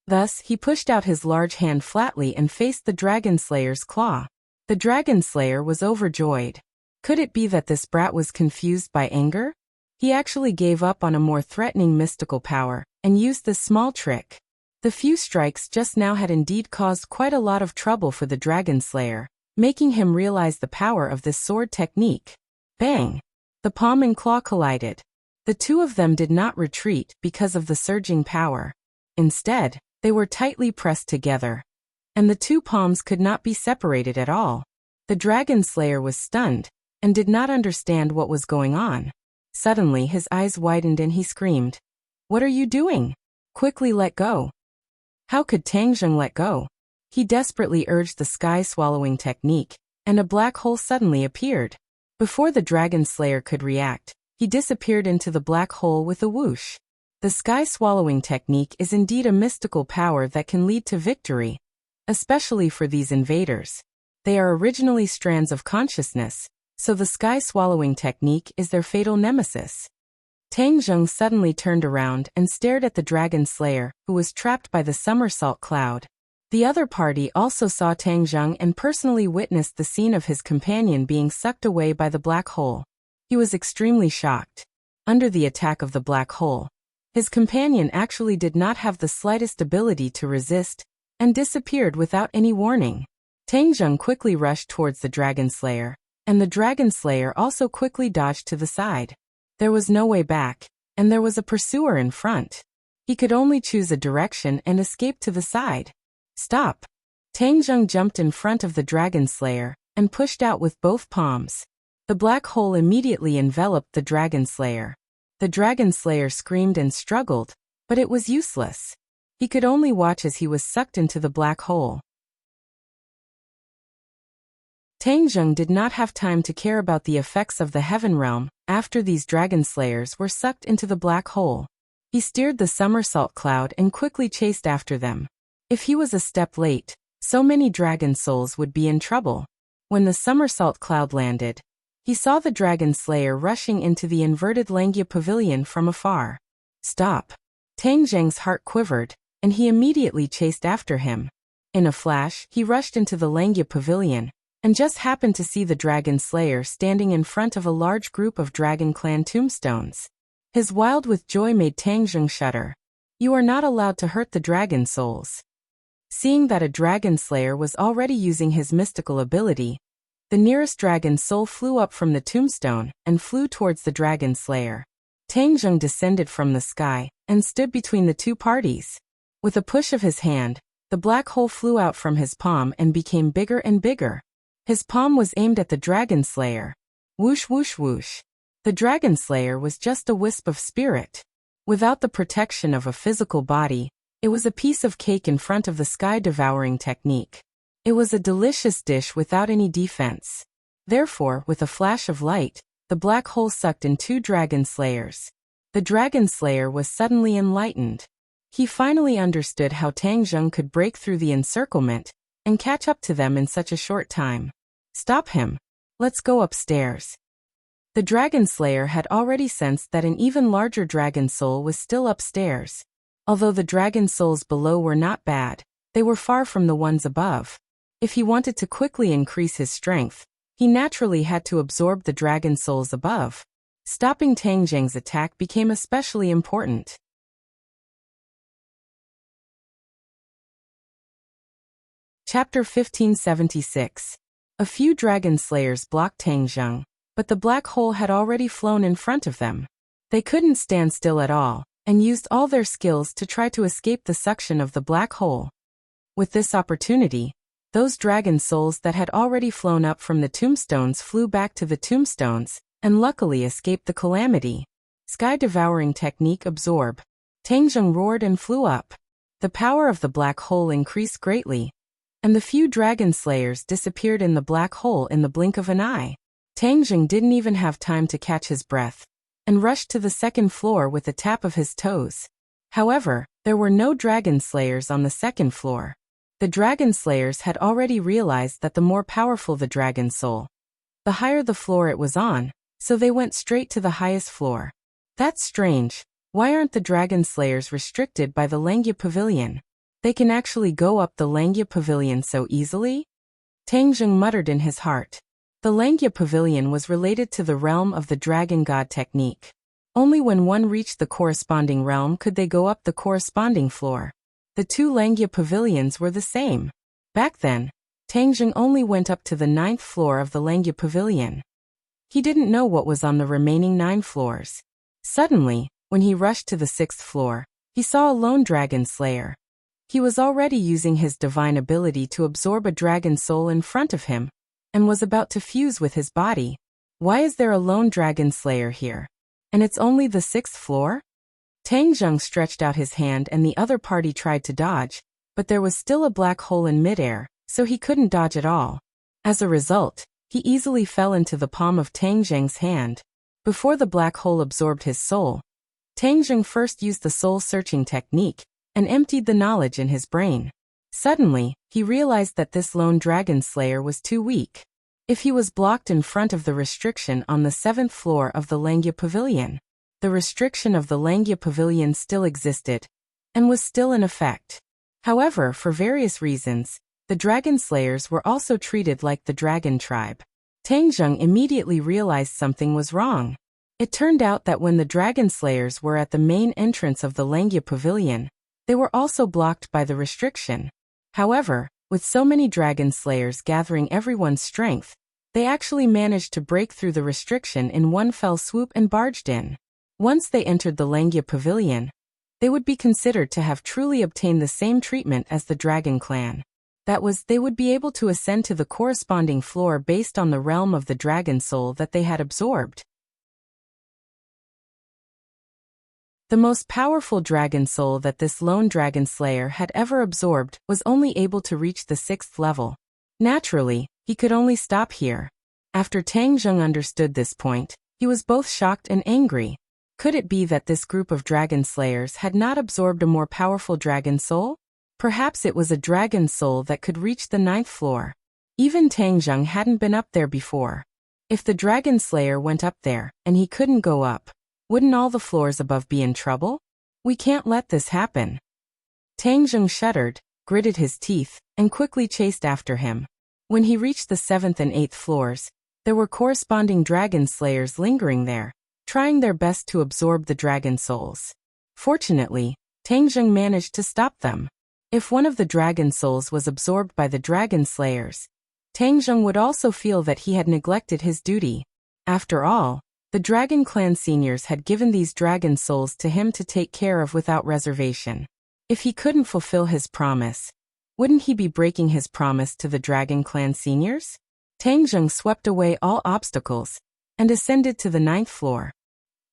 Thus, he pushed out his large hand flatly and faced the dragon slayer's claw. The dragon slayer was overjoyed. Could it be that this brat was confused by anger? He actually gave up on a more threatening mystical power, and used this small trick. The few strikes just now had indeed caused quite a lot of trouble for the dragon slayer, making him realize the power of this sword technique. Bang! The palm and claw collided. The two of them did not retreat because of the surging power. Instead, they were tightly pressed together. And the two palms could not be separated at all. The dragon slayer was stunned, and did not understand what was going on. Suddenly his eyes widened and he screamed, "What are you doing? Quickly let go." How could Tang Zheng let go? He desperately urged the sky-swallowing technique, and a black hole suddenly appeared. Before the dragon slayer could react, he disappeared into the black hole with a whoosh. The sky-swallowing technique is indeed a mystical power that can lead to victory, especially for these invaders. They are originally strands of consciousness, so the sky-swallowing technique is their fatal nemesis. Tang Zheng suddenly turned around and stared at the dragon slayer, who was trapped by the somersault cloud. The other party also saw Tang Zheng and personally witnessed the scene of his companion being sucked away by the black hole. He was extremely shocked. Under the attack of the black hole, his companion actually did not have the slightest ability to resist, and disappeared without any warning. Tang Zheng quickly rushed towards the dragon slayer, and the dragon slayer also quickly dodged to the side. There was no way back, and there was a pursuer in front. He could only choose a direction and escape to the side. Stop! Tang Zheng jumped in front of the dragon slayer, and pushed out with both palms. The black hole immediately enveloped the dragon slayer. The dragon slayer screamed and struggled, but it was useless. He could only watch as he was sucked into the black hole. Tang Zheng did not have time to care about the effects of the heaven realm after these dragon slayers were sucked into the black hole. He steered the somersault cloud and quickly chased after them. If he was a step late, so many dragon souls would be in trouble. When the somersault cloud landed, he saw the dragon slayer rushing into the inverted Langya pavilion from afar. Stop! Tang Zheng's heart quivered, and he immediately chased after him. In a flash, he rushed into the Langya pavilion, and just happened to see the dragon slayer standing in front of a large group of dragon clan tombstones. His wild with joy made Tang Zheng shudder. You are not allowed to hurt the dragon souls. Seeing that a dragon slayer was already using his mystical ability, the nearest dragon soul flew up from the tombstone and flew towards the dragon slayer. Tang Zheng descended from the sky and stood between the two parties. With a push of his hand, the black hole flew out from his palm and became bigger and bigger. His palm was aimed at the dragon slayer. Whoosh whoosh whoosh. The dragon slayer was just a wisp of spirit. Without the protection of a physical body, it was a piece of cake in front of the sky-devouring technique. It was a delicious dish without any defense. Therefore, with a flash of light, the black hole sucked in two dragon slayers. The dragon slayer was suddenly enlightened. He finally understood how Tang Zheng could break through the encirclement and catch up to them in such a short time. Stop him. Let's go upstairs. The dragon slayer had already sensed that an even larger dragon soul was still upstairs. Although the dragon souls below were not bad, they were far from the ones above. If he wanted to quickly increase his strength, he naturally had to absorb the dragon souls above. Stopping Tang Zheng's attack became especially important. Chapter 1576. A few dragon slayers blocked Tang Zheng, but the black hole had already flown in front of them. They couldn't stand still at all, and used all their skills to try to escape the suction of the black hole. With this opportunity, those dragon souls that had already flown up from the tombstones flew back to the tombstones, and luckily escaped the calamity. Sky-devouring technique absorb. Tang Zheng roared and flew up. The power of the black hole increased greatly, and the few dragon slayers disappeared in the black hole in the blink of an eye. Tang Jing didn't even have time to catch his breath and rushed to the second floor with a tap of his toes. However, there were no dragon slayers on the second floor. The dragon slayers had already realized that the more powerful the dragon soul, the higher the floor it was on, so they went straight to the highest floor. That's strange. Why aren't the dragon slayers restricted by the Langya Pavilion? They can actually go up the Langya Pavilion so easily? Tang Jing muttered in his heart. The Langya Pavilion was related to the realm of the dragon god technique. Only when one reached the corresponding realm could they go up the corresponding floor. The two Langya Pavilions were the same. Back then, Tang Jing only went up to the 9th floor of the Langya Pavilion. He didn't know what was on the remaining 9 floors. Suddenly, when he rushed to the 6th floor, he saw a lone dragon slayer. He was already using his divine ability to absorb a dragon soul in front of him, and was about to fuse with his body. Why is there a lone dragon slayer here? And it's only the 6th floor? Tang Jing stretched out his hand and the other party tried to dodge, but there was still a black hole in midair, so he couldn't dodge at all. As a result, he easily fell into the palm of Tang Jing's hand. Before the black hole absorbed his soul, Tang Jing first used the soul-searching technique and emptied the knowledge in his brain. Suddenly, he realized that this lone dragon slayer was too weak. If he was blocked in front of the restriction on the 7th floor of the Langya Pavilion, the restriction of the Langya Pavilion still existed and was still in effect. However, for various reasons, the dragon slayers were also treated like the dragon tribe. Tang Jing immediately realized something was wrong. It turned out that when the dragon slayers were at the main entrance of the Langya Pavilion, they were also blocked by the restriction. However, with so many dragon slayers gathering everyone's strength, they actually managed to break through the restriction in one fell swoop and barged in. Once they entered the Langya Pavilion, they would be considered to have truly obtained the same treatment as the dragon clan. That was, they would be able to ascend to the corresponding floor based on the realm of the dragon soul that they had absorbed. The most powerful dragon soul that this lone dragon slayer had ever absorbed was only able to reach the 6th level. Naturally, he could only stop here. After Tang Jing understood this point, he was both shocked and angry. Could it be that this group of dragon slayers had not absorbed a more powerful dragon soul? Perhaps it was a dragon soul that could reach the 9th floor. Even Tang Jing hadn't been up there before. If the dragon slayer went up there, and he couldn't go up, wouldn't all the floors above be in trouble? We can't let this happen. Tang Jing shuddered, gritted his teeth, and quickly chased after him. When he reached the 7th and 8th floors, there were corresponding dragon slayers lingering there, trying their best to absorb the dragon souls. Fortunately, Tang Jing managed to stop them. If one of the dragon souls was absorbed by the dragon slayers, Tang Jing would also feel that he had neglected his duty. After all, the Dragon Clan seniors had given these dragon souls to him to take care of without reservation. If he couldn't fulfill his promise, wouldn't he be breaking his promise to the Dragon Clan seniors? Tang Jing swept away all obstacles and ascended to the 9th floor.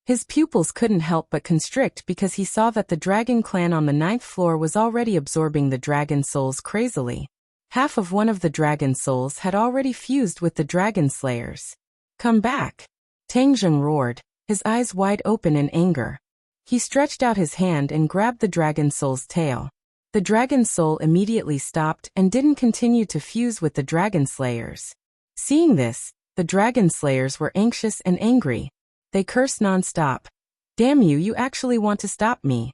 His pupils couldn't help but constrict because he saw that the Dragon Clan on the 9th floor was already absorbing the dragon souls crazily. Half of one of the dragon souls had already fused with the dragon slayers. Come back! Tang Jing roared, his eyes wide open in anger. He stretched out his hand and grabbed the dragon soul's tail. The dragon soul immediately stopped and didn't continue to fuse with the dragon slayers. Seeing this, the dragon slayers were anxious and angry. They cursed non-stop. Damn you, you actually want to stop me.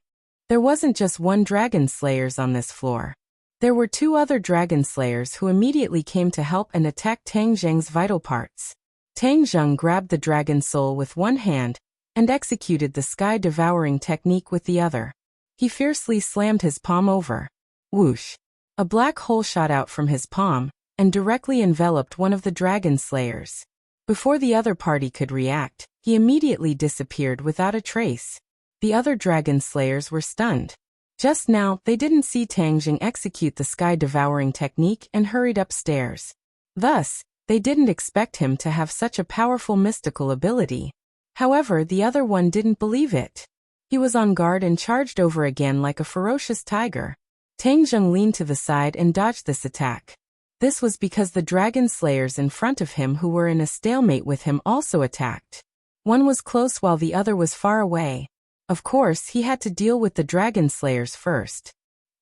There wasn't just one dragon slayers on this floor. There were 2 other dragon slayers who immediately came to help and attack Tang Jing's vital parts. Tang Jing grabbed the dragon soul with one hand and executed the sky-devouring technique with the other. He fiercely slammed his palm over. Whoosh! A black hole shot out from his palm and directly enveloped one of the dragon slayers. Before the other party could react, he immediately disappeared without a trace. The other dragon slayers were stunned. Just now, they didn't see Tang Jing execute the sky-devouring technique and hurried upstairs. Thus, they didn't expect him to have such a powerful mystical ability. However, the other one didn't believe it. He was on guard and charged over again like a ferocious tiger. Tang Jing leaned to the side and dodged this attack. This was because the dragon slayers in front of him who were in a stalemate with him also attacked. One was close while the other was far away. Of course, he had to deal with the dragon slayers first.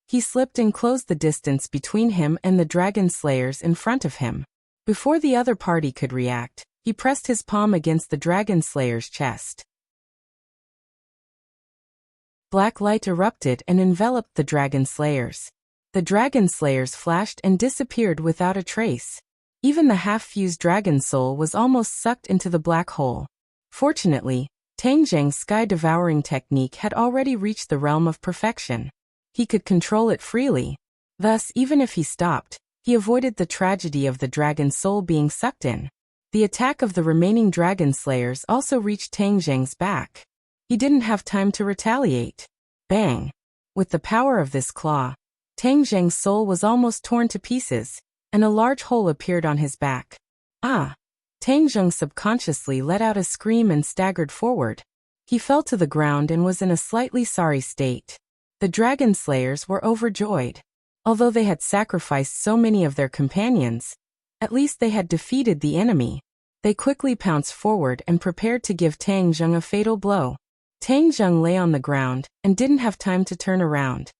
He slipped and closed the distance between him and the dragon slayers in front of him. Before the other party could react, he pressed his palm against the dragon slayer's chest. Black light erupted and enveloped the dragon slayers. The dragon slayers flashed and disappeared without a trace. Even the half-fused dragon soul was almost sucked into the black hole. Fortunately, Tang Zheng's sky-devouring technique had already reached the realm of perfection. He could control it freely. Thus, even if he stopped, he avoided the tragedy of the dragon soul being sucked in. The attack of the remaining dragon slayers also reached Tang Zheng's back. He didn't have time to retaliate. Bang! With the power of this claw, Tang Zheng's soul was almost torn to pieces, and a large hole appeared on his back. Ah! Tang Zheng subconsciously let out a scream and staggered forward. He fell to the ground and was in a slightly sorry state. The dragon slayers were overjoyed. Although they had sacrificed so many of their companions, at least they had defeated the enemy. They quickly pounced forward and prepared to give Tang Zheng a fatal blow. Tang Zheng lay on the ground and didn't have time to turn around.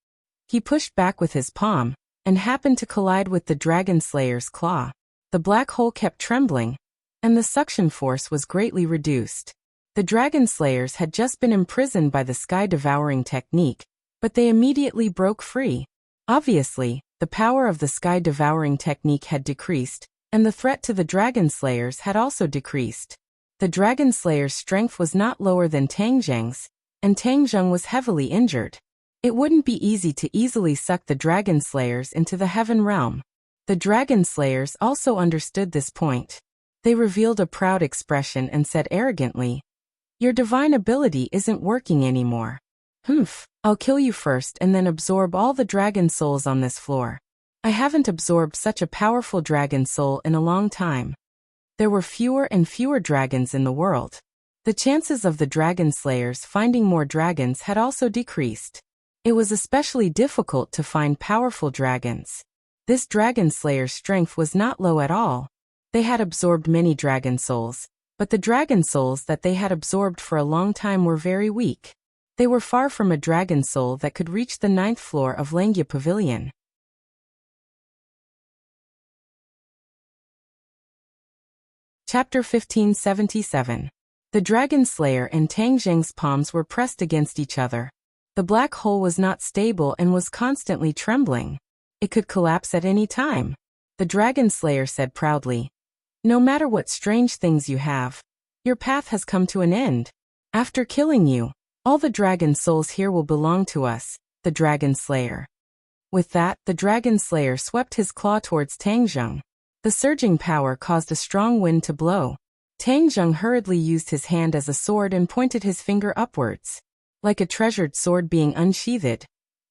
He pushed back with his palm and happened to collide with the dragon slayer's claw. The black hole kept trembling, and the suction force was greatly reduced. The dragon slayers had just been imprisoned by the sky-devouring technique, but they immediately broke free. Obviously, the power of the sky-devouring technique had decreased, and the threat to the dragon slayers had also decreased. The dragon slayer's strength was not lower than Tang Zheng's, and Tang Zheng was heavily injured. It wouldn't be easy to easily suck the dragon slayers into the heaven realm. The dragon slayers also understood this point. They revealed a proud expression and said arrogantly, "Your divine ability isn't working anymore. Humph, I'll kill you first and then absorb all the dragon souls on this floor." I haven't absorbed such a powerful dragon soul in a long time. There were fewer and fewer dragons in the world. The chances of the dragon slayers finding more dragons had also decreased. It was especially difficult to find powerful dragons. This dragon slayer's strength was not low at all. They had absorbed many dragon souls, but the dragon souls that they had absorbed for a long time were very weak. They were far from a dragon soul that could reach the 9th floor of Langia Pavilion. Chapter 1577. The dragon slayer and Tang Zheng's palms were pressed against each other. The black hole was not stable and was constantly trembling. It could collapse at any time. The dragon slayer said proudly, "No matter what strange things you have, your path has come to an end. After killing you, all the dragon souls here will belong to us, the dragon slayer." With that, the dragon slayer swept his claw towards Tang Zheng. The surging power caused a strong wind to blow. Tang Zheng hurriedly used his hand as a sword and pointed his finger upwards. Like a treasured sword being unsheathed,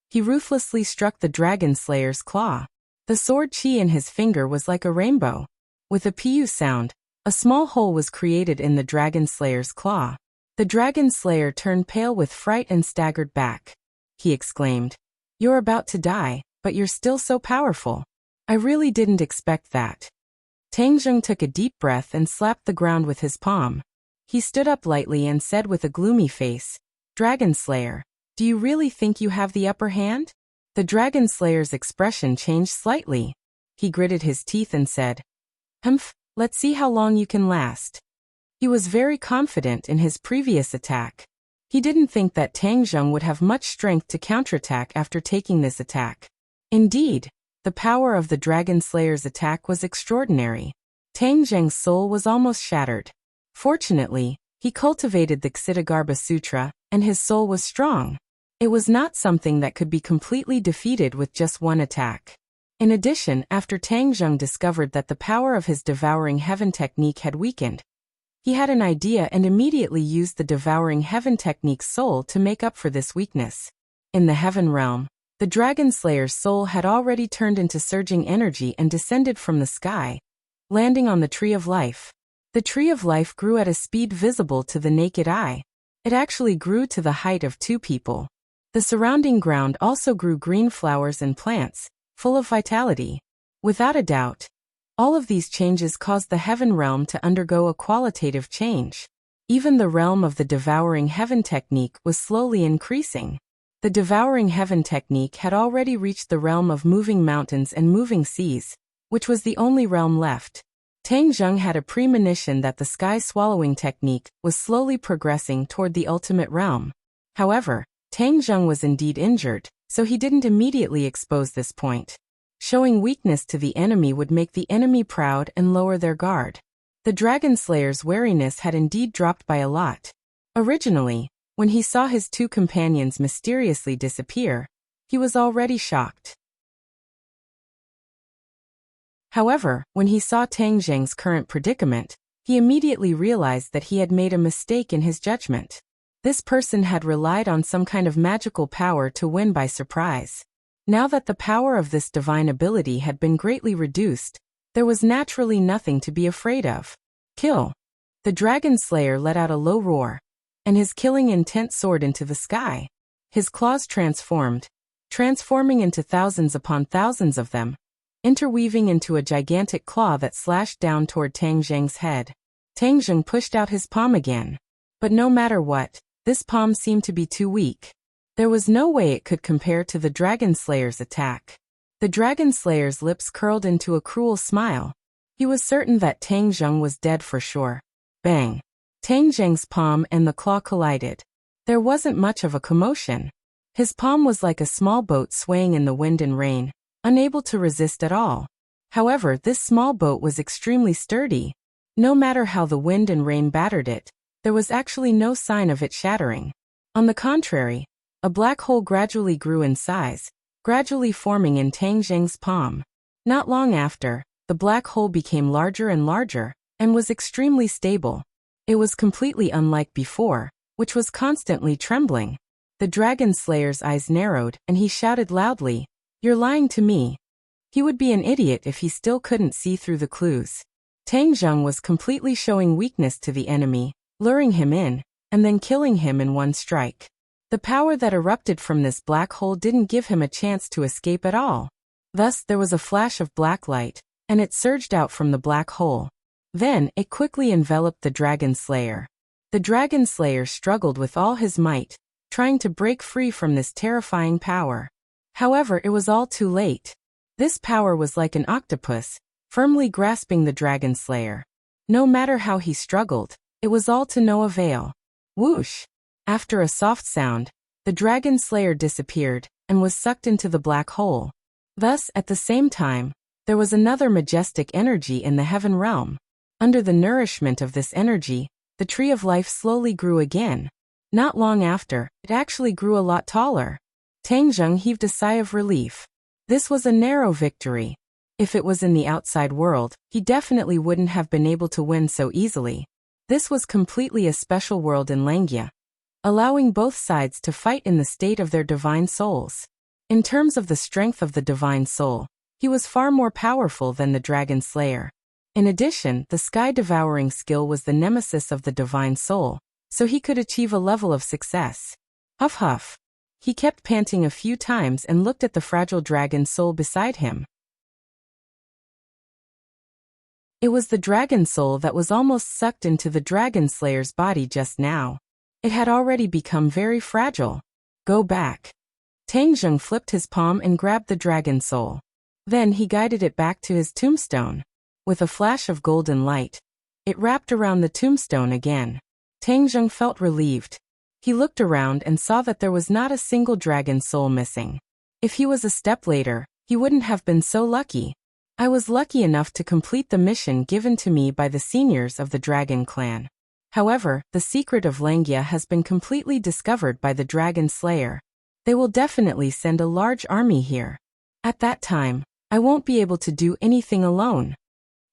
he ruthlessly struck the dragon slayer's claw. The sword chi in his finger was like a rainbow. With a pu sound, a small hole was created in the dragon slayer's claw. The dragon slayer turned pale with fright and staggered back. He exclaimed, "You're about to die, but you're still so powerful. I really didn't expect that." Tang Zheng took a deep breath and slapped the ground with his palm. He stood up lightly and said with a gloomy face, "Dragon Slayer, do you really think you have the upper hand?" The dragon slayer's expression changed slightly. He gritted his teeth and said, "Humph, let's see how long you can last." He was very confident in his previous attack. He didn't think that Tang Zheng would have much strength to counterattack after taking this attack. Indeed, the power of the dragon slayer's attack was extraordinary. Tang Zheng's soul was almost shattered. Fortunately, he cultivated the Ksitigarbha Sutra, and his soul was strong. It was not something that could be completely defeated with just one attack. In addition, after Tang Zheng discovered that the power of his devouring heaven technique had weakened, he had an idea and immediately used the devouring heaven technique's soul to make up for this weakness. In the heaven realm, the dragon slayer's soul had already turned into surging energy and descended from the sky, landing on the Tree of Life. The Tree of Life grew at a speed visible to the naked eye. It actually grew to the height of 2 people. The surrounding ground also grew green flowers and plants, full of vitality. Without a doubt, all of these changes caused the heaven realm to undergo a qualitative change. Even the realm of the devouring heaven technique was slowly increasing. The devouring heaven technique had already reached the realm of moving mountains and moving seas, which was the only realm left. Tang Zheng had a premonition that the sky-swallowing technique was slowly progressing toward the ultimate realm. However, Tang Zheng was indeed injured, so he didn't immediately expose this point. Showing weakness to the enemy would make the enemy proud and lower their guard. The Dragon Slayer's wariness had indeed dropped by a lot. Originally, when he saw his two companions mysteriously disappear, he was already shocked. However, when he saw Tang Zheng's current predicament, he immediately realized that he had made a mistake in his judgment. This person had relied on some kind of magical power to win by surprise. Now that the power of this divine ability had been greatly reduced, there was naturally nothing to be afraid of. Kill! The Dragon Slayer let out a low roar, and his killing intent soared into the sky. His claws transforming into thousands upon thousands of them, interweaving into a gigantic claw that slashed down toward Tang Zheng's head. Tang Zheng pushed out his palm again. But no matter what, this palm seemed to be too weak. There was no way it could compare to the Dragon Slayer's attack. The Dragon Slayer's lips curled into a cruel smile. He was certain that Tang Zheng was dead for sure. Bang! Tang Zheng's palm and the claw collided. There wasn't much of a commotion. His palm was like a small boat swaying in the wind and rain, unable to resist at all. However, this small boat was extremely sturdy. No matter how the wind and rain battered it, there was actually no sign of it shattering. On the contrary, a black hole gradually grew in size, gradually forming in Tang Zheng's palm. Not long after, the black hole became larger and larger, and was extremely stable. It was completely unlike before, which was constantly trembling. The Dragon Slayer's eyes narrowed, and he shouted loudly, "You're lying to me." He would be an idiot if he still couldn't see through the clues. Tang Zheng was completely showing weakness to the enemy, luring him in, and then killing him in one strike. The power that erupted from this black hole didn't give him a chance to escape at all. Thus, there was a flash of black light, and it surged out from the black hole. Then, it quickly enveloped the Dragon Slayer. The Dragon Slayer struggled with all his might, trying to break free from this terrifying power. However, it was all too late. This power was like an octopus, firmly grasping the Dragon Slayer. No matter how he struggled, it was all to no avail. Whoosh! After a soft sound, the Dragon Slayer disappeared, and was sucked into the black hole. Thus, at the same time, there was another majestic energy in the heaven realm. Under the nourishment of this energy, the tree of life slowly grew again. Not long after, it actually grew a lot taller. Tang Zheng heaved a sigh of relief. This was a narrow victory. If it was in the outside world, he definitely wouldn't have been able to win so easily. This was completely a special world in Langia, allowing both sides to fight in the state of their divine souls. In terms of the strength of the divine soul, he was far more powerful than the Dragon Slayer. In addition, the sky-devouring skill was the nemesis of the divine soul, so he could achieve a level of success. Huff huff. He kept panting a few times and looked at the fragile dragon soul beside him. It was the dragon soul that was almost sucked into the Dragon Slayer's body just now. It had already become very fragile. Go back. Tang Zheng flipped his palm and grabbed the dragon soul. Then he guided it back to his tombstone. With a flash of golden light, it wrapped around the tombstone again. Tang Zheng felt relieved. He looked around and saw that there was not a single dragon soul missing. If he was a step later, he wouldn't have been so lucky. I was lucky enough to complete the mission given to me by the seniors of the Dragon Clan. However, the secret of Langia has been completely discovered by the Dragon Slayer. They will definitely send a large army here. At that time, I won't be able to do anything alone.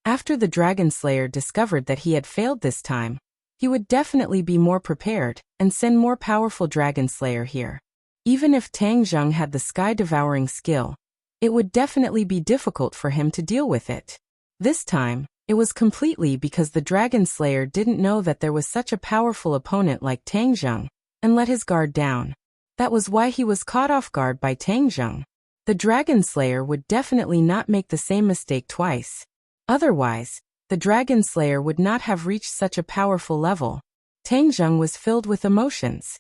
After the Dragon Slayer discovered that he had failed this time, he would definitely be more prepared and send more powerful Dragon Slayer here. Even if Tang Zheng had the sky-devouring skill, it would definitely be difficult for him to deal with it. This time, it was completely because the Dragon Slayer didn't know that there was such a powerful opponent like Tang Zheng, and let his guard down. That was why he was caught off guard by Tang Zheng. The Dragon Slayer would definitely not make the same mistake twice. Otherwise, the Dragon Slayer would not have reached such a powerful level. Tang Zheng was filled with emotions.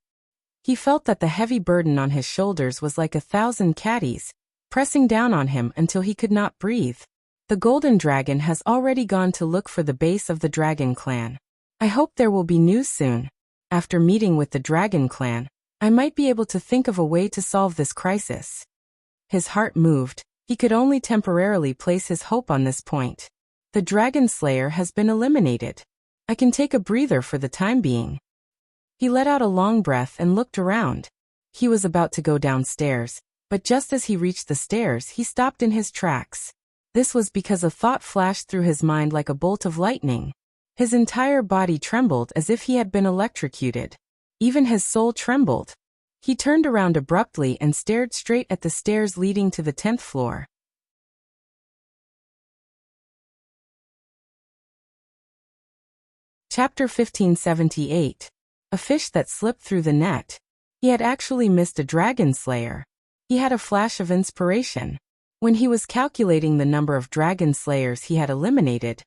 He felt that the heavy burden on his shoulders was like 1,000 caddies, pressing down on him until he could not breathe. The Golden Dragon has already gone to look for the base of the Dragon Clan. I hope there will be news soon. After meeting with the Dragon Clan, I might be able to think of a way to solve this crisis. His heart moved. He could only temporarily place his hope on this point. The Dragon Slayer has been eliminated. I can take a breather for the time being. He let out a long breath and looked around. He was about to go downstairs, but just as he reached the stairs, he stopped in his tracks. This was because a thought flashed through his mind like a bolt of lightning. His entire body trembled as if he had been electrocuted. Even his soul trembled. He turned around abruptly and stared straight at the stairs leading to the 10th floor. Chapter 1578. A fish that slipped through the net. He had actually missed a Dragon Slayer. He had a flash of inspiration. When he was calculating the number of Dragon Slayers he had eliminated,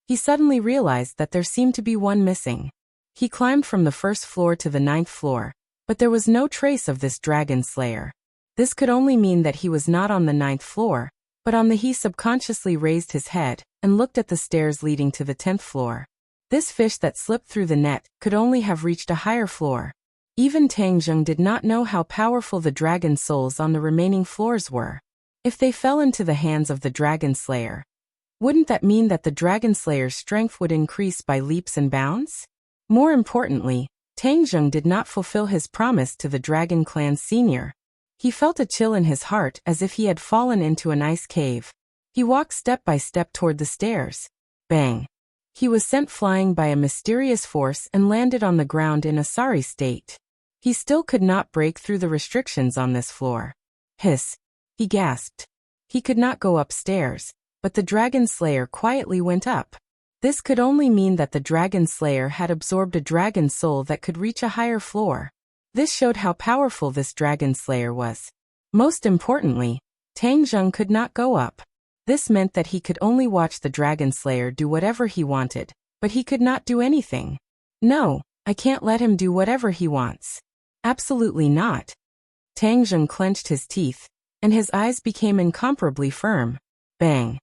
he suddenly realized that there seemed to be one missing. He climbed from the 1st floor to the 9th floor, but there was no trace of this Dragon Slayer. This could only mean that he was not on the 9th floor, but on the he subconsciously raised his head and looked at the stairs leading to the 10th floor. This fish that slipped through the net could only have reached a higher floor. Even Tang Zheng did not know how powerful the dragon souls on the remaining floors were. If they fell into the hands of the Dragon Slayer, wouldn't that mean that the Dragon Slayer's strength would increase by leaps and bounds? More importantly, Tang Zheng did not fulfill his promise to the Dragon Clan's senior. He felt a chill in his heart as if he had fallen into an ice cave. He walked step by step toward the stairs. Bang! He was sent flying by a mysterious force and landed on the ground in a sorry state. He still could not break through the restrictions on this floor. Hiss! He gasped. He could not go upstairs, but the Dragon Slayer quietly went up. This could only mean that the Dragon Slayer had absorbed a dragon soul that could reach a higher floor. This showed how powerful this Dragon Slayer was. Most importantly, Tang Zheng could not go up. This meant that he could only watch the Dragon Slayer do whatever he wanted, but he could not do anything. No, I can't let him do whatever he wants. Absolutely not. Tang Zheng clenched his teeth, and his eyes became incomparably firm. Bang!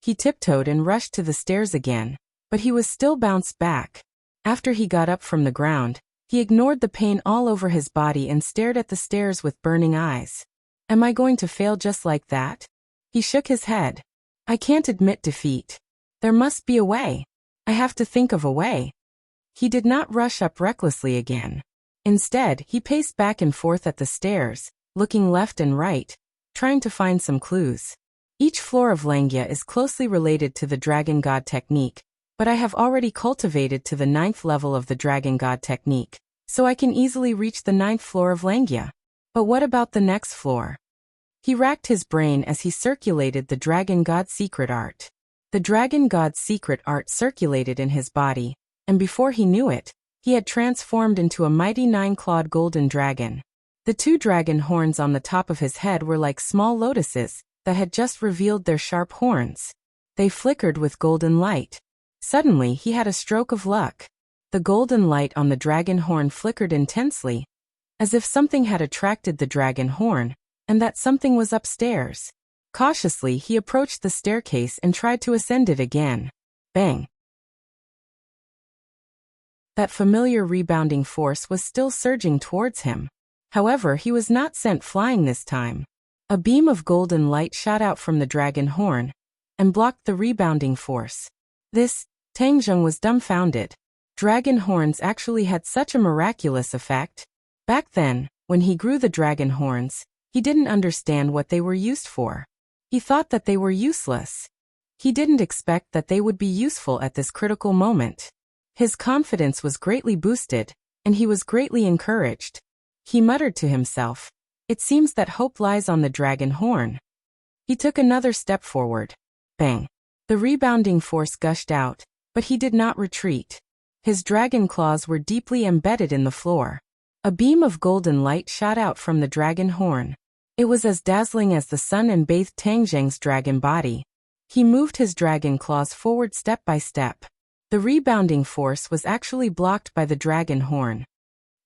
He tiptoed and rushed to the stairs again, but he was still bounced back. After he got up from the ground, he ignored the pain all over his body and stared at the stairs with burning eyes. Am I going to fail just like that? He shook his head. I can't admit defeat. There must be a way. I have to think of a way. He did not rush up recklessly again. Instead, he paced back and forth at the stairs, looking left and right, trying to find some clues. Each floor of Langia is closely related to the Dragon God technique, but I have already cultivated to the 9th level of the Dragon God technique, so I can easily reach the 9th floor of Langia. But what about the next floor? He racked his brain as he circulated the Dragon God's secret art. The Dragon God's secret art circulated in his body, and before he knew it, he had transformed into a mighty 9-clawed golden dragon. The 2 dragon horns on the top of his head were like small lotuses that had just revealed their sharp horns. They flickered with golden light. Suddenly, he had a stroke of luck. The golden light on the dragon horn flickered intensely, as if something had attracted the dragon horn, and that something was upstairs. Cautiously, he approached the staircase and tried to ascend it again. Bang! That familiar rebounding force was still surging towards him. However, he was not sent flying this time. A beam of golden light shot out from the dragon horn and blocked the rebounding force. Tang Zheng was dumbfounded. Dragon horns actually had such a miraculous effect. Back then, when he grew the dragon horns, he didn't understand what they were used for. He thought that they were useless. He didn't expect that they would be useful at this critical moment. His confidence was greatly boosted, and he was greatly encouraged. He muttered to himself, "It seems that hope lies on the dragon horn." He took another step forward. Bang! The rebounding force gushed out, but he did not retreat. His dragon claws were deeply embedded in the floor. A beam of golden light shot out from the dragon horn. It was as dazzling as the sun and bathed Tang Zheng's dragon body. He moved his dragon claws forward step by step. The rebounding force was actually blocked by the dragon horn.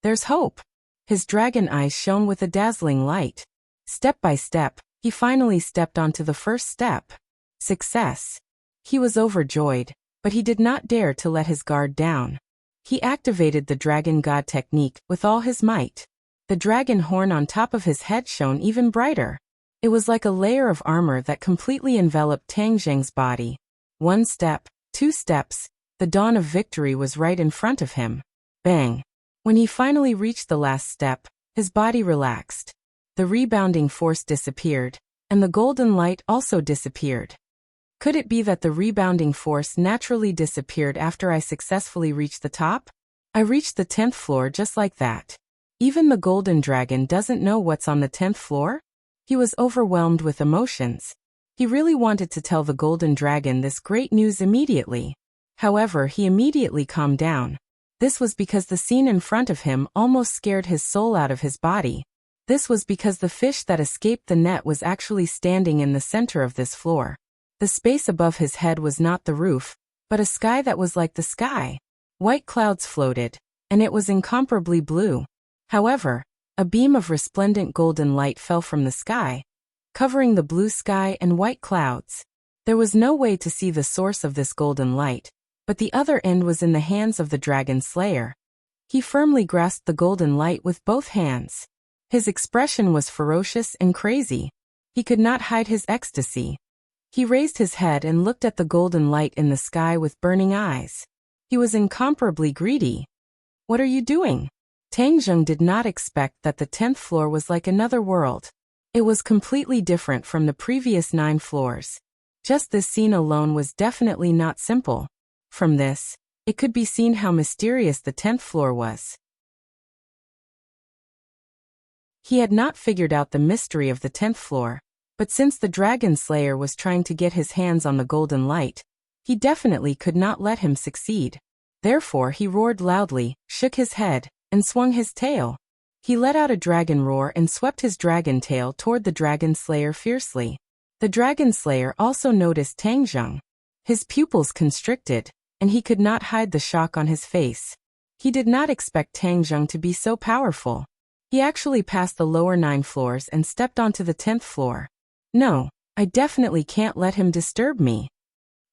There's hope. His dragon eyes shone with a dazzling light. Step by step, he finally stepped onto the first step. Success. He was overjoyed, but he did not dare to let his guard down. He activated the Dragon God technique with all his might. The dragon horn on top of his head shone even brighter. It was like a layer of armor that completely enveloped Tang Zheng's body. 1 step, 2 steps, the dawn of victory was right in front of him. Bang! When he finally reached the last step, his body relaxed. The rebounding force disappeared, and the golden light also disappeared. Could it be that the rebounding force naturally disappeared after I successfully reached the top? I reached the 10th floor just like that. Even the golden dragon doesn't know what's on the 10th floor? He was overwhelmed with emotions. He really wanted to tell the golden dragon this great news immediately. However, he immediately calmed down. This was because the scene in front of him almost scared his soul out of his body. This was because the fish that escaped the net was actually standing in the center of this floor. The space above his head was not the roof, but a sky that was like the sky. White clouds floated, and it was incomparably blue. However, a beam of resplendent golden light fell from the sky, covering the blue sky and white clouds. There was no way to see the source of this golden light, but the other end was in the hands of the dragon slayer. He firmly grasped the golden light with both hands. His expression was ferocious and crazy. He could not hide his ecstasy. He raised his head and looked at the golden light in the sky with burning eyes. He was incomparably greedy. What are you doing? Tang Zheng did not expect that the 10th floor was like another world. It was completely different from the previous 9 floors. Just this scene alone was definitely not simple. From this, it could be seen how mysterious the 10th floor was. He had not figured out the mystery of the 10th floor, but since the dragon slayer was trying to get his hands on the golden light, he definitely could not let him succeed. Therefore he roared loudly, shook his head, and swung his tail. He let out a dragon roar and swept his dragon tail toward the dragon slayer fiercely. The dragon slayer also noticed Tang Zheng. His pupils constricted, and he could not hide the shock on his face. He did not expect Tang Zheng to be so powerful. He actually passed the lower 9 floors and stepped onto the 10th floor. No, I definitely can't let him disturb me.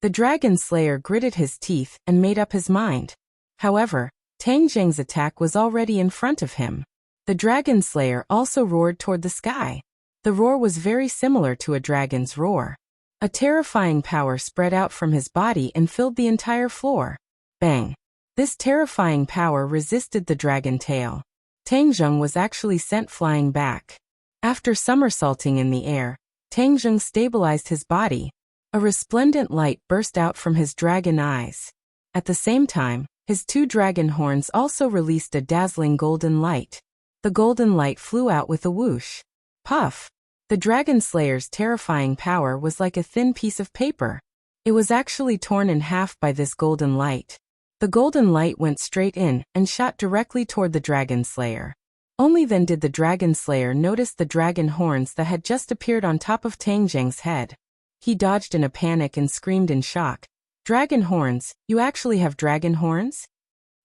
The dragon slayer gritted his teeth and made up his mind. However, Tang Zheng's attack was already in front of him. The dragon slayer also roared toward the sky. The roar was very similar to a dragon's roar. A terrifying power spread out from his body and filled the entire floor. Bang! This terrifying power resisted the dragon tail. Tang Zheng was actually sent flying back. After somersaulting in the air, Tang Zheng stabilized his body. A resplendent light burst out from his dragon eyes. At the same time, his 2 dragon horns also released a dazzling golden light. The golden light flew out with a whoosh. Puff! The dragon slayer's terrifying power was like a thin piece of paper. It was actually torn in half by this golden light. The golden light went straight in and shot directly toward the dragon slayer. Only then did the dragon slayer notice the dragon horns that had just appeared on top of Tang Zheng's head. He dodged in a panic and screamed in shock. Dragon horns, you actually have dragon horns?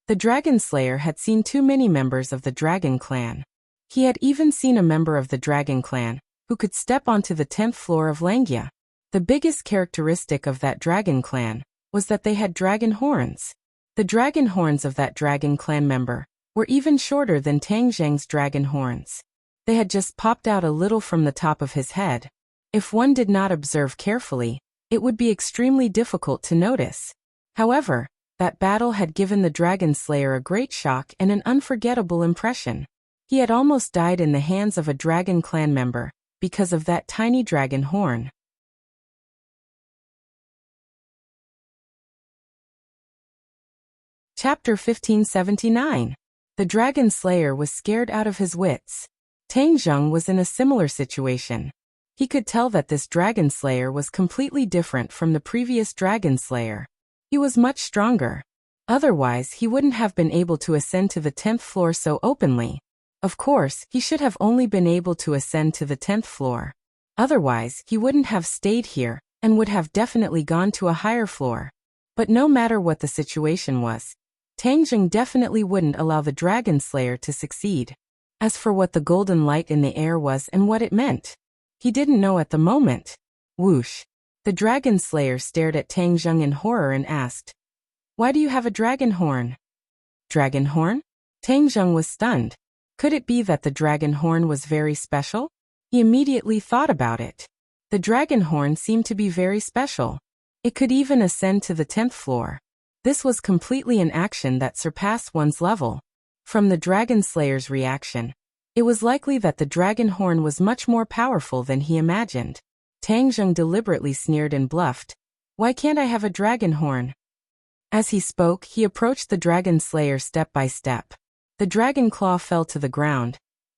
The dragon slayer had seen too many members of the dragon clan. He had even seen a member of the dragon clan, who could step onto the 10th floor of Langia. The biggest characteristic of that dragon clan was that they had dragon horns. The dragon horns of that dragon clan member were even shorter than Tang Zheng's dragon horns. They had just popped out a little from the top of his head. If one did not observe carefully, it would be extremely difficult to notice. However, that battle had given the dragon slayer a great shock and an unforgettable impression. He had almost died in the hands of a dragon clan member because of that tiny dragon horn. Chapter 1579. The dragon slayer was scared out of his wits. Tang Zheng was in a similar situation. He could tell that this dragon slayer was completely different from the previous dragon slayer. He was much stronger. Otherwise, he wouldn't have been able to ascend to the 10th floor so openly. Of course, he should have only been able to ascend to the 10th floor. Otherwise, he wouldn't have stayed here, and would have definitely gone to a higher floor. But no matter what the situation was, Tang Jing definitely wouldn't allow the Dragon Slayer to succeed. As for what the golden light in the air was and what it meant, he didn't know at the moment. Whoosh! The Dragon Slayer stared at Tang Jing in horror and asked, "Why do you have a dragon horn?" Dragon horn? Tang Jing was stunned. Could it be that the dragon horn was very special? He immediately thought about it. The dragon horn seemed to be very special. It could even ascend to the 10th floor. This was completely an action that surpassed one's level. From the Dragon Slayer's reaction, it was likely that the dragon horn was much more powerful than he imagined. Tang Jing deliberately sneered and bluffed, "Why can't I have a dragon horn?" As he spoke, he approached the Dragon Slayer step by step. The dragon claw fell to the ground,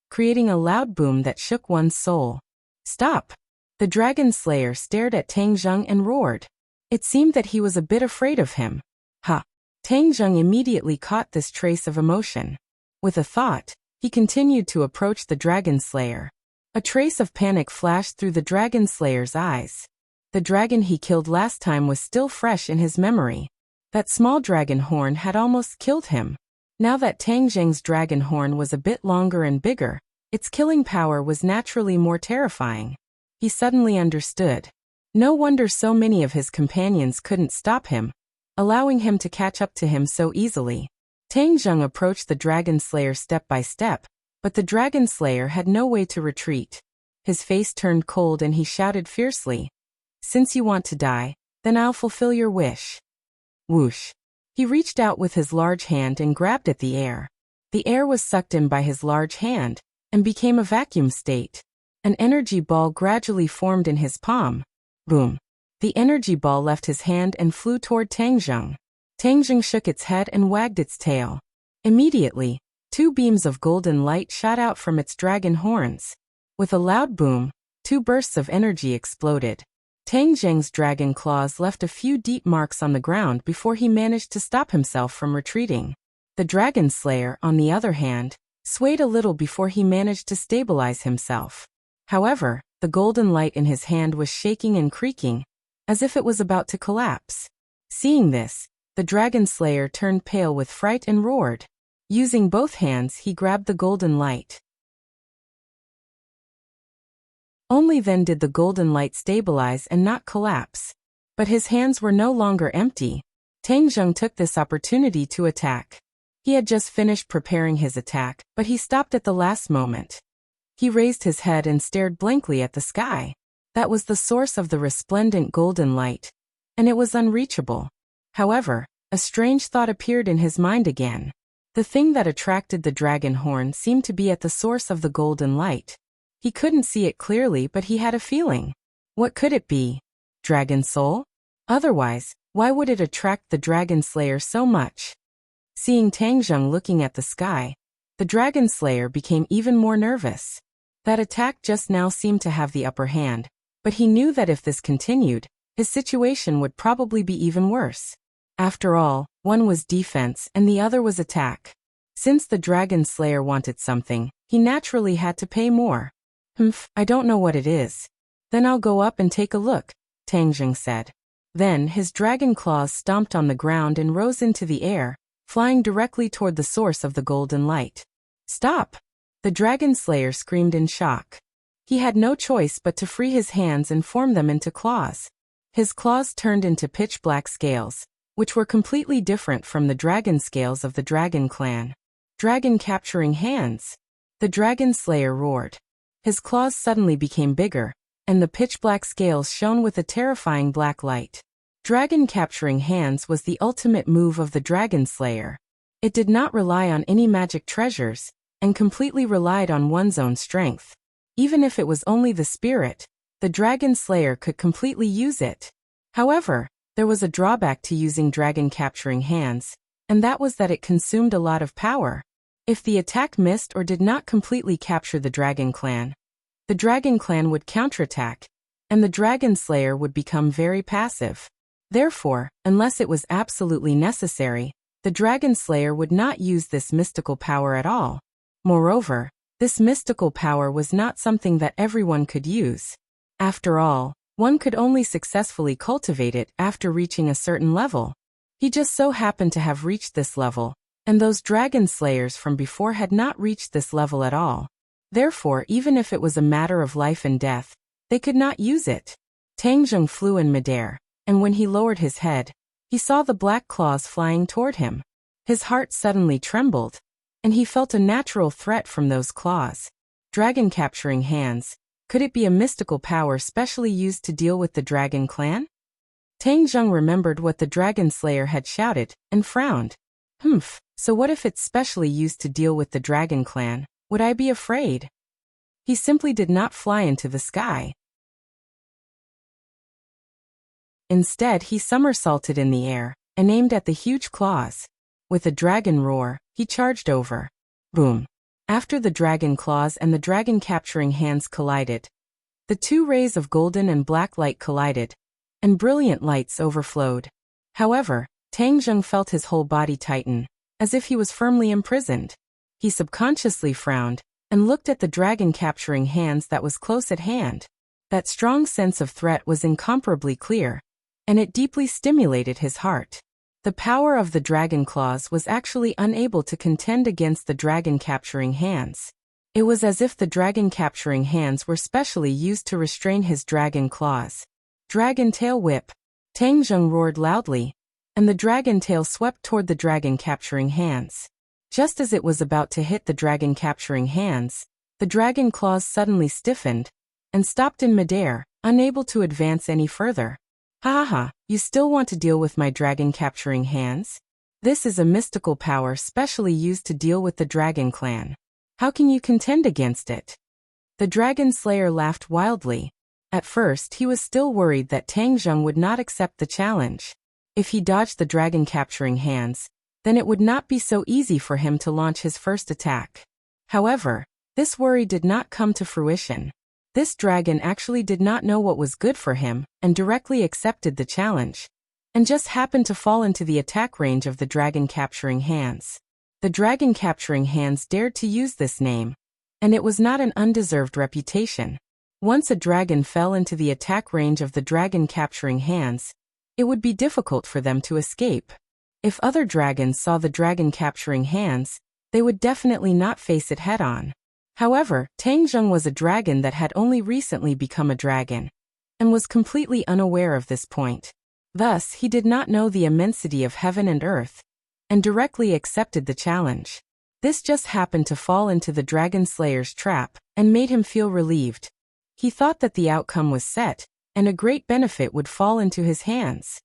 creating a loud boom that shook one's soul. "Stop!" The Dragon Slayer stared at Tang Jing and roared. It seemed that he was a bit afraid of him. Ha! Tang Jing immediately caught this trace of emotion. With a thought, he continued to approach the Dragon Slayer. A trace of panic flashed through the Dragon Slayer's eyes. The dragon he killed last time was still fresh in his memory. That small dragon horn had almost killed him. Now that Tang Jing's dragon horn was a bit longer and bigger, its killing power was naturally more terrifying. He suddenly understood. No wonder so many of his companions couldn't stop him, allowing him to catch up to him so easily. Tang Jing approached the Dragon Slayer step by step, but the Dragon Slayer had no way to retreat. His face turned cold and he shouted fiercely, "Since you want to die, then I'll fulfill your wish." Whoosh! He reached out with his large hand and grabbed at the air. The air was sucked in by his large hand, and became a vacuum state. An energy ball gradually formed in his palm. Boom! The energy ball left his hand and flew toward Tang Jing. Tang Jing shook its head and wagged its tail. Immediately, 2 beams of golden light shot out from its dragon horns. With a loud boom, 2 bursts of energy exploded. Tang Jing's dragon claws left a few deep marks on the ground before he managed to stop himself from retreating. The Dragon Slayer, on the other hand, swayed a little before he managed to stabilize himself. However, the golden light in his hand was shaking and creaking, as if it was about to collapse. Seeing this, the Dragon Slayer turned pale with fright and roared. Using both hands, he grabbed the golden light. Only then did the golden light stabilize and not collapse. But his hands were no longer empty. Tang Jing took this opportunity to attack. He had just finished preparing his attack, but he stopped at the last moment. He raised his head and stared blankly at the sky. That was the source of the resplendent golden light, and it was unreachable. However, a strange thought appeared in his mind again. The thing that attracted the dragon horn seemed to be at the source of the golden light. He couldn't see it clearly, but he had a feeling. What could it be? Dragon soul? Otherwise, why would it attract the Dragon Slayer so much? Seeing Tang Jing looking at the sky, the Dragon Slayer became even more nervous. That attack just now seemed to have the upper hand, but he knew that if this continued, his situation would probably be even worse. After all, one was defense and the other was attack. Since the Dragon Slayer wanted something, he naturally had to pay more. I don't know what it is. Then I'll go up and take a look, Tang Jing said. Then his dragon claws stomped on the ground and rose into the air, flying directly toward the source of the golden light. Stop! The Dragon Slayer screamed in shock. He had no choice but to free his hands and form them into claws. His claws turned into pitch-black scales, which were completely different from the dragon scales of the Dragon Clan. Dragon capturing hands! The Dragon Slayer roared. His claws suddenly became bigger, and the pitch-black scales shone with a terrifying black light. Dragon capturing hands was the ultimate move of the Dragon Slayer. It did not rely on any magic treasures, and completely relied on one's own strength. Even if it was only the spirit, the Dragon Slayer could completely use it. However, there was a drawback to using dragon capturing hands, and that was that it consumed a lot of power. If the attack missed or did not completely capture the Dragon Clan would counterattack, and the Dragon Slayer would become very passive. Therefore, unless it was absolutely necessary, the Dragon Slayer would not use this mystical power at all. Moreover, this mystical power was not something that everyone could use. After all, one could only successfully cultivate it after reaching a certain level. He just so happened to have reached this level, and those dragon slayers from before had not reached this level at all. Therefore, even if it was a matter of life and death, they could not use it. Tang Zheng flew in midair, and when he lowered his head, he saw the black claws flying toward him. His heart suddenly trembled, and he felt a natural threat from those claws. Dragon capturing hands. Could it be a mystical power specially used to deal with the dragon clan? Tang Zheng remembered what the dragon slayer had shouted, and frowned. So what if it's specially used to deal with the dragon clan? Would I be afraid? He simply did not fly into the sky. Instead, he somersaulted in the air, and aimed at the huge claws. With a dragon roar, he charged over. Boom! After the dragon claws and the dragon capturing hands collided, the two rays of golden and black light collided, and brilliant lights overflowed. However, Tang Zheng felt his whole body tighten, as if he was firmly imprisoned. He subconsciously frowned, and looked at the dragon capturing hands that was close at hand. That strong sense of threat was incomparably clear, and it deeply stimulated his heart. The power of the dragon claws was actually unable to contend against the dragon capturing hands. It was as if the dragon capturing hands were specially used to restrain his dragon claws. Dragon tail whip! Tang Zheng roared loudly, and the dragon tail swept toward the dragon capturing hands. Just as it was about to hit the dragon capturing hands, the dragon claws suddenly stiffened and stopped in midair, unable to advance any further. You still want to deal with my dragon capturing hands? This is a mystical power specially used to deal with the dragon clan. How can you contend against it? The dragon slayer laughed wildly. At first, he was still worried that Tang Zheng would not accept the challenge. If he dodged the dragon capturing hands, then it would not be so easy for him to launch his first attack. However, this worry did not come to fruition. This dragon actually did not know what was good for him, and directly accepted the challenge, and just happened to fall into the attack range of the dragon capturing hands. The dragon capturing hands dared to use this name, and it was not an undeserved reputation. Once a dragon fell into the attack range of the dragon capturing hands, it would be difficult for them to escape. If other dragons saw the dragon capturing hands, they would definitely not face it head-on. However, Tang Zheng was a dragon that had only recently become a dragon, and was completely unaware of this point. Thus, he did not know the immensity of heaven and earth, and directly accepted the challenge. This just happened to fall into the dragon slayer's trap, and made him feel relieved. He thought that the outcome was set, and a great benefit would fall into his hands.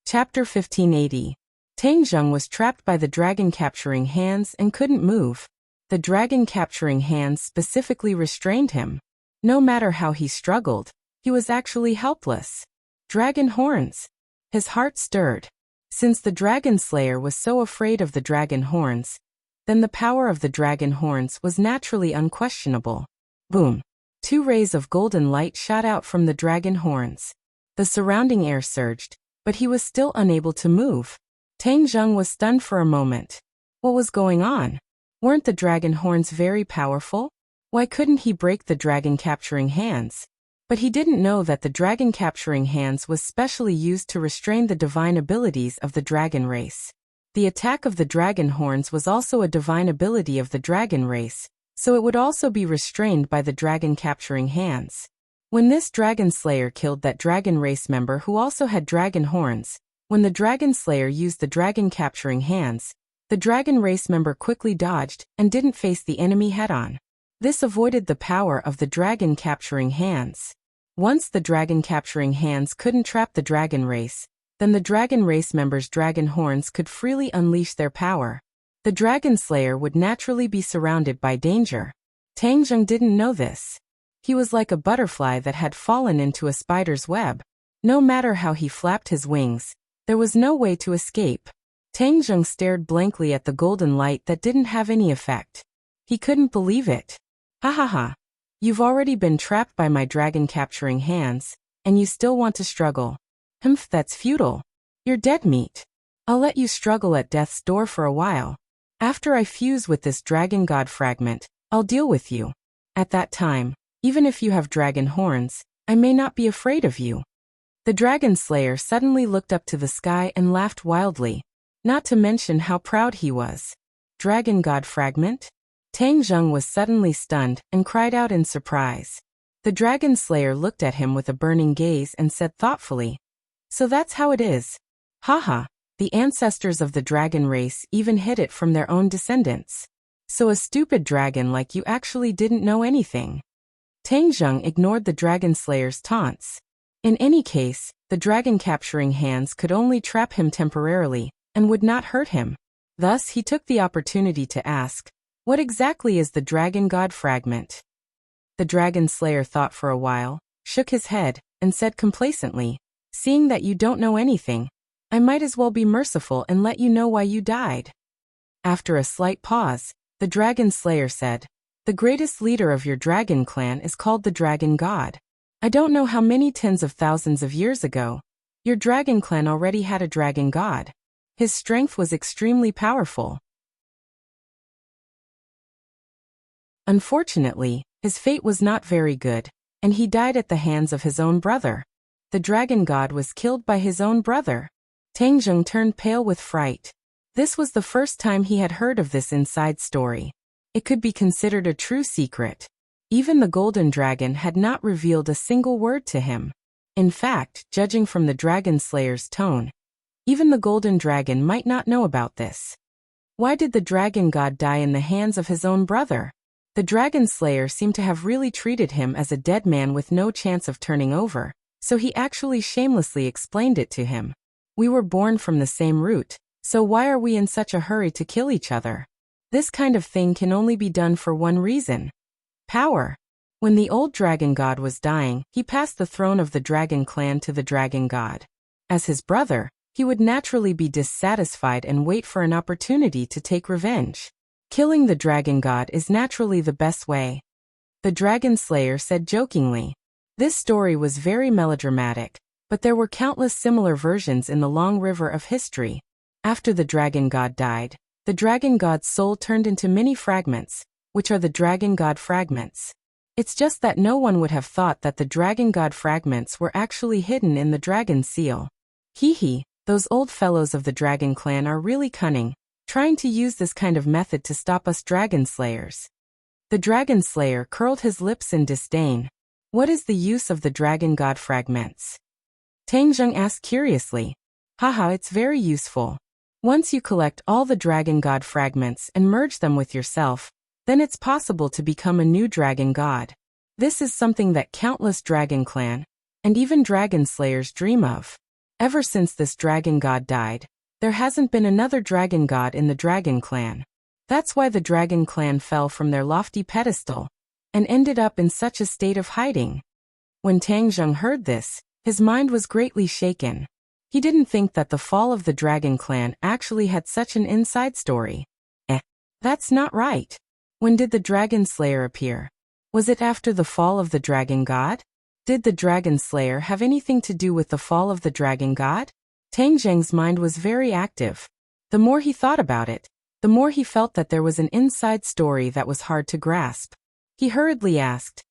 Chapter 1580. Tang Zheng was trapped by the dragon capturing hands and couldn't move. The dragon capturing hands specifically restrained him. No matter how he struggled, he was actually helpless. Dragon horns! His heart stirred. Since the dragon slayer was so afraid of the dragon horns, then the power of the dragon horns was naturally unquestionable. Boom! Two rays of golden light shot out from the dragon horns. The surrounding air surged, but he was still unable to move. Tang Zheng was stunned for a moment. What was going on? Weren't the dragon horns very powerful? Why couldn't he break the dragon capturing hands? But he didn't know that the dragon capturing hands was specially used to restrain the divine abilities of the dragon race. The attack of the dragon horns was also a divine ability of the dragon race, so it would also be restrained by the dragon capturing hands. When this dragon slayer killed that dragon race member who also had dragon horns, when the dragon slayer used the dragon capturing hands, the dragon race member quickly dodged and didn't face the enemy head-on. This avoided the power of the dragon capturing hands. Once the dragon capturing hands couldn't trap the dragon race, then the dragon race members' dragon horns could freely unleash their power. The dragon slayer would naturally be surrounded by danger. Tang Zheng didn't know this. He was like a butterfly that had fallen into a spider's web. No matter how he flapped his wings, there was no way to escape. Tang Zheng stared blankly at the golden light that didn't have any effect. He couldn't believe it. You've already been trapped by my dragon capturing hands, and you still want to struggle. That's futile. You're dead meat. I'll let you struggle at death's door for a while. After I fuse with this dragon god fragment, I'll deal with you. At that time, even if you have dragon horns, I may not be afraid of you." The dragon slayer suddenly looked up to the sky and laughed wildly, not to mention how proud he was. Dragon god fragment? Tang Zheng was suddenly stunned and cried out in surprise. The dragon slayer looked at him with a burning gaze and said thoughtfully, "So that's how it is. Haha, the ancestors of the dragon race even hid it from their own descendants. So a stupid dragon like you actually didn't know anything." Tang Zheng ignored the dragon slayer's taunts. In any case, the dragon capturing hands could only trap him temporarily and would not hurt him. Thus he took the opportunity to ask, "What exactly is the dragon god fragment?" The dragon slayer thought for a while, shook his head, and said complacently, "Seeing that you don't know anything, I might as well be merciful and let you know why you died." After a slight pause, the dragon slayer said, "The greatest leader of your dragon clan is called the dragon god. I don't know how many tens of thousands of years ago, your dragon clan already had a dragon god. His strength was extremely powerful. Unfortunately, his fate was not very good, and he died at the hands of his own brother. The dragon god was killed by his own brother." Tang Zheng turned pale with fright. This was the first time he had heard of this inside story. It could be considered a true secret. Even the golden dragon had not revealed a single word to him. In fact, judging from the dragon slayer's tone, even the golden dragon might not know about this. Why did the dragon god die in the hands of his own brother? The dragon slayer seemed to have really treated him as a dead man with no chance of turning over, so he actually shamelessly explained it to him. "We were born from the same root, so why are we in such a hurry to kill each other? This kind of thing can only be done for one reason: power." When the old dragon god was dying, he passed the throne of the dragon clan to the dragon god. As his brother, he would naturally be dissatisfied and wait for an opportunity to take revenge. Killing the dragon god is naturally the best way. The dragon slayer said jokingly. This story was very melodramatic, but there were countless similar versions in the long river of history. After the dragon god died, the dragon god's soul turned into many fragments, which are the dragon god fragments. It's just that no one would have thought that the dragon god fragments were actually hidden in the dragon seal. Hee hee, those old fellows of the dragon clan are really cunning, trying to use this kind of method to stop us dragon slayers. The dragon slayer curled his lips in disdain. What is the use of the dragon god fragments? Tang Zheng asked curiously. Haha, it's very useful. Once you collect all the dragon god fragments and merge them with yourself, then it's possible to become a new dragon god. This is something that countless dragon clan, and even dragon slayers dream of. Ever since this dragon god died, there hasn't been another dragon god in the dragon clan. That's why the dragon clan fell from their lofty pedestal, and ended up in such a state of hiding. When Tang Zheng heard this, his mind was greatly shaken. He didn't think that the fall of the dragon clan actually had such an inside story. That's not right. When did the dragon slayer appear? Was it after the fall of the dragon god? Did the dragon slayer have anything to do with the fall of the dragon god? Tang Zheng's mind was very active. The more he thought about it, the more he felt that there was an inside story that was hard to grasp. He hurriedly asked,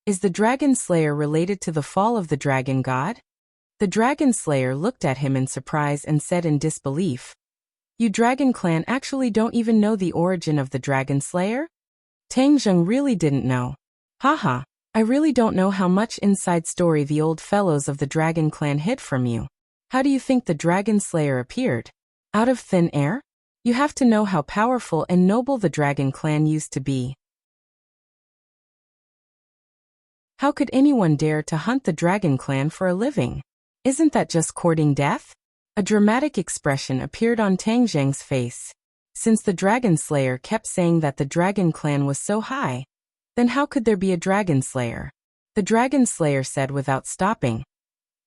"Is the dragon slayer related to the fall of the dragon god?" The dragon slayer looked at him in surprise and said in disbelief, "You dragon clan actually don't even know the origin of the dragon slayer?" Tang Zheng really didn't know. Haha, I really don't know how much inside story the old fellows of the dragon clan hid from you. How do you think the dragon slayer appeared? Out of thin air? You have to know how powerful and noble the dragon clan used to be. How could anyone dare to hunt the dragon clan for a living? Isn't that just courting death? A dramatic expression appeared on Tang Zheng's face. Since the dragon slayer kept saying that the dragon clan was so high, then how could there be a dragon slayer? The dragon slayer said without stopping,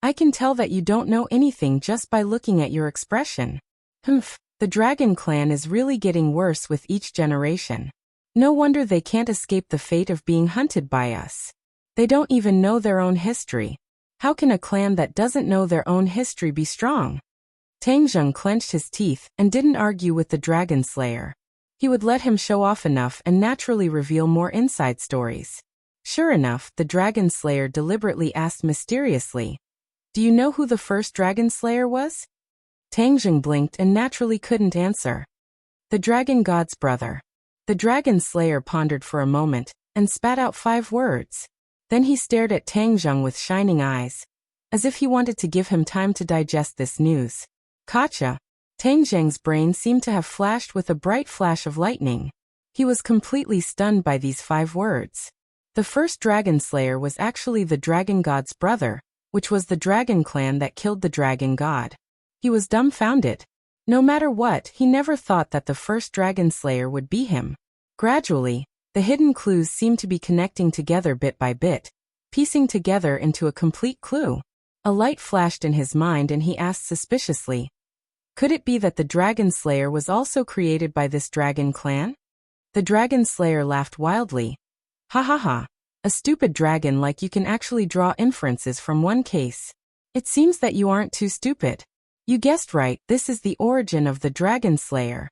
"I can tell that you don't know anything just by looking at your expression. Humph, the dragon clan is really getting worse with each generation. No wonder they can't escape the fate of being hunted by us. They don't even know their own history. How can a clan that doesn't know their own history be strong?" Tang Zheng clenched his teeth and didn't argue with the dragon slayer. He would let him show off enough and naturally reveal more inside stories. Sure enough, the dragon slayer deliberately asked mysteriously, "Do you know who the first dragon slayer was?" Tang Zheng blinked and naturally couldn't answer. "The dragon god's brother." The dragon slayer pondered for a moment and spat out 5 words. Then he stared at Tang Zheng with shining eyes, as if he wanted to give him time to digest this news. Gotcha. Tang Zheng's brain seemed to have flashed with a bright flash of lightning. He was completely stunned by these 5 words. The first dragon slayer was actually the dragon god's brother, which was the dragon clan that killed the dragon god. He was dumbfounded. No matter what, he never thought that the first dragon slayer would be him. Gradually, the hidden clues seemed to be connecting together bit by bit, piecing together into a complete clue. A light flashed in his mind and he asked suspiciously, could it be that the dragon slayer was also created by this dragon clan? The dragon slayer laughed wildly. Ha ha ha. A stupid dragon like you can actually draw inferences from one case. It seems that you aren't too stupid. You guessed right, this is the origin of the dragon slayer.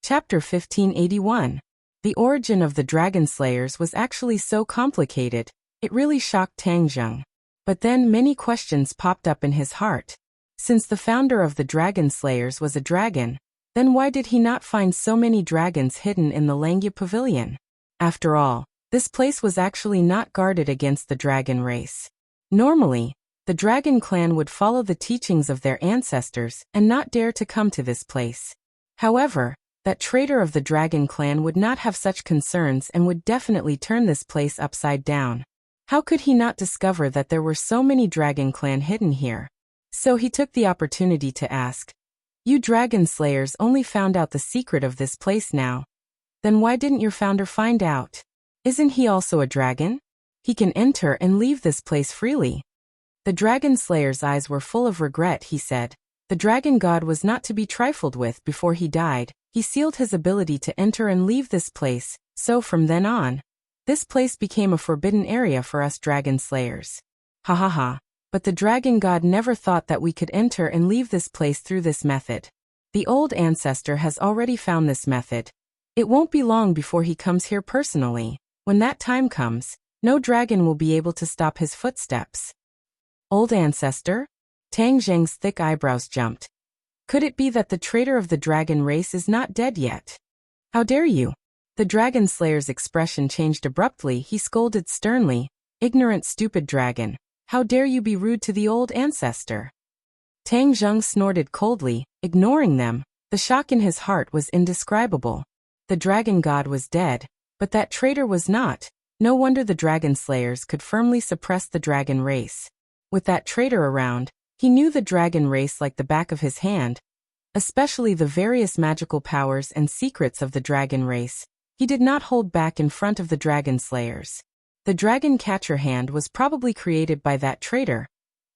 Chapter 1581. The origin of the dragon slayers was actually so complicated, it really shocked Tang Zheng. But then many questions popped up in his heart. Since the founder of the dragon slayers was a dragon, then why did he not find so many dragons hidden in the Langya Pavilion? After all, this place was actually not guarded against the dragon race. Normally, the dragon clan would follow the teachings of their ancestors and not dare to come to this place. However, that traitor of the dragon clan would not have such concerns and would definitely turn this place upside down. How could he not discover that there were so many dragon clan hidden here? So he took the opportunity to ask, "You dragon slayers only found out the secret of this place now. Then why didn't your founder find out? Isn't he also a dragon? He can enter and leave this place freely." The dragon slayer's eyes were full of regret, he said. The dragon god was not to be trifled with. Before he died, he sealed his ability to enter and leave this place, so from then on, this place became a forbidden area for us dragon slayers. Ha ha ha. But the dragon god never thought that we could enter and leave this place through this method. The old ancestor has already found this method. It won't be long before he comes here personally. When that time comes, no dragon will be able to stop his footsteps. Old ancestor? Tang Zheng's thick eyebrows jumped. Could it be that the traitor of the dragon race is not dead yet? How dare you? The dragon slayer's expression changed abruptly. He scolded sternly, "Ignorant, stupid dragon. How dare you be rude to the old ancestor?" Tang Zheng snorted coldly, ignoring them. The shock in his heart was indescribable. The dragon god was dead, but that traitor was not. No wonder the dragon slayers could firmly suppress the dragon race. With that traitor around, he knew the dragon race like the back of his hand, especially the various magical powers and secrets of the dragon race. He did not hold back in front of the dragon slayers. The dragon catcher hand was probably created by that traitor.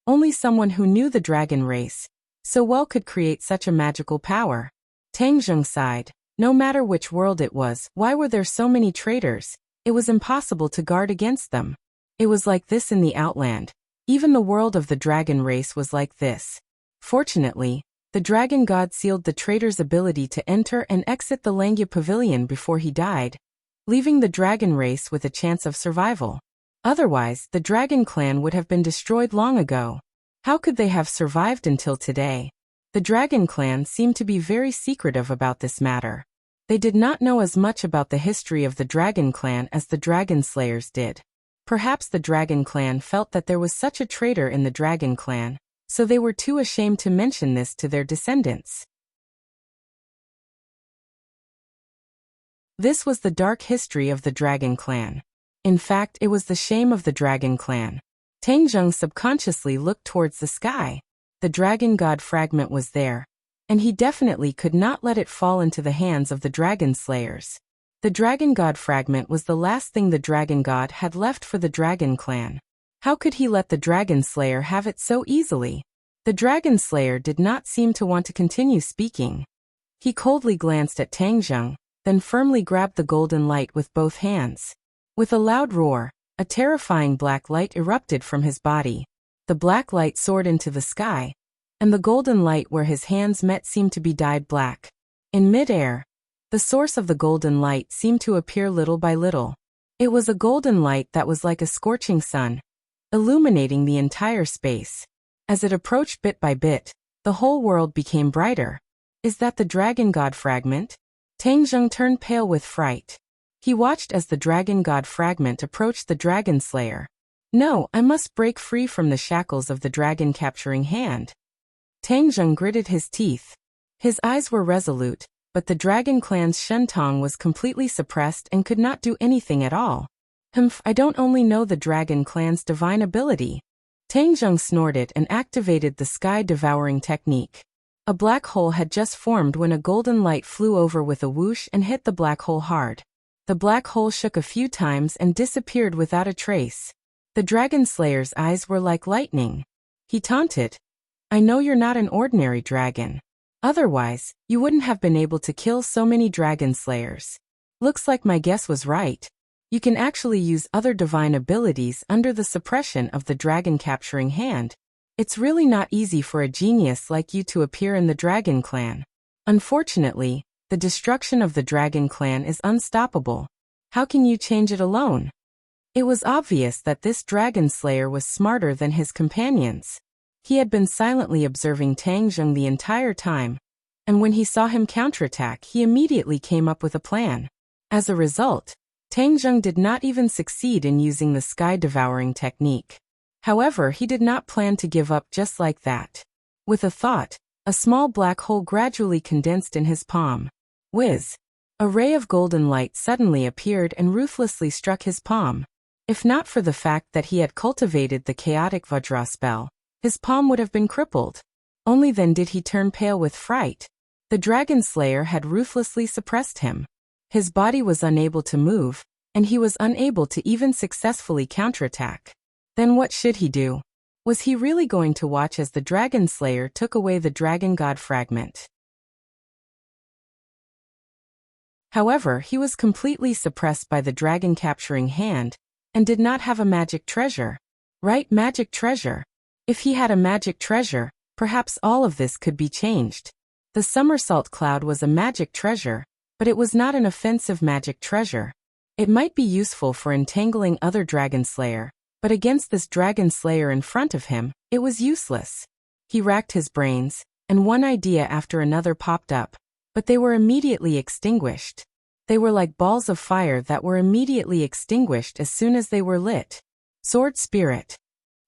Only someone who knew the dragon race so well could create such a magical power. Tang Zheng sighed. No matter which world it was, why were there so many traitors? It was impossible to guard against them. It was like this in the Outland. Even the world of the dragon race was like this. Fortunately, the dragon god sealed the traitor's ability to enter and exit the Langya Pavilion before he died, leaving the dragon race with a chance of survival. Otherwise, the dragon clan would have been destroyed long ago. How could they have survived until today? The dragon clan seemed to be very secretive about this matter. They did not know as much about the history of the dragon clan as the dragon slayers did. Perhaps the dragon clan felt that there was such a traitor in the dragon clan, so they were too ashamed to mention this to their descendants. This was the dark history of the dragon clan. In fact, it was the shame of the dragon clan. Tang Zheng subconsciously looked towards the sky. The dragon god fragment was there, and he definitely could not let it fall into the hands of the dragon slayers. The dragon god fragment was the last thing the dragon god had left for the dragon clan. How could he let the dragon slayer have it so easily? The dragon slayer did not seem to want to continue speaking. He coldly glanced at Tang Zheng, then firmly grabbed the golden light with both hands. With a loud roar, A terrifying black light erupted from his body. The black light soared into the sky, and the golden light where his hands met seemed to be dyed black. In mid-air, the source of the golden light seemed to appear little by little. It was a golden light that was like a scorching sun, illuminating the entire space. As it approached bit by bit, the whole world became brighter. Is that the dragon god fragment? Tang Zheng turned pale with fright. He watched as the dragon god fragment approached the dragon slayer. No, I must break free from the shackles of the dragon capturing hand. Tang Zheng gritted his teeth. His eyes were resolute, but the dragon clan's Shentong was completely suppressed and could not do anything at all. I don't only know the dragon clan's divine ability. Tang Zheng snorted and activated the sky-devouring technique. A black hole had just formed when a golden light flew over with a whoosh and hit the black hole hard. The black hole shook a few times and disappeared without a trace. The dragon slayer's eyes were like lightning. He taunted, I know you're not an ordinary dragon. Otherwise, you wouldn't have been able to kill so many dragon slayers. Looks like my guess was right. You can actually use other divine abilities under the suppression of the dragon capturing hand. It's really not easy for a genius like you to appear in the dragon clan. Unfortunately, the destruction of the dragon clan is unstoppable. How can you change it alone? It was obvious that this dragon slayer was smarter than his companions. He had been silently observing Tang Zheng the entire time, and when he saw him counterattack, he immediately came up with a plan. As a result, Tang Zheng did not even succeed in using the sky-devouring technique. However, he did not plan to give up just like that. With a thought, a small black hole gradually condensed in his palm. Whiz! A ray of golden light suddenly appeared and ruthlessly struck his palm. If not for the fact that he had cultivated the chaotic Vajra spell, his palm would have been crippled. Only then did he turn pale with fright. The dragon slayer had ruthlessly suppressed him. His body was unable to move, and he was unable to even successfully counterattack. Then what should he do? Was he really going to watch as the dragon slayer took away the dragon god fragment? However, he was completely suppressed by the dragon capturing hand, and did not have a magic treasure. Right, magic treasure. If he had a magic treasure, perhaps all of this could be changed. The somersault cloud was a magic treasure, but it was not an offensive magic treasure. It might be useful for entangling other dragon slayer, but against this dragon slayer in front of him, it was useless. He racked his brains, and one idea after another popped up, but they were immediately extinguished. They were like balls of fire that were immediately extinguished as soon as they were lit. Sword spirit.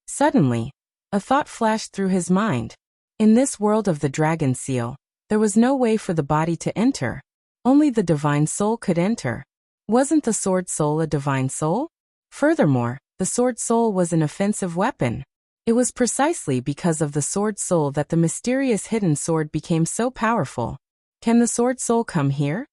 Suddenly, a thought flashed through his mind. In this world of the dragon seal, there was no way for the body to enter. Only the divine soul could enter. Wasn't the sword soul a divine soul? Furthermore, the sword soul was an offensive weapon. It was precisely because of the sword soul that the mysterious hidden sword became so powerful. Can the sword soul come here?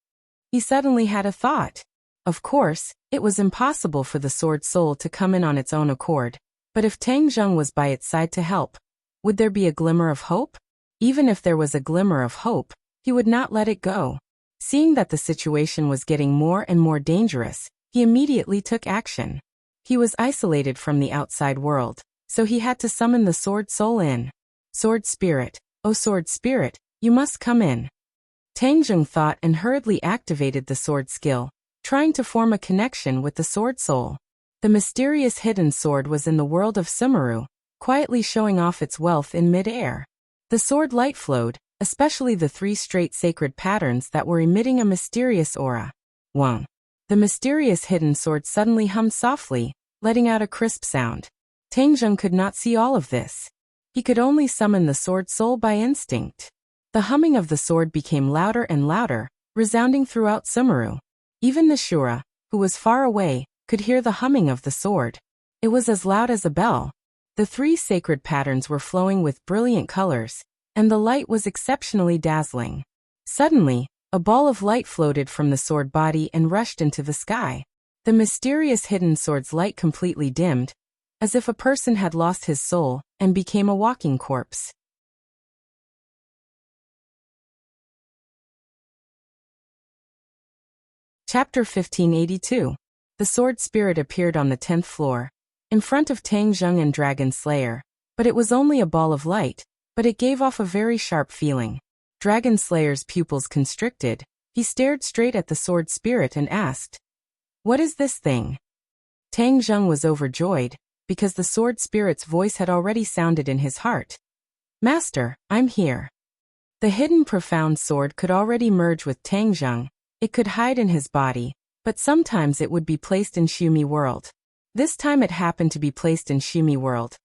He suddenly had a thought. Of course, it was impossible for the sword soul to come in on its own accord. But if Tang Zheng was by its side to help, would there be a glimmer of hope? Even if there was a glimmer of hope, he would not let it go. Seeing that the situation was getting more and more dangerous, he immediately took action. He was isolated from the outside world, so he had to summon the sword soul in. Sword spirit, oh sword spirit, you must come in. Tang Zheng thought and hurriedly activated the sword skill, trying to form a connection with the sword soul. The mysterious hidden sword was in the world of Sumeru, quietly showing off its wealth in mid-air. The sword light flowed, especially the 3 straight sacred patterns that were emitting a mysterious aura. Wang. The mysterious hidden sword suddenly hummed softly, letting out a crisp sound. Tang Zheng could not see all of this. He could only summon the sword soul by instinct. The humming of the sword became louder and louder, resounding throughout Sumeru. Even the Shura, who was far away, could hear the humming of the sword. It was as loud as a bell. The 3 sacred patterns were flowing with brilliant colors, and the light was exceptionally dazzling. Suddenly, a ball of light floated from the sword body and rushed into the sky. The mysterious hidden sword's light completely dimmed, as if a person had lost his soul and became a walking corpse. Chapter 1582. The sword spirit appeared on the 10th floor, in front of Tang Zheng and Dragon Slayer, but it was only a ball of light, but it gave off a very sharp feeling. Dragon Slayer's pupils constricted. He stared straight at the sword spirit and asked, "What is this thing?" Tang Zheng was overjoyed, because the sword spirit's voice had already sounded in his heart. "Master, I'm here." The hidden profound sword could already merge with Tang Zheng. It could hide in his body, but sometimes it would be placed in Shumi world. This time it happened to be placed in Shumi world.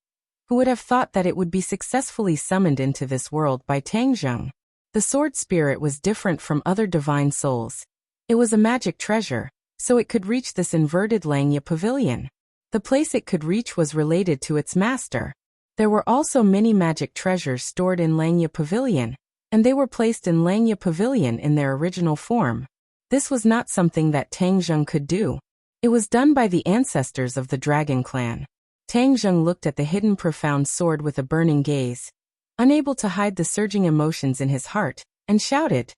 Who would have thought that it would be successfully summoned into this world by Tang Zheng? The sword spirit was different from other divine souls. It was a magic treasure, so it could reach this inverted Langya pavilion. The place it could reach was related to its master. There were also many magic treasures stored in Langya pavilion, and they were placed in Langya pavilion in their original form. This was not something that Tang Zheng could do. It was done by the ancestors of the Dragon Clan. Tang Zheng looked at the hidden profound sword with a burning gaze, unable to hide the surging emotions in his heart, and shouted,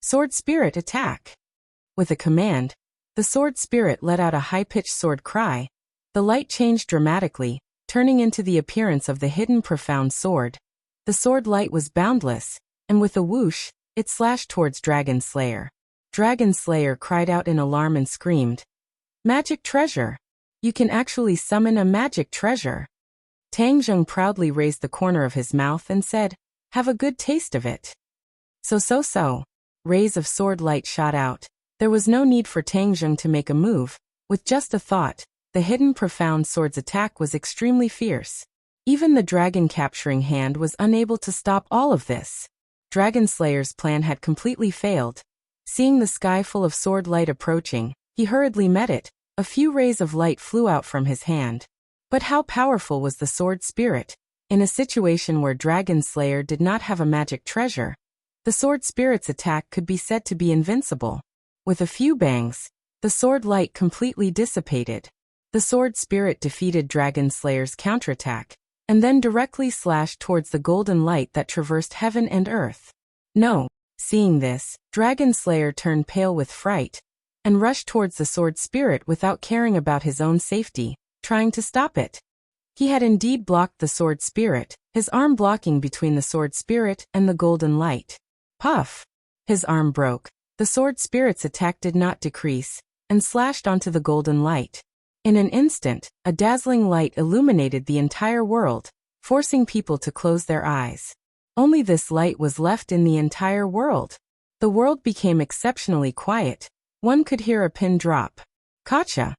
"Sword spirit, attack!" With a command, the sword spirit let out a high-pitched sword cry. The light changed dramatically, turning into the appearance of the hidden profound sword. The sword light was boundless, and with a whoosh, it slashed towards Dragon Slayer. Dragon Slayer cried out in alarm and screamed, "Magic treasure! You can actually summon a magic treasure!" Tang Zheng proudly raised the corner of his mouth and said, "Have a good taste of it." So. Rays of sword light shot out. There was no need for Tang Zheng to make a move. With just a thought, the hidden profound sword's attack was extremely fierce. Even the dragon capturing hand was unable to stop all of this. Dragon Slayer's plan had completely failed. Seeing the sky full of sword light approaching, he hurriedly met it. A few rays of light flew out from his hand. But how powerful was the sword spirit? In a situation where Dragon Slayer did not have a magic treasure, the sword spirit's attack could be said to be invincible. With a few bangs, the sword light completely dissipated. The sword spirit defeated Dragon Slayer's counterattack, and then directly slashed towards the golden light that traversed heaven and earth. No. Seeing this, Dragon Slayer turned pale with fright, and rushed towards the sword spirit without caring about his own safety, trying to stop it. He had indeed blocked the sword spirit, his arm blocking between the sword spirit and the golden light. Puff! His arm broke. The sword spirit's attack did not decrease, and slashed onto the golden light. In an instant, a dazzling light illuminated the entire world, forcing people to close their eyes. Only this light was left in the entire world. The world became exceptionally quiet. One could hear a pin drop. Gotcha!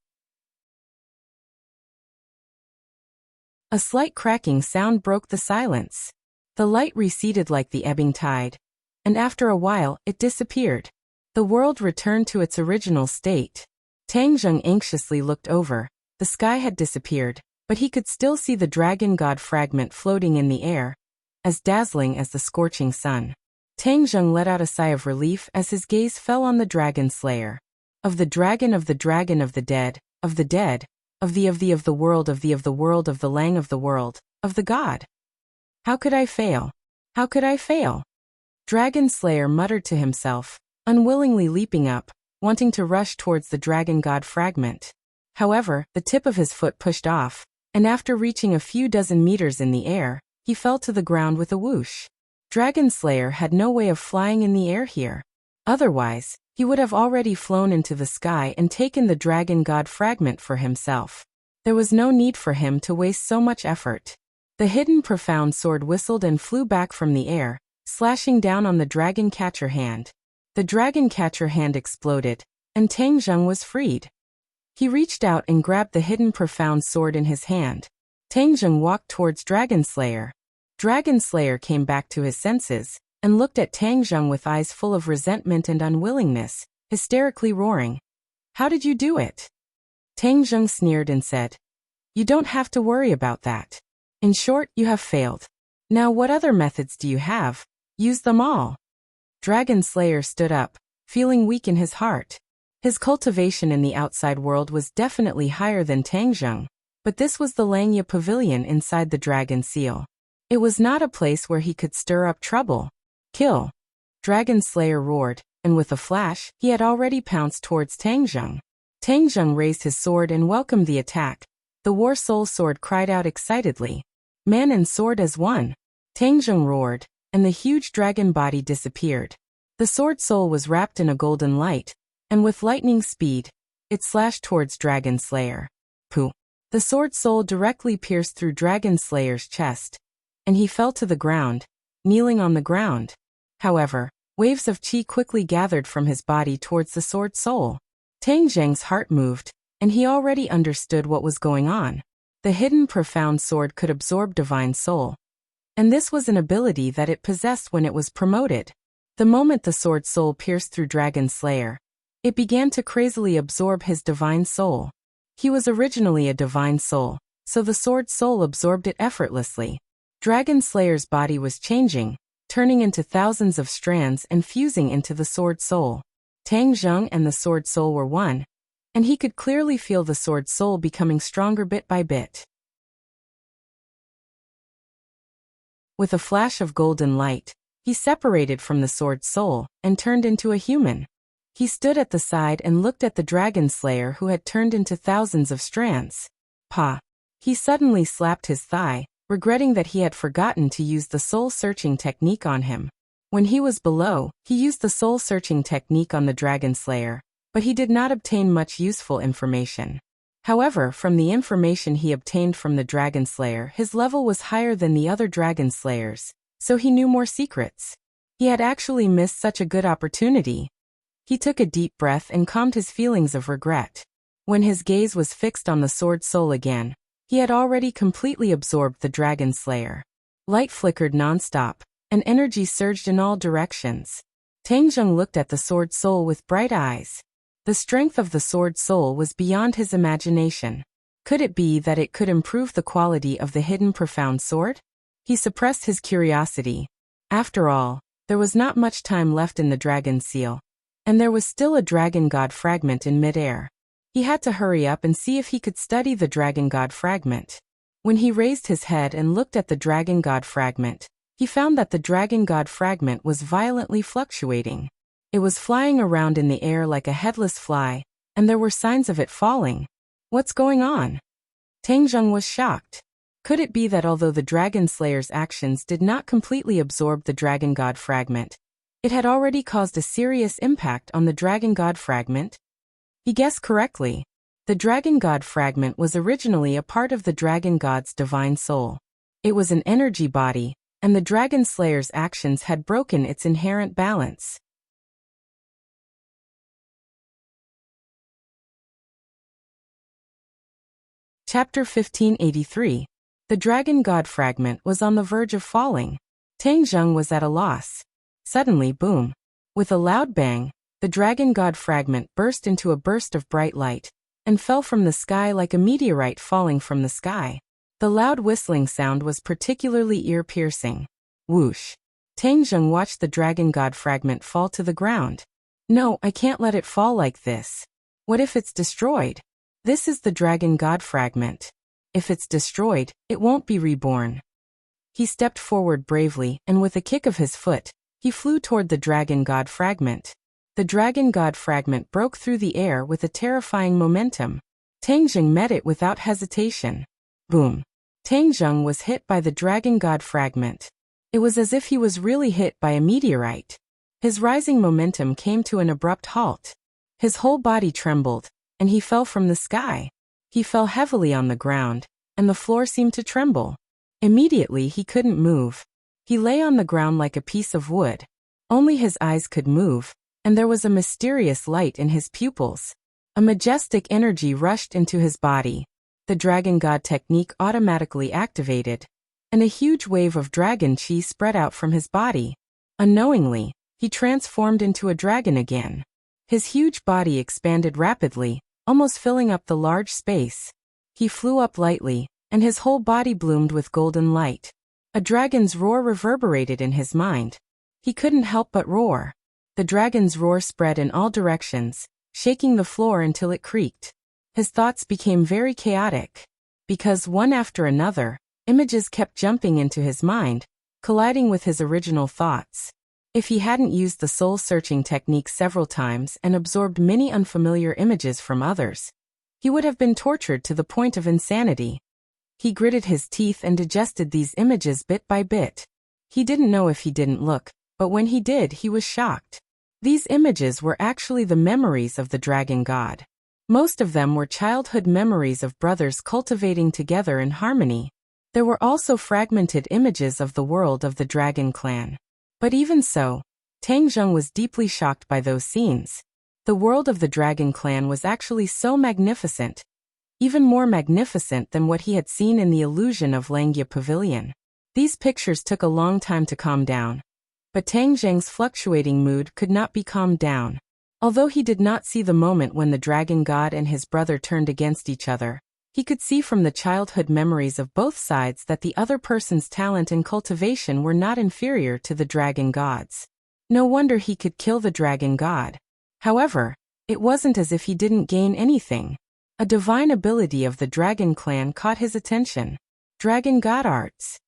A slight cracking sound broke the silence. The light receded like the ebbing tide, and after a while, it disappeared. The world returned to its original state. Tang Zheng anxiously looked over. The sky had disappeared, but he could still see the dragon god fragment floating in the air, as dazzling as the scorching sun. Tang Zheng let out a sigh of relief as his gaze fell on the Dragon Slayer. Of the dragon of the dragon of the dead, of the dead, of the world of the world of the lang of the world, of the god. How could I fail? How could I fail? Dragon Slayer muttered to himself, unwillingly leaping up, wanting to rush towards the dragon god fragment. However, the tip of his foot pushed off, and after reaching a few dozen meters in the air, he fell to the ground with a whoosh. Dragon Slayer had no way of flying in the air here. Otherwise, he would have already flown into the sky and taken the dragon god fragment for himself. There was no need for him to waste so much effort. The hidden profound sword whistled and flew back from the air, slashing down on the dragon catcher hand. The dragon catcher hand exploded, and Tang Zheng was freed. He reached out and grabbed the hidden profound sword in his hand. Tang Zheng walked towards Dragon Slayer. Dragon Slayer came back to his senses, and looked at Tang Zheng with eyes full of resentment and unwillingness, hysterically roaring. "How did you do it?" Tang Zheng sneered and said, "You don't have to worry about that. In short, you have failed. Now what other methods do you have? Use them all." Dragon Slayer stood up, feeling weak in his heart. His cultivation in the outside world was definitely higher than Tang Zheng, but this was the Langya Pavilion inside the Dragon Seal. It was not a place where he could stir up trouble. "Kill!" Dragon Slayer roared, and with a flash, he had already pounced towards Tang Zheng. Tang Zheng raised his sword and welcomed the attack. The War Soul Sword cried out excitedly. Man and sword as one. Tang Zheng roared, and the huge dragon body disappeared. The sword soul was wrapped in a golden light, and with lightning speed, it slashed towards Dragon Slayer. Pooh! The sword soul directly pierced through Dragon Slayer's chest, and he fell to the ground, kneeling on the ground. However, waves of qi quickly gathered from his body towards the sword soul. Tang Zheng's heart moved, and he already understood what was going on. The hidden profound sword could absorb divine soul, and this was an ability that it possessed when it was promoted. The moment the sword soul pierced through Dragon Slayer, it began to crazily absorb his divine soul. He was originally a divine soul, so the sword soul absorbed it effortlessly. Dragon Slayer's body was changing, turning into thousands of strands and fusing into the sword soul. Tang Zheng and the sword soul were one, and he could clearly feel the sword soul becoming stronger bit by bit. With a flash of golden light, he separated from the sword soul and turned into a human. He stood at the side and looked at the Dragon Slayer who had turned into thousands of strands. Pa! He suddenly slapped his thigh, regretting that he had forgotten to use the soul-searching technique on him. When he was below, he used the soul-searching technique on the Dragon Slayer, but he did not obtain much useful information. However, from the information he obtained from the Dragon Slayer, his level was higher than the other Dragon Slayers, so he knew more secrets. He had actually missed such a good opportunity. He took a deep breath and calmed his feelings of regret. When his gaze was fixed on the sword soul again, he had already completely absorbed the Dragon Slayer. Light flickered non-stop, and energy surged in all directions. Tang Zheng looked at the sword soul with bright eyes. The strength of the sword soul was beyond his imagination. Could it be that it could improve the quality of the hidden profound sword? He suppressed his curiosity. After all, there was not much time left in the Dragon Seal, and there was still a Dragon God fragment in midair. He had to hurry up and see if he could study the Dragon God fragment. When he raised his head and looked at the Dragon God fragment, he found that the Dragon God fragment was violently fluctuating. It was flying around in the air like a headless fly, and there were signs of it falling. What's going on? Tang Zheng was shocked. Could it be that although the Dragon Slayer's actions did not completely absorb the Dragon God fragment, it had already caused a serious impact on the Dragon God fragment? He guessed correctly. The Dragon God fragment was originally a part of the Dragon God's divine soul. It was an energy body, and the Dragon Slayer's actions had broken its inherent balance. Chapter 1583. The Dragon God fragment was on the verge of falling. Tang Zheng was at a loss. Suddenly, boom! With a loud bang, the Dragon God fragment burst into a burst of bright light, and fell from the sky like a meteorite falling from the sky. The loud whistling sound was particularly ear-piercing. Whoosh! Tang Zheng watched the Dragon God fragment fall to the ground. No, I can't let it fall like this. What if it's destroyed? This is the Dragon God fragment. If it's destroyed, it won't be reborn. He stepped forward bravely, and with a kick of his foot, he flew toward the Dragon God fragment. The Dragon God fragment broke through the air with a terrifying momentum. Tang Zheng met it without hesitation. Boom! Tang Zheng was hit by the Dragon God fragment. It was as if he was really hit by a meteorite. His rising momentum came to an abrupt halt. His whole body trembled, and he fell from the sky. He fell heavily on the ground, and the floor seemed to tremble. Immediately he couldn't move. He lay on the ground like a piece of wood. Only his eyes could move, and there was a mysterious light in his pupils. A majestic energy rushed into his body. The Dragon God technique automatically activated, and a huge wave of dragon chi spread out from his body. Unknowingly, he transformed into a dragon again. His huge body expanded rapidly, almost filling up the large space. He flew up lightly, and his whole body bloomed with golden light. A dragon's roar reverberated in his mind. He couldn't help but roar. The dragon's roar spread in all directions, shaking the floor until it creaked. His thoughts became very chaotic, because one after another, images kept jumping into his mind, colliding with his original thoughts. If he hadn't used the soul-searching technique several times and absorbed many unfamiliar images from others, he would have been tortured to the point of insanity. He gritted his teeth and digested these images bit by bit. He didn't know if he didn't look, but when he did, he was shocked. These images were actually the memories of the dragon god. Most of them were childhood memories of brothers cultivating together in harmony. There were also fragmented images of the world of the dragon clan. But even so, Tang Zheng was deeply shocked by those scenes. The world of the dragon clan was actually so magnificent, even more magnificent than what he had seen in the illusion of Langya Pavilion. These pictures took a long time to calm down, but Tang Zheng's fluctuating mood could not be calmed down. Although he did not see the moment when the dragon god and his brother turned against each other, he could see from the childhood memories of both sides that the other person's talent and cultivation were not inferior to the dragon god's. No wonder he could kill the dragon god. However, it wasn't as if he didn't gain anything. A divine ability of the dragon clan caught his attention. Dragon god arts.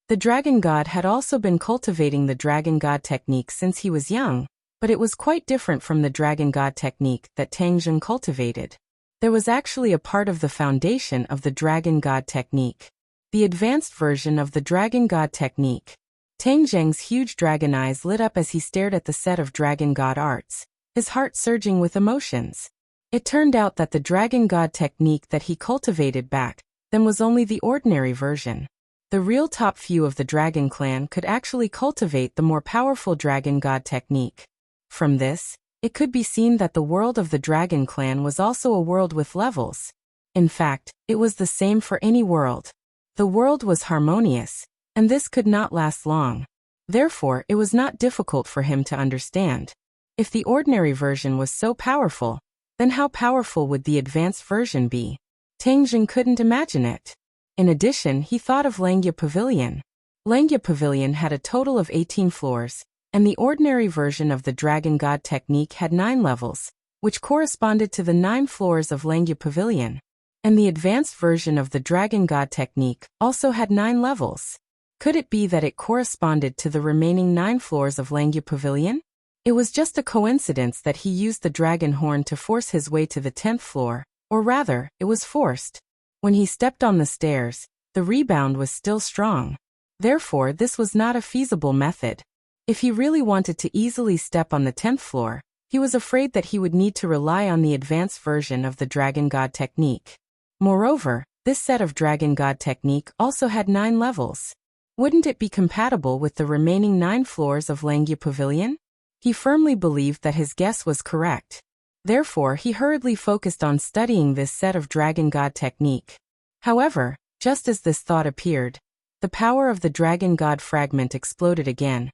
The dragon god had also been cultivating the dragon god technique since he was young, but it was quite different from the dragon god technique that Tang Zheng cultivated. There was actually a part of the foundation of the dragon god technique, the advanced version of the dragon god technique. Tang Zheng's huge dragon eyes lit up as he stared at the set of dragon god arts, his heart surging with emotions. It turned out that the dragon god technique that he cultivated back then was only the ordinary version. The real top few of the dragon clan could actually cultivate the more powerful dragon god technique. From this, it could be seen that the world of the dragon clan was also a world with levels. In fact, it was the same for any world. The world was harmonious, and this could not last long. Therefore, it was not difficult for him to understand. If the ordinary version was so powerful, then how powerful would the advanced version be? Tang Zheng couldn't imagine it. In addition, he thought of Langya Pavilion. Langya Pavilion had a total of 18 floors, and the ordinary version of the Dragon God technique had 9 levels, which corresponded to the 9 floors of Langya Pavilion. And the advanced version of the Dragon God technique also had 9 levels. Could it be that it corresponded to the remaining 9 floors of Langya Pavilion? It was just a coincidence that he used the dragon horn to force his way to the 10th floor, or rather, it was forced. When he stepped on the stairs, the rebound was still strong. Therefore, this was not a feasible method. If he really wanted to easily step on the 10th floor, he was afraid that he would need to rely on the advanced version of the Dragon God technique. Moreover, this set of Dragon God technique also had 9 levels. Wouldn't it be compatible with the remaining 9 floors of Langya Pavilion? He firmly believed that his guess was correct. Therefore, he hurriedly focused on studying this set of Dragon God technique. However, just as this thought appeared, the power of the Dragon God fragment exploded again.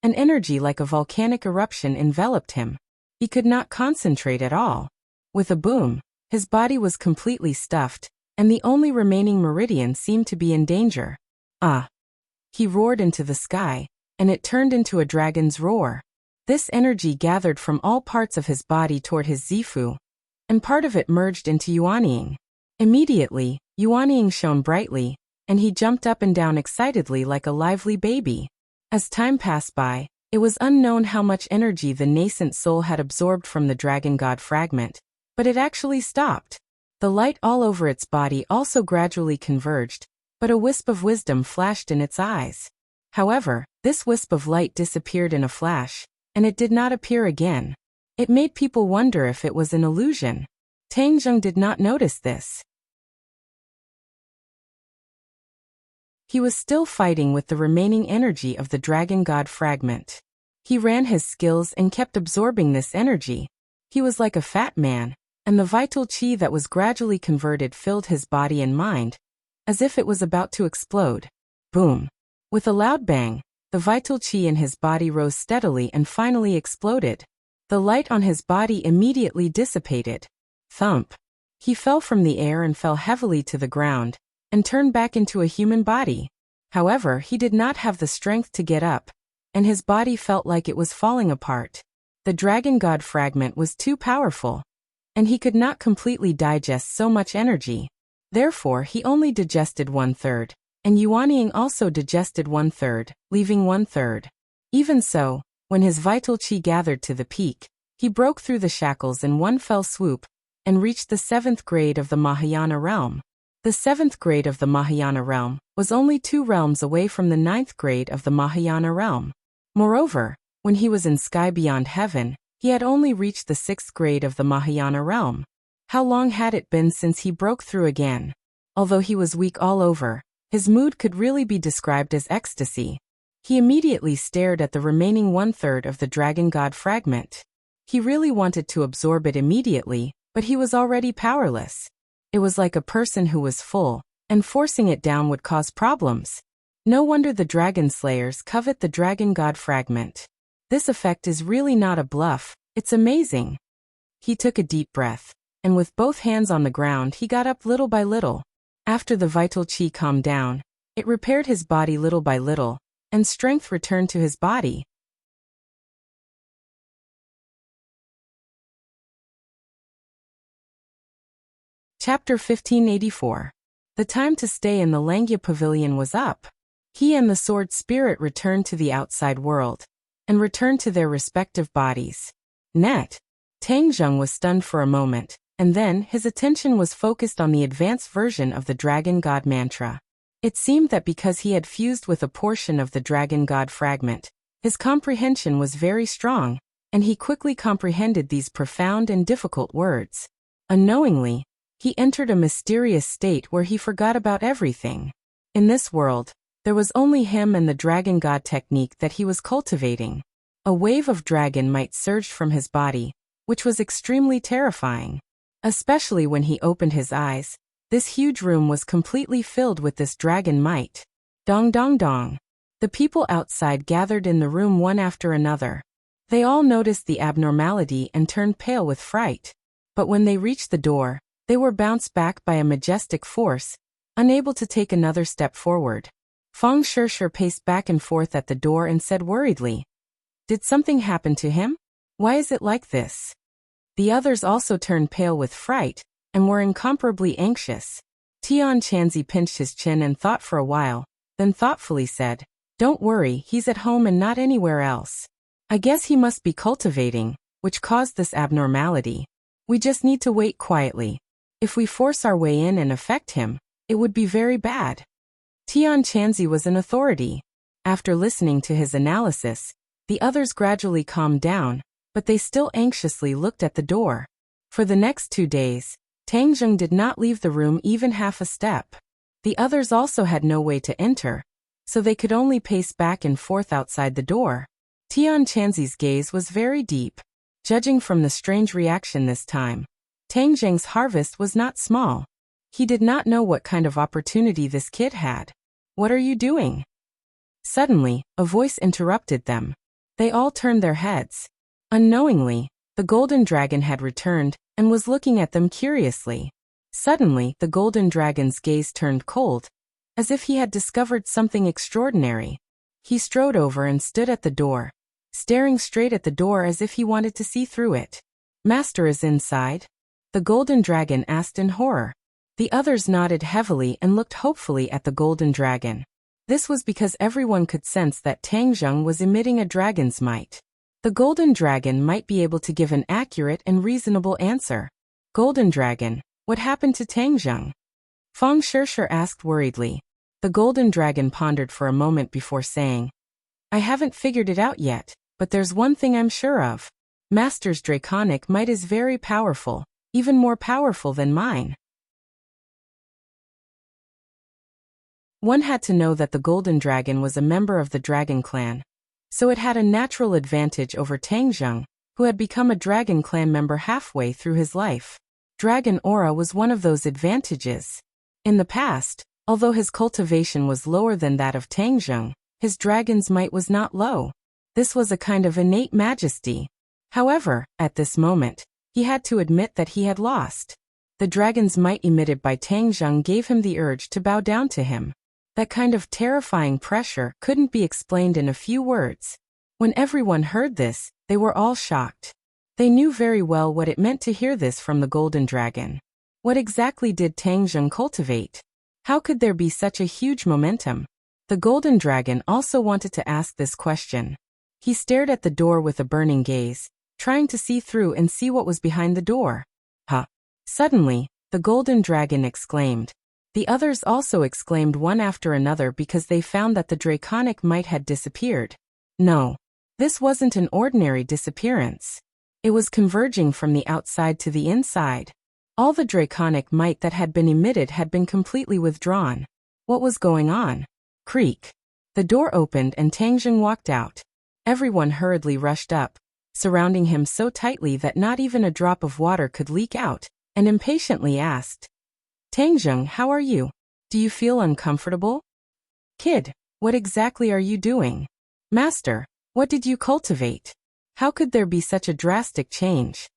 An energy like a volcanic eruption enveloped him. He could not concentrate at all. With a boom, his body was completely stuffed, and the only remaining meridian seemed to be in danger. Ah! He roared into the sky, and it turned into a dragon's roar. This energy gathered from all parts of his body toward his Zifu, and part of it merged into Yuanying. Immediately, Yuanying shone brightly, and he jumped up and down excitedly like a lively baby. As time passed by, it was unknown how much energy the nascent soul had absorbed from the Dragon God fragment, but it actually stopped. The light all over its body also gradually converged, but a wisp of wisdom flashed in its eyes. However, this wisp of light disappeared in a flash, and it did not appear again. It made people wonder if it was an illusion. Tang Zheng did not notice this. He was still fighting with the remaining energy of the Dragon God fragment. He ran his skills and kept absorbing this energy. He was like a fat man, and the vital qi that was gradually converted filled his body and mind, as if it was about to explode. Boom! With a loud bang, the vital qi in his body rose steadily and finally exploded. The light on his body immediately dissipated. Thump! He fell from the air and fell heavily to the ground, and turned back into a human body. However, he did not have the strength to get up, and his body felt like it was falling apart. The Dragon God fragment was too powerful, and he could not completely digest so much energy. Therefore, he only digested 1/3, and Yuanying also digested 1/3, leaving 1/3. Even so, when his vital qi gathered to the peak, he broke through the shackles in one fell swoop and reached the 7th grade of the Mahayana realm. The 7th grade of the Mahayana realm was only 2 realms away from the 9th grade of the Mahayana realm. Moreover, when he was in sky beyond heaven, he had only reached the 6th grade of the Mahayana realm. How long had it been since he broke through again? Although he was weak all over, his mood could really be described as ecstasy. He immediately stared at the remaining 1/3 of the Dragon God fragment. He really wanted to absorb it immediately, but he was already powerless. It was like a person who was full, and forcing it down would cause problems. No wonder the Dragon Slayers covet the Dragon God fragment. This effect is really not a bluff, it's amazing. He took a deep breath, and with both hands on the ground he got up little by little. After the vital qi calmed down, it repaired his body little by little, and strength returned to his body. Chapter 1584. The time to stay in the Langya Pavilion was up. He and the sword spirit returned to the outside world, and returned to their respective bodies. Tang Zheng was stunned for a moment, and then his attention was focused on the advanced version of the Dragon God mantra. It seemed that because he had fused with a portion of the Dragon God fragment, his comprehension was very strong, and he quickly comprehended these profound and difficult words. Unknowingly, he entered a mysterious state where he forgot about everything. In this world, there was only him and the Dragon God technique that he was cultivating. A wave of dragon might surged from his body, which was extremely terrifying. Especially when he opened his eyes, this huge room was completely filled with this dragon might. Dong dong dong. The people outside gathered in the room one after another. They all noticed the abnormality and turned pale with fright. But when they reached the door, they were bounced back by a majestic force, unable to take another step forward. Feng Shishir paced back and forth at the door and said worriedly, "Did something happen to him? Why is it like this?" The others also turned pale with fright, and were incomparably anxious. Tian Chanzi pinched his chin and thought for a while, then thoughtfully said, "Don't worry, he's at home and not anywhere else. I guess he must be cultivating, which caused this abnormality. We just need to wait quietly. If we force our way in and affect him, it would be very bad." Tian Chanzi was an authority. After listening to his analysis, the others gradually calmed down, but they still anxiously looked at the door. For the next 2 days, Tang Zheng did not leave the room even half a step. The others also had no way to enter, so they could only pace back and forth outside the door. Tian Chanzi's gaze was very deep. Judging from the strange reaction this time, Tang Zheng's harvest was not small. He did not know what kind of opportunity this kid had. "What are you doing?" Suddenly, a voice interrupted them. They all turned their heads. Unknowingly, the golden dragon had returned and was looking at them curiously. Suddenly, the golden dragon's gaze turned cold, as if he had discovered something extraordinary. He strode over and stood at the door, staring straight at the door as if he wanted to see through it. "Master is inside?" the golden dragon asked in horror. The others nodded heavily and looked hopefully at the golden dragon. This was because everyone could sense that Tang Zheng was emitting a dragon's might. The golden dragon might be able to give an accurate and reasonable answer. "Golden dragon, what happened to Tang Zheng?" Feng Shishir asked worriedly. The golden dragon pondered for a moment before saying, "I haven't figured it out yet, but there's one thing I'm sure of. Master's draconic might is very powerful, even more powerful than mine." One had to know that the golden dragon was a member of the dragon clan, so it had a natural advantage over Tang Zheng, who had become a dragon clan member halfway through his life. Dragon aura was one of those advantages. In the past, although his cultivation was lower than that of Tang Zheng, his dragon's might was not low. This was a kind of innate majesty. However, at this moment, he had to admit that he had lost. The dragon's might emitted by Tang Zheng gave him the urge to bow down to him. That kind of terrifying pressure couldn't be explained in a few words. When everyone heard this, they were all shocked. They knew very well what it meant to hear this from the golden dragon. What exactly did Tang Zheng cultivate? How could there be such a huge momentum? The golden dragon also wanted to ask this question. He stared at the door with a burning gaze, trying to see through and see what was behind the door. Huh! Suddenly, the golden dragon exclaimed. The others also exclaimed one after another because they found that the draconic might had disappeared. No. This wasn't an ordinary disappearance. It was converging from the outside to the inside. All the draconic might that had been emitted had been completely withdrawn. What was going on? Creak. The door opened and Tangjung walked out. Everyone hurriedly rushed up, surrounding him so tightly that not even a drop of water could leak out, and impatiently asked, Tangjung, how are you? Do you feel uncomfortable? Kid, what exactly are you doing? Master, what did you cultivate? How could there be such a drastic change?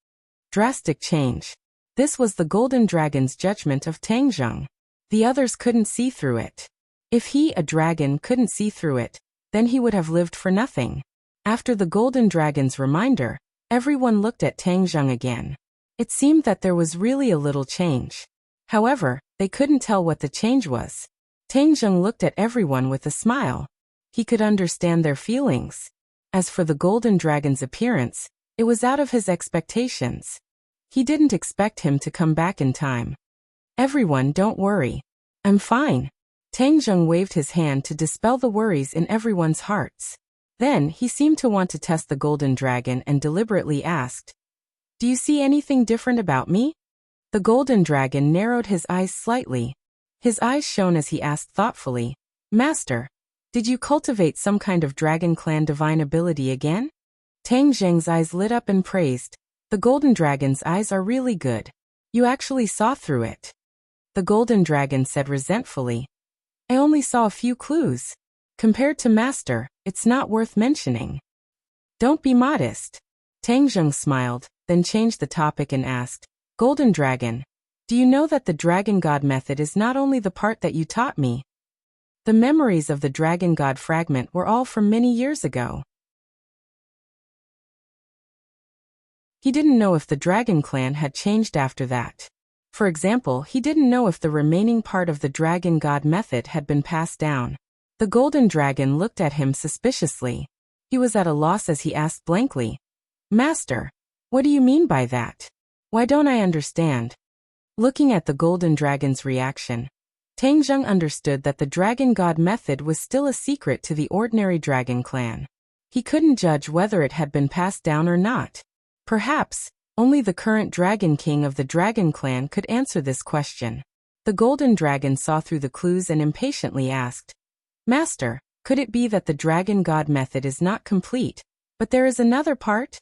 Drastic change. This was the golden dragon's judgment of Tangjung. The others couldn't see through it. If he, a dragon, couldn't see through it, then he would have lived for nothing. After the golden dragon's reminder, everyone looked at Tangjung again. It seemed that there was really a little change. However, they couldn't tell what the change was. Tangjung looked at everyone with a smile. He could understand their feelings. As for the golden dragon's appearance, it was out of his expectations. He didn't expect him to come back in time. Everyone, don't worry. I'm fine. Tangjung waved his hand to dispel the worries in everyone's hearts. Then, he seemed to want to test the golden dragon and deliberately asked, Do you see anything different about me? The golden dragon narrowed his eyes slightly. His eyes shone as he asked thoughtfully, Master, did you cultivate some kind of dragon clan divine ability again? Tangjung's eyes lit up and praised, The golden dragon's eyes are really good. You actually saw through it. The golden dragon said resentfully, I only saw a few clues. Compared to Master, it's not worth mentioning. Don't be modest. Tangjung smiled, then changed the topic and asked, Golden Dragon, do you know that the Dragon God method is not only the part that you taught me? The memories of the Dragon God fragment were all from many years ago. He didn't know if the Dragon Clan had changed after that. For example, he didn't know if the remaining part of the Dragon God method had been passed down. The Golden Dragon looked at him suspiciously. He was at a loss as he asked blankly, Master, what do you mean by that? Why don't I understand? Looking at the Golden Dragon's reaction, Tangjung understood that the Dragon God method was still a secret to the ordinary Dragon Clan. He couldn't judge whether it had been passed down or not. Perhaps, only the current Dragon King of the Dragon Clan could answer this question. The Golden Dragon saw through the clues and impatiently asked, Master, could it be that the Dragon God method is not complete, but there is another part?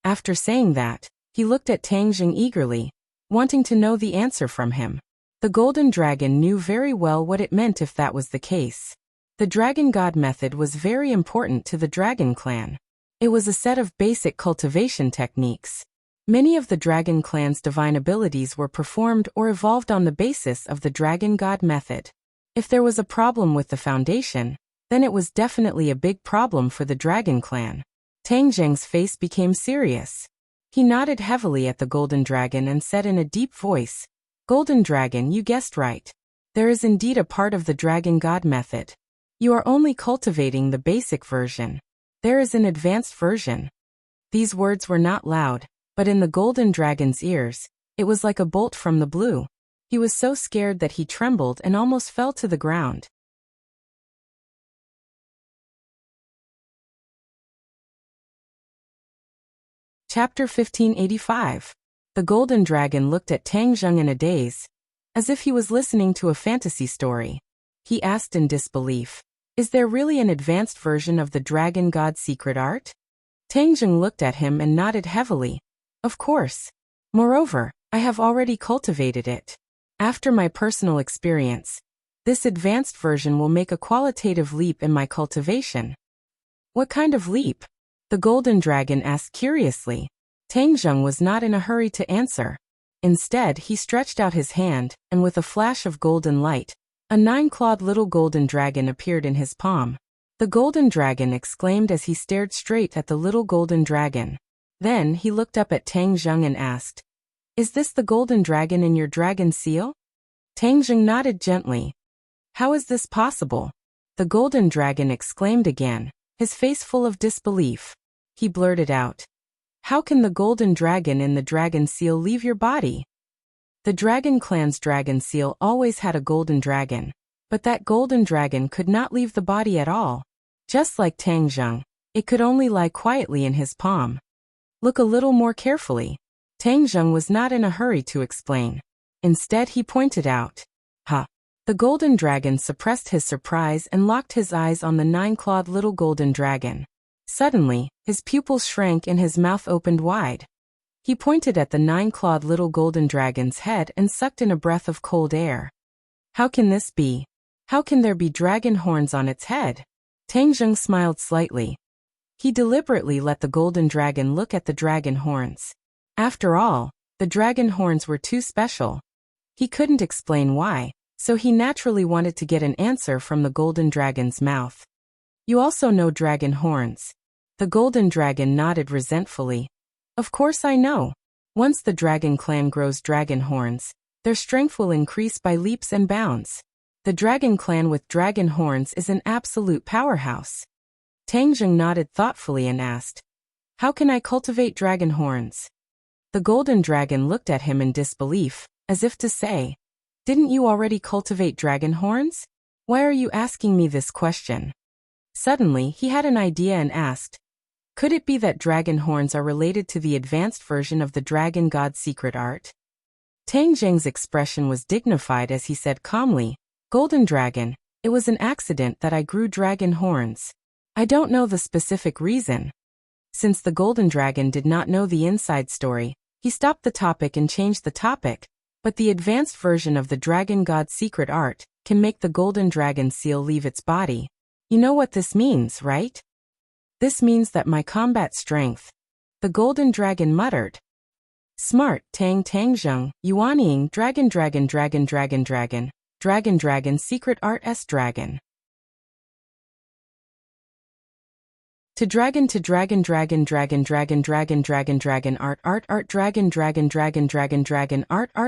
After saying that, he looked at Tangjung eagerly, wanting to know the answer from him. The Golden Dragon knew very well what it meant if that was the case. The Dragon God method was very important to the Dragon Clan. It was a set of basic cultivation techniques. Many of the Dragon Clan's divine abilities were performed or evolved on the basis of the Dragon God method. If there was a problem with the foundation, then it was definitely a big problem for the Dragon Clan. Tangjung's face became serious. He nodded heavily at the Golden Dragon and said in a deep voice, Golden Dragon, you guessed right. There is indeed a part of the Dragon God method. You are only cultivating the basic version. There is an advanced version. These words were not loud, but in the Golden Dragon's ears, it was like a bolt from the blue. He was so scared that he trembled and almost fell to the ground. Chapter 1585. The Golden Dragon looked at Tangjung in a daze, as if he was listening to a fantasy story. He asked in disbelief, Is there really an advanced version of the Dragon God's secret art? Tangjung looked at him and nodded heavily. Of course. Moreover, I have already cultivated it. After my personal experience, this advanced version will make a qualitative leap in my cultivation. What kind of leap? The Golden Dragon asked curiously. Tangjung was not in a hurry to answer. Instead, he stretched out his hand, and with a flash of golden light, a 9-clawed little golden dragon appeared in his palm. The Golden Dragon exclaimed as he stared straight at the little golden dragon. Then he looked up at Tangjung and asked, Is this the golden dragon in your dragon seal? Tangjung nodded gently. How is this possible? The golden dragon exclaimed again, his face full of disbelief. He blurted out, "How can the golden dragon in the dragon seal leave your body?" The dragon clan's dragon seal always had a golden dragon, but that golden dragon could not leave the body at all. Just like Tang Zheng, it could only lie quietly in his palm. Look a little more carefully. Tang Zheng was not in a hurry to explain. Instead, he pointed out, "Ha!" The golden dragon suppressed his surprise and locked his eyes on the 9-clawed little golden dragon. Suddenly, his pupils shrank and his mouth opened wide. He pointed at the 9-clawed little golden dragon's head and sucked in a breath of cold air. How can this be? How can there be dragon horns on its head? Tang Zheng smiled slightly. He deliberately let the golden dragon look at the dragon horns. After all, the dragon horns were too special. He couldn't explain why, so he naturally wanted to get an answer from the golden dragon's mouth. "You also know dragon horns." The golden dragon nodded resentfully. "Of course I know. Once the dragon clan grows dragon horns, their strength will increase by leaps and bounds. The dragon clan with dragon horns is an absolute powerhouse." Tang Zheng nodded thoughtfully and asked, "How can I cultivate dragon horns?" The golden dragon looked at him in disbelief, as if to say, "Didn't you already cultivate dragon horns? Why are you asking me this question?" Suddenly, he had an idea and asked, "Could it be that dragon horns are related to the advanced version of the dragon god's secret art?" Tang Zheng's expression was dignified as he said calmly, "Golden dragon, it was an accident that I grew dragon horns. I don't know the specific reason." Since the golden dragon did not know the inside story, he stopped the topic and changed the topic. But the advanced version of the dragon god's secret art can make the golden dragon seal leave its body. You know what this means, right? "This means that my combat strength," the golden dragon muttered. "Smart, Tang Zheng, Yuanying, dragon secret art s dragon. To dragon dragon art dragon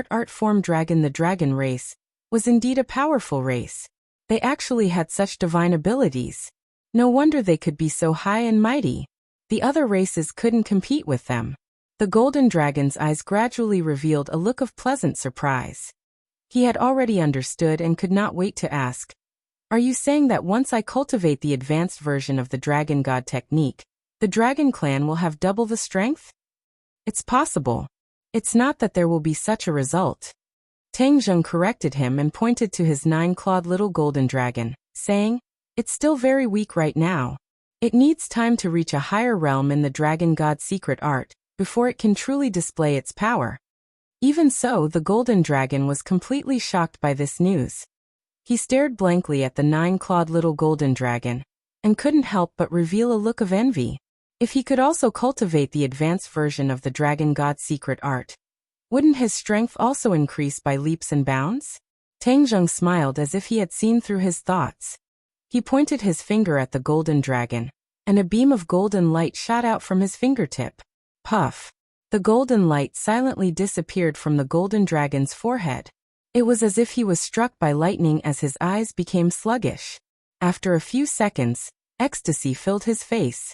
art form dragon. The dragon race was indeed a powerful race. They actually had such divine abilities. No wonder they could be so high and mighty. The other races couldn't compete with them." The golden dragon's eyes gradually revealed a look of pleasant surprise. He had already understood and could not wait to ask, "Are you saying that once I cultivate the advanced version of the dragon god technique, the dragon clan will have double the strength?" "It's possible. It's not that there will be such a result." Tang Zheng corrected him and pointed to his 9-clawed little golden dragon, saying, "It's still very weak right now. It needs time to reach a higher realm in the dragon god's secret art before it can truly display its power." Even so, the golden dragon was completely shocked by this news. He stared blankly at the 9-clawed little golden dragon and couldn't help but reveal a look of envy. If he could also cultivate the advanced version of the dragon god's secret art, wouldn't his strength also increase by leaps and bounds? Tang Zheng smiled as if he had seen through his thoughts. He pointed his finger at the golden dragon, and a beam of golden light shot out from his fingertip. Puff! The golden light silently disappeared from the golden dragon's forehead. It was as if he was struck by lightning as his eyes became sluggish. After a few seconds, ecstasy filled his face.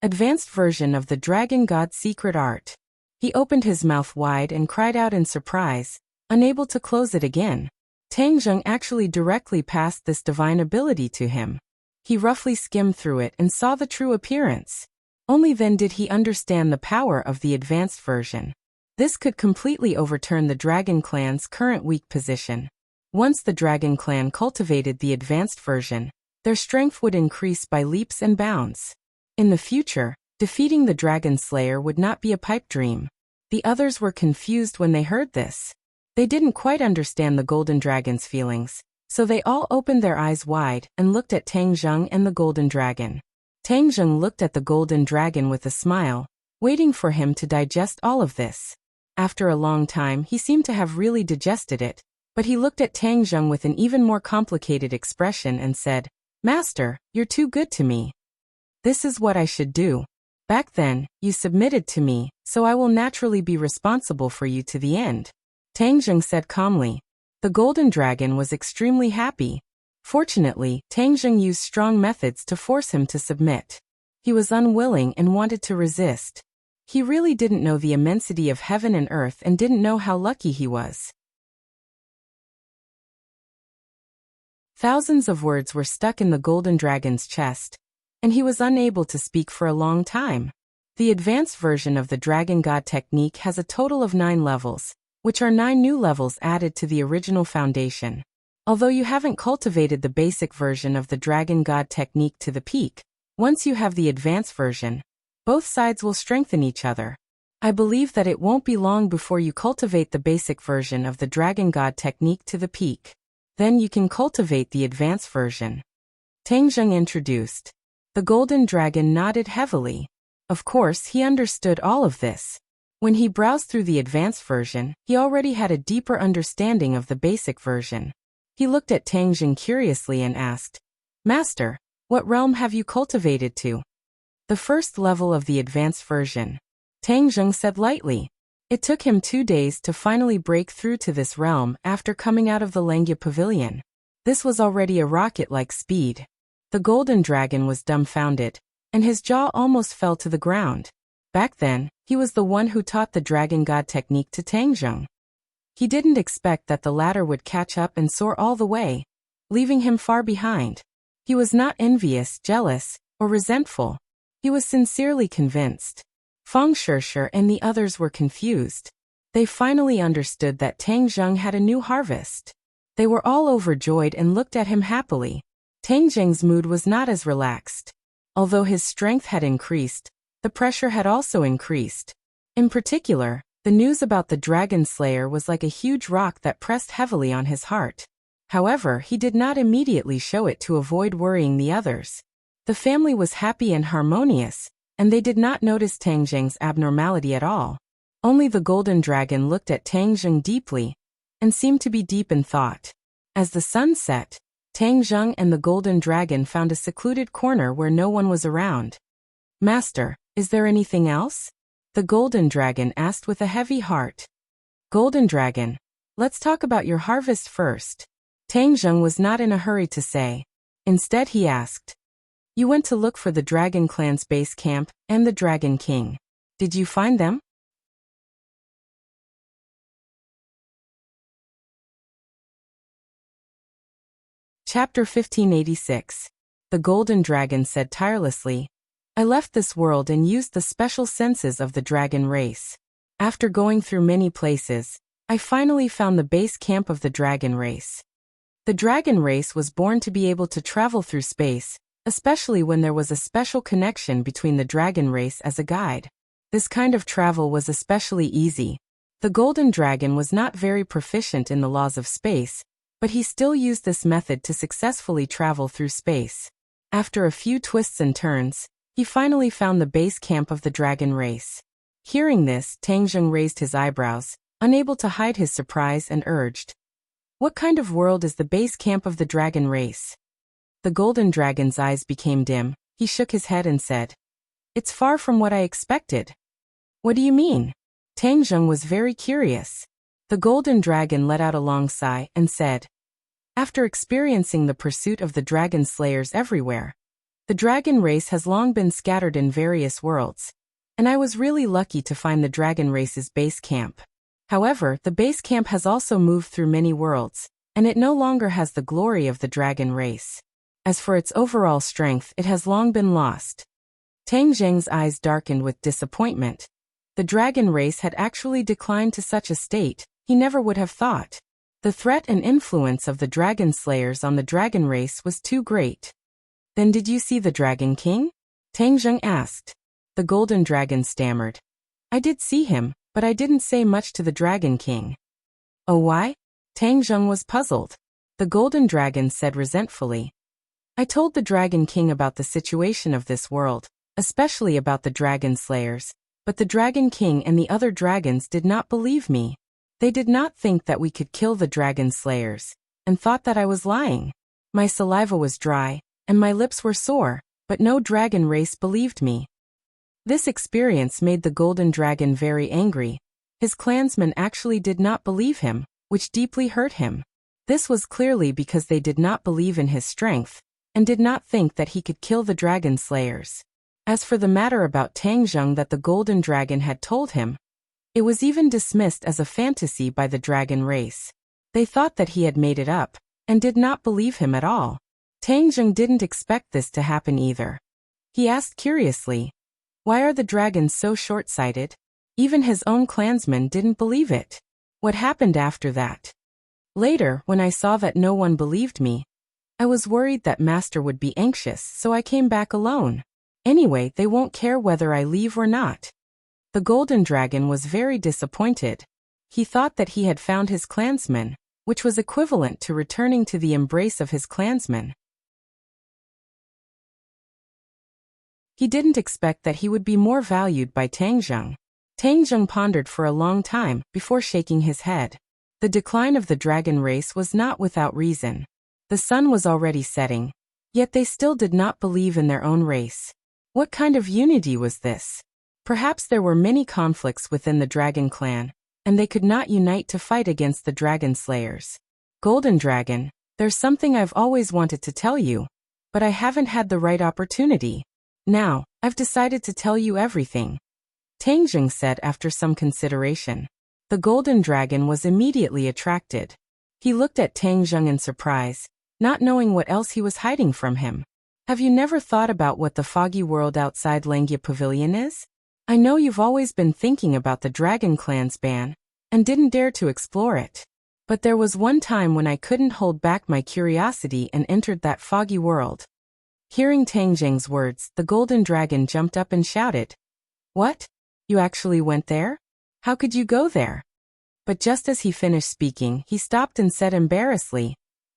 Advanced version of the dragon god's secret art. He opened his mouth wide and cried out in surprise, unable to close it again. Tang Zheng actually directly passed this divine ability to him. He roughly skimmed through it and saw the true appearance. Only then did he understand the power of the advanced version. This could completely overturn the dragon clan's current weak position. Once the dragon clan cultivated the advanced version, their strength would increase by leaps and bounds. In the future, defeating the dragon slayer would not be a pipe dream. The others were confused when they heard this. They didn't quite understand the golden dragon's feelings, so they all opened their eyes wide and looked at Tang Zheng and the golden dragon. Tang Zheng looked at the golden dragon with a smile, waiting for him to digest all of this. After a long time, he seemed to have really digested it, but he looked at Tang Zheng with an even more complicated expression and said, "Master, you're too good to me. This is what I should do. Back then, you submitted to me, so I will naturally be responsible for you to the end." Tang Zheng said calmly. The golden dragon was extremely happy. Fortunately, Tang Zheng used strong methods to force him to submit. He was unwilling and wanted to resist. He really didn't know the immensity of heaven and earth and didn't know how lucky he was. Thousands of words were stuck in the golden dragon's chest, and he was unable to speak for a long time. The advanced version of the Dragon God technique has a total of 9 levels, which are 9 new levels added to the original foundation. Although you haven't cultivated the basic version of the Dragon God technique to the peak, once you have the advanced version, both sides will strengthen each other. I believe that it won't be long before you cultivate the basic version of the Dragon God technique to the peak. Then you can cultivate the advanced version. Tang Zheng introduced. The golden dragon nodded heavily. Of course, he understood all of this. When he browsed through the advanced version, he already had a deeper understanding of the basic version. He looked at Tang Zheng curiously and asked, "Master, what realm have you cultivated to?" "The first level of the advanced version," Tang Zheng said lightly. It took him 2 days to finally break through to this realm after coming out of the Langya Pavilion. This was already a rocket-like speed. The golden dragon was dumbfounded, and his jaw almost fell to the ground. Back then, he was the one who taught the Dragon God technique to Tang Zheng. He didn't expect that the latter would catch up and soar all the way, leaving him far behind. He was not envious, jealous, or resentful. He was sincerely convinced. Feng Shishir and the others were confused. They finally understood that Tang Zheng had a new harvest. They were all overjoyed and looked at him happily. Tang Zheng's mood was not as relaxed. Although his strength had increased, the pressure had also increased. In particular, the news about the Dragon Slayer was like a huge rock that pressed heavily on his heart. However, he did not immediately show it to avoid worrying the others. The family was happy and harmonious, and they did not notice Tang Zheng's abnormality at all. Only the golden dragon looked at Tang Zheng deeply, and seemed to be deep in thought. As the sun set, Tang Zheng and the golden dragon found a secluded corner where no one was around. "Master, is there anything else?" the golden dragon asked with a heavy heart. "Golden dragon, let's talk about your harvest first." Tang Zheng was not in a hurry to say. Instead he asked, "You went to look for the Dragon Clan's base camp and the Dragon King. Did you find them?" Chapter 1586. The golden dragon said tirelessly, "I left this world and used the special senses of the dragon race. After going through many places, I finally found the base camp of the dragon race. The dragon race was born to be able to travel through space, especially when there was a special connection between the dragon race as a guide. This kind of travel was especially easy. The golden dragon was not very proficient in the laws of space, but he still used this method to successfully travel through space. After a few twists and turns, he finally found the base camp of the dragon race." Hearing this, Tang Zheng raised his eyebrows, unable to hide his surprise, and urged, "What kind of world is the base camp of the dragon race?" The golden dragon's eyes became dim. He shook his head and said, "It's far from what I expected." "What do you mean?" Tang Zheng was very curious. The golden dragon let out a long sigh and said, "After experiencing the pursuit of the dragon slayers everywhere, the dragon race has long been scattered in various worlds, and I was really lucky to find the dragon race's base camp. However, the base camp has also moved through many worlds, and it no longer has the glory of the dragon race. As for its overall strength, it has long been lost." Tang Zheng's eyes darkened with disappointment. The dragon race had actually declined to such a state. He never would have thought. The threat and influence of the dragon slayers on the dragon race was too great. "Then did you see the Dragon King?" Tang Zheng asked. The golden dragon stammered, "I did see him, but I didn't say much to the Dragon King." "Oh, why?" Tang Zheng was puzzled. The golden dragon said resentfully, "I told the Dragon King about the situation of this world, especially about the dragon slayers, but the Dragon King and the other dragons did not believe me. They did not think that we could kill the dragon slayers, and thought that I was lying. My saliva was dry, and my lips were sore, but no dragon race believed me." This experience made the golden dragon very angry. His clansmen actually did not believe him, which deeply hurt him. This was clearly because they did not believe in his strength, and did not think that he could kill the dragon slayers. As for the matter about Tang Zheng that the golden dragon had told him, it was even dismissed as a fantasy by the dragon race. They thought that he had made it up, and did not believe him at all. Tang Zheng didn't expect this to happen either. He asked curiously, "Why are the dragons so short-sighted?" Even his own clansmen didn't believe it. What happened after that? Later, when I saw that no one believed me, I was worried that Master would be anxious, so I came back alone. Anyway, they won't care whether I leave or not. The golden dragon was very disappointed. He thought that he had found his clansmen, which was equivalent to returning to the embrace of his clansmen. He didn't expect that he would be more valued by Tang Zheng. Tang Zheng pondered for a long time before shaking his head. The decline of the dragon race was not without reason. The sun was already setting, yet they still did not believe in their own race. What kind of unity was this? Perhaps there were many conflicts within the dragon clan, and they could not unite to fight against the dragon slayers. Golden Dragon, there's something I've always wanted to tell you, but I haven't had the right opportunity. Now, I've decided to tell you everything, Tang Zheng said after some consideration. The golden dragon was immediately attracted. He looked at Tang Zheng in surprise, not knowing what else he was hiding from him. Have you never thought about what the foggy world outside Langia Pavilion is? I know you've always been thinking about the Dragon Clan's ban, and didn't dare to explore it. But there was one time when I couldn't hold back my curiosity and entered that foggy world. Hearing Tang Zheng's words, the golden dragon jumped up and shouted, "What? You actually went there? How could you go there?" But just as he finished speaking, he stopped and said embarrassedly,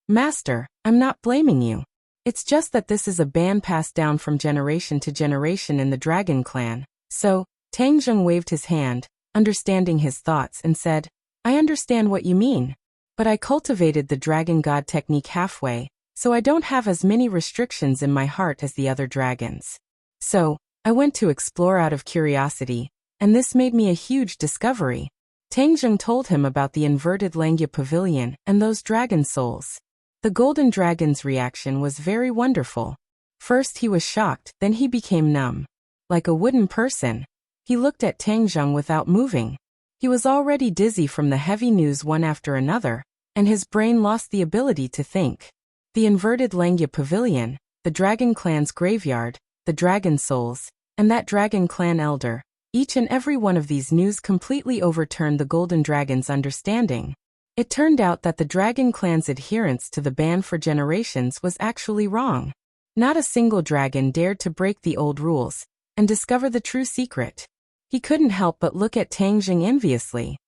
"Master, I'm not blaming you. It's just that this is a ban passed down from generation to generation in the Dragon Clan." So, Tang Zheng waved his hand, understanding his thoughts, and said, "I understand what you mean. But I cultivated the Dragon God technique halfway, so I don't have as many restrictions in my heart as the other dragons. So, I went to explore out of curiosity, and this made me a huge discovery." Tang Zheng told him about the inverted Langia Pavilion and those dragon souls. The golden dragon's reaction was very wonderful. First he was shocked, then he became numb. Like a wooden person, he looked at Tang Zheng without moving. He was already dizzy from the heavy news one after another, and his brain lost the ability to think. The inverted Langia Pavilion, the Dragon Clan's graveyard, the Dragon Souls, and that Dragon Clan elder, each and every one of these news completely overturned the Golden Dragon's understanding. It turned out that the Dragon Clan's adherence to the ban for generations was actually wrong. Not a single dragon dared to break the old rules and discover the true secret. He couldn't help but look at Tang Zheng enviously.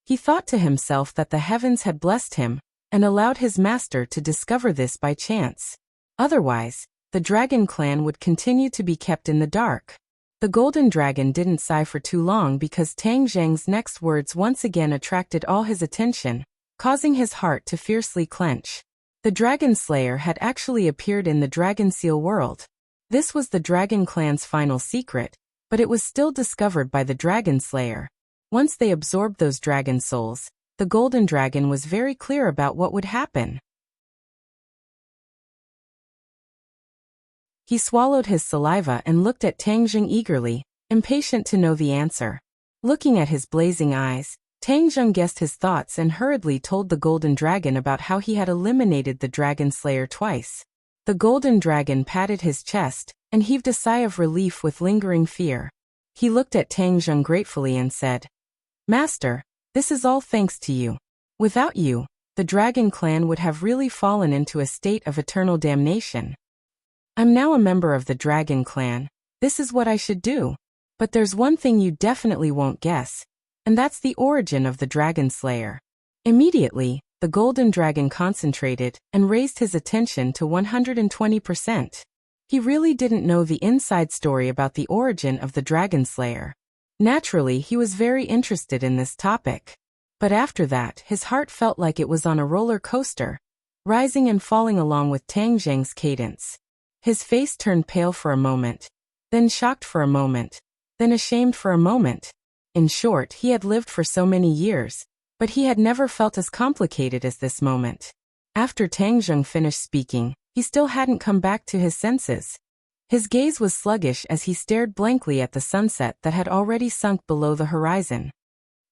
He thought to himself that the heavens had blessed him and allowed his master to discover this by chance. Otherwise, the Dragon Clan would continue to be kept in the dark. The Golden Dragon didn't sigh for too long because Tang Zheng's next words once again attracted all his attention, causing his heart to fiercely clench. The Dragon Slayer had actually appeared in the Dragon Seal world. This was the Dragon Clan's final secret, but it was still discovered by the Dragon Slayer. Once they absorbed those dragon souls, the Golden Dragon was very clear about what would happen. He swallowed his saliva and looked at Tang Zheng eagerly, impatient to know the answer. Looking at his blazing eyes, Tang Zheng guessed his thoughts and hurriedly told the Golden Dragon about how he had eliminated the Dragon Slayer twice. The Golden Dragon patted his chest and heaved a sigh of relief with lingering fear. He looked at Tang Zheng gratefully and said, "Master, this is all thanks to you. Without you, the Dragon Clan would have really fallen into a state of eternal damnation. I'm now a member of the Dragon Clan. This is what I should do. But there's one thing you definitely won't guess, and that's the origin of the Dragon Slayer." Immediately, the Golden Dragon concentrated and raised his attention to 120%. He really didn't know the inside story about the origin of the Dragon Slayer. Naturally, he was very interested in this topic. But after that, his heart felt like it was on a roller coaster, rising and falling along with Tang Zheng's cadence. His face turned pale for a moment, then shocked for a moment, then ashamed for a moment. In short, he had lived for so many years, but he had never felt as complicated as this moment. After Tang Zheng finished speaking, he still hadn't come back to his senses. His gaze was sluggish as he stared blankly at the sunset that had already sunk below the horizon.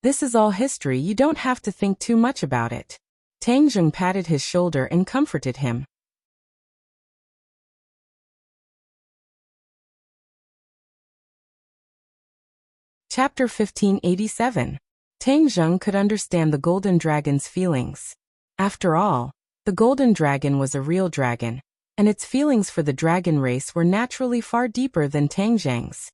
This is all history, you don't have to think too much about it. Tang Zheng patted his shoulder and comforted him. Chapter 1587. Tang Zheng could understand the golden dragon's feelings. After all, the golden dragon was a real dragon, and its feelings for the dragon race were naturally far deeper than Tang Zheng's.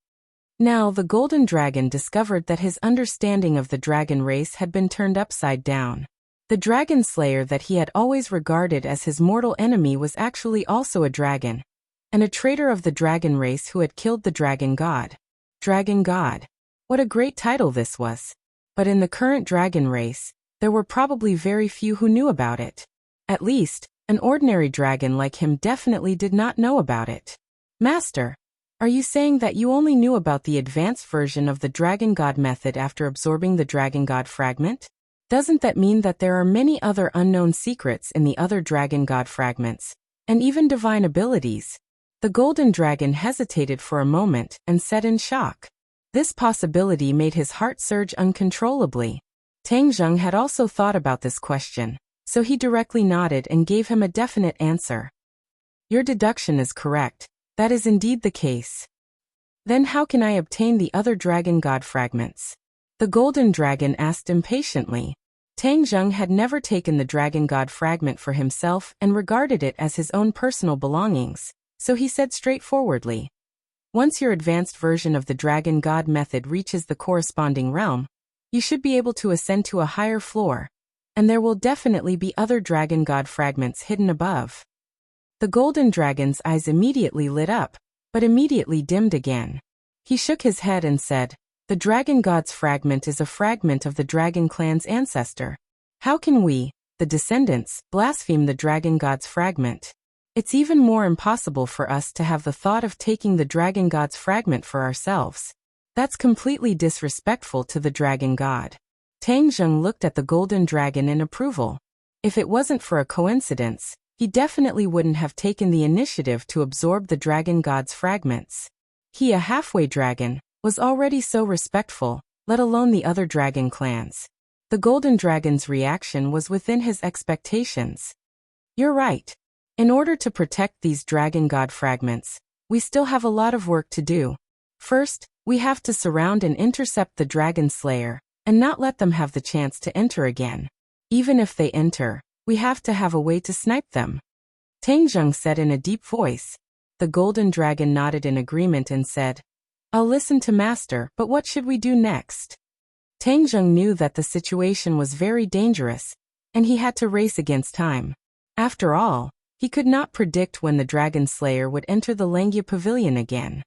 Now the golden dragon discovered that his understanding of the dragon race had been turned upside down. The dragon slayer that he had always regarded as his mortal enemy was actually also a dragon, and a traitor of the dragon race who had killed the dragon god. Dragon god. What a great title this was. But in the current dragon race, there were probably very few who knew about it. At least, an ordinary dragon like him definitely did not know about it. Master, are you saying that you only knew about the advanced version of the dragon god method after absorbing the dragon god fragment? Doesn't that mean that there are many other unknown secrets in the other dragon god fragments, and even divine abilities? The golden dragon hesitated for a moment and said in shock. This possibility made his heart surge uncontrollably. Tang Zheng had also thought about this question, so he directly nodded and gave him a definite answer. Your deduction is correct. That is indeed the case. Then how can I obtain the other dragon god fragments? The golden dragon asked impatiently. Tang Zheng had never taken the dragon god fragment for himself and regarded it as his own personal belongings, so he said straightforwardly. Once your advanced version of the dragon god method reaches the corresponding realm, you should be able to ascend to a higher floor, and there will definitely be other dragon god fragments hidden above. The golden dragon's eyes immediately lit up, but immediately dimmed again. He shook his head and said, the dragon god's fragment is a fragment of the dragon clan's ancestor. How can we, the descendants, blaspheme the dragon god's fragment? It's even more impossible for us to have the thought of taking the dragon god's fragment for ourselves. That's completely disrespectful to the dragon god. Tang Zheng looked at the golden dragon in approval. If it wasn't for a coincidence, he definitely wouldn't have taken the initiative to absorb the dragon god's fragments. He, a halfway dragon, was already so respectful, let alone the other dragon clans. The golden dragon's reaction was within his expectations. You're right. In order to protect these dragon god fragments, we still have a lot of work to do. First, we have to surround and intercept the dragon slayer, and not let them have the chance to enter again. Even if they enter, we have to have a way to snipe them. Tang Zheng said in a deep voice. The golden dragon nodded in agreement and said, I'll listen to Master, but what should we do next? Tang Zheng knew that the situation was very dangerous, and he had to race against time. After all, he could not predict when the dragon slayer would enter the Langya pavilion again.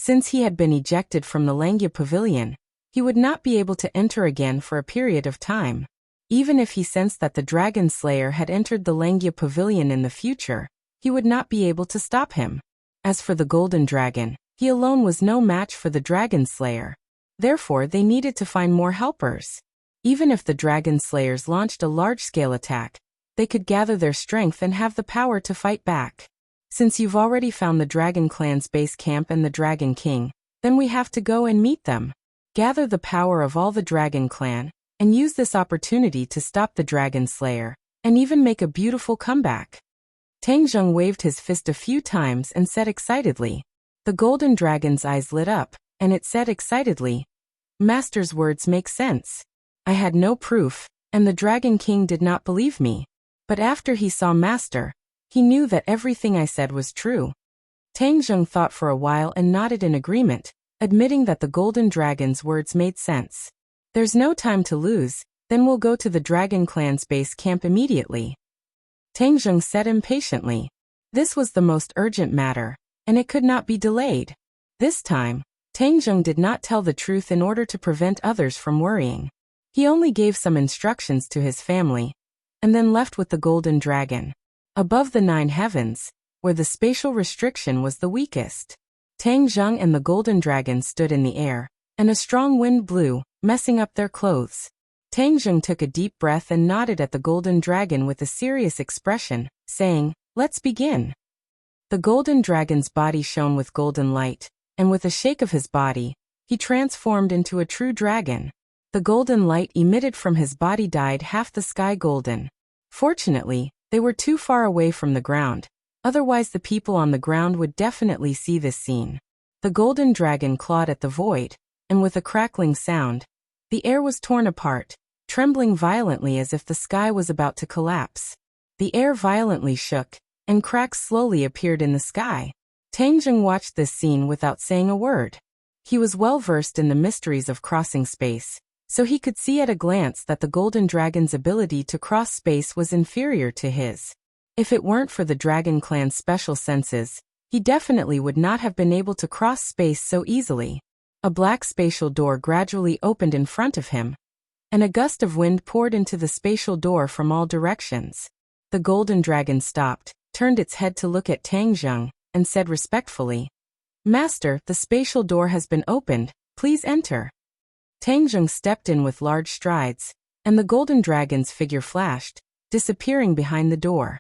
Since he had been ejected from the Langya pavilion, he would not be able to enter again for a period of time. Even if he sensed that the dragon slayer had entered the Langya pavilion in the future, he would not be able to stop him. As for the golden dragon, he alone was no match for the dragon slayer. Therefore, they needed to find more helpers. Even if the dragon slayers launched a large-scale attack, they could gather their strength and have the power to fight back. Since you've already found the dragon clan's base camp and the dragon king, then we have to go and meet them. Gather the power of all the dragon clan, and use this opportunity to stop the dragon slayer, and even make a beautiful comeback. Tang Zheng waved his fist a few times and said excitedly. The golden dragon's eyes lit up, and it said excitedly, Master's words make sense. I had no proof, and the Dragon King did not believe me. But after he saw Master, he knew that everything I said was true. Tang Zheng thought for a while and nodded in agreement, admitting that the golden dragon's words made sense. There's no time to lose, then we'll go to the dragon clan's base camp immediately. Tang Zheng said impatiently. This was the most urgent matter, and it could not be delayed. This time, Tang Zheng did not tell the truth in order to prevent others from worrying. He only gave some instructions to his family, and then left with the golden dragon. Above the 9 heavens, where the spatial restriction was the weakest, Tang Zheng and the golden dragon stood in the air, and a strong wind blew, messing up their clothes. Tang Zheng took a deep breath and nodded at the golden dragon with a serious expression, saying, "Let's begin." The golden dragon's body shone with golden light, and with a shake of his body, he transformed into a true dragon. The golden light emitted from his body dyed half the sky golden. Fortunately, they were too far away from the ground, otherwise the people on the ground would definitely see this scene. The golden dragon clawed at the void, and with a crackling sound, the air was torn apart, trembling violently as if the sky was about to collapse. The air violently shook, and cracks slowly appeared in the sky. Tang Zheng watched this scene without saying a word. He was well versed in the mysteries of crossing space, so he could see at a glance that the golden dragon's ability to cross space was inferior to his. If it weren't for the Dragon Clan's special senses, he definitely would not have been able to cross space so easily. A black spatial door gradually opened in front of him, and a gust of wind poured into the spatial door from all directions. The golden dragon stopped, turned its head to look at Tang Zheng, and said respectfully, "Master, the spatial door has been opened, please enter." Tang Zheng stepped in with large strides, and the golden dragon's figure flashed, disappearing behind the door.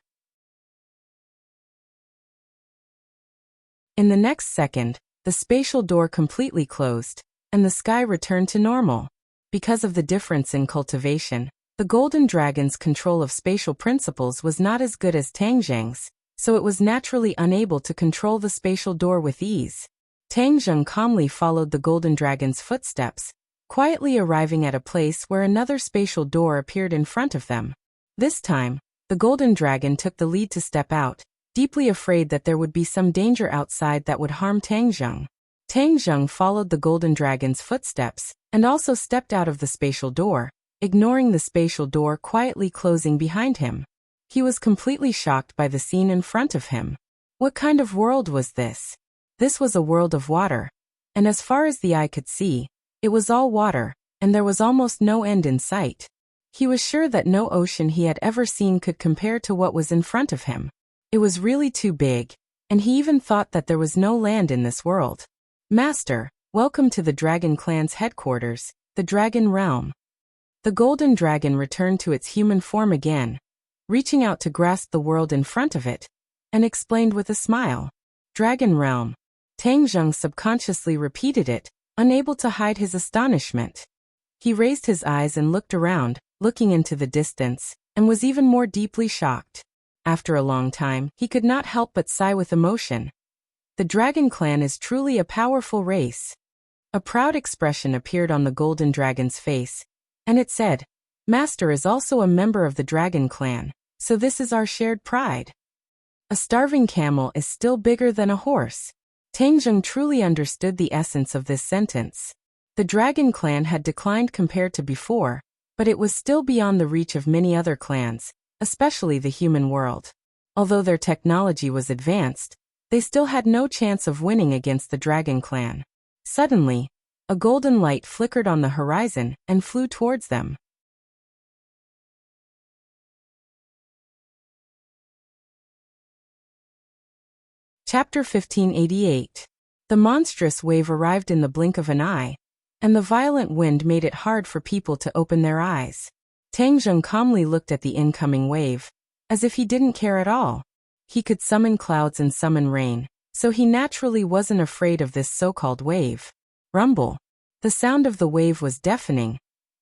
In the next second, the spatial door completely closed, and the sky returned to normal. Because of the difference in cultivation, the golden dragon's control of spatial principles was not as good as Tang Zheng's, so it was naturally unable to control the spatial door with ease. Tang Zheng calmly followed the golden dragon's footsteps, quietly arriving at a place where another spatial door appeared in front of them. This time, the golden dragon took the lead to step out, deeply afraid that there would be some danger outside that would harm Tang Zheng. Tang Zheng followed the golden dragon's footsteps, and also stepped out of the spatial door, ignoring the spatial door quietly closing behind him. He was completely shocked by the scene in front of him. What kind of world was this? This was a world of water, and as far as the eye could see, it was all water, and there was almost no end in sight. He was sure that no ocean he had ever seen could compare to what was in front of him. It was really too big, and he even thought that there was no land in this world. "Master, welcome to the Dragon Clan's headquarters, the Dragon Realm." The golden dragon returned to its human form again, reaching out to grasp the world in front of it, and explained with a smile. "Dragon Realm." Tang Zheng subconsciously repeated it, unable to hide his astonishment. He raised his eyes and looked around, looking into the distance, and was even more deeply shocked. After a long time, he could not help but sigh with emotion. The Dragon Clan is truly a powerful race. A proud expression appeared on the golden dragon's face, and it said, "Master is also a member of the Dragon Clan, so this is our shared pride." A starving camel is still bigger than a horse. Tang Zheng truly understood the essence of this sentence. The Dragon Clan had declined compared to before, but it was still beyond the reach of many other clans, especially the human world. Although their technology was advanced, they still had no chance of winning against the Dragon Clan. Suddenly, a golden light flickered on the horizon and flew towards them. Chapter 1588. The monstrous wave arrived in the blink of an eye, and the violent wind made it hard for people to open their eyes. Tang Zheng calmly looked at the incoming wave, as if he didn't care at all. He could summon clouds and summon rain, so he naturally wasn't afraid of this so-called wave. Rumble. The sound of the wave was deafening,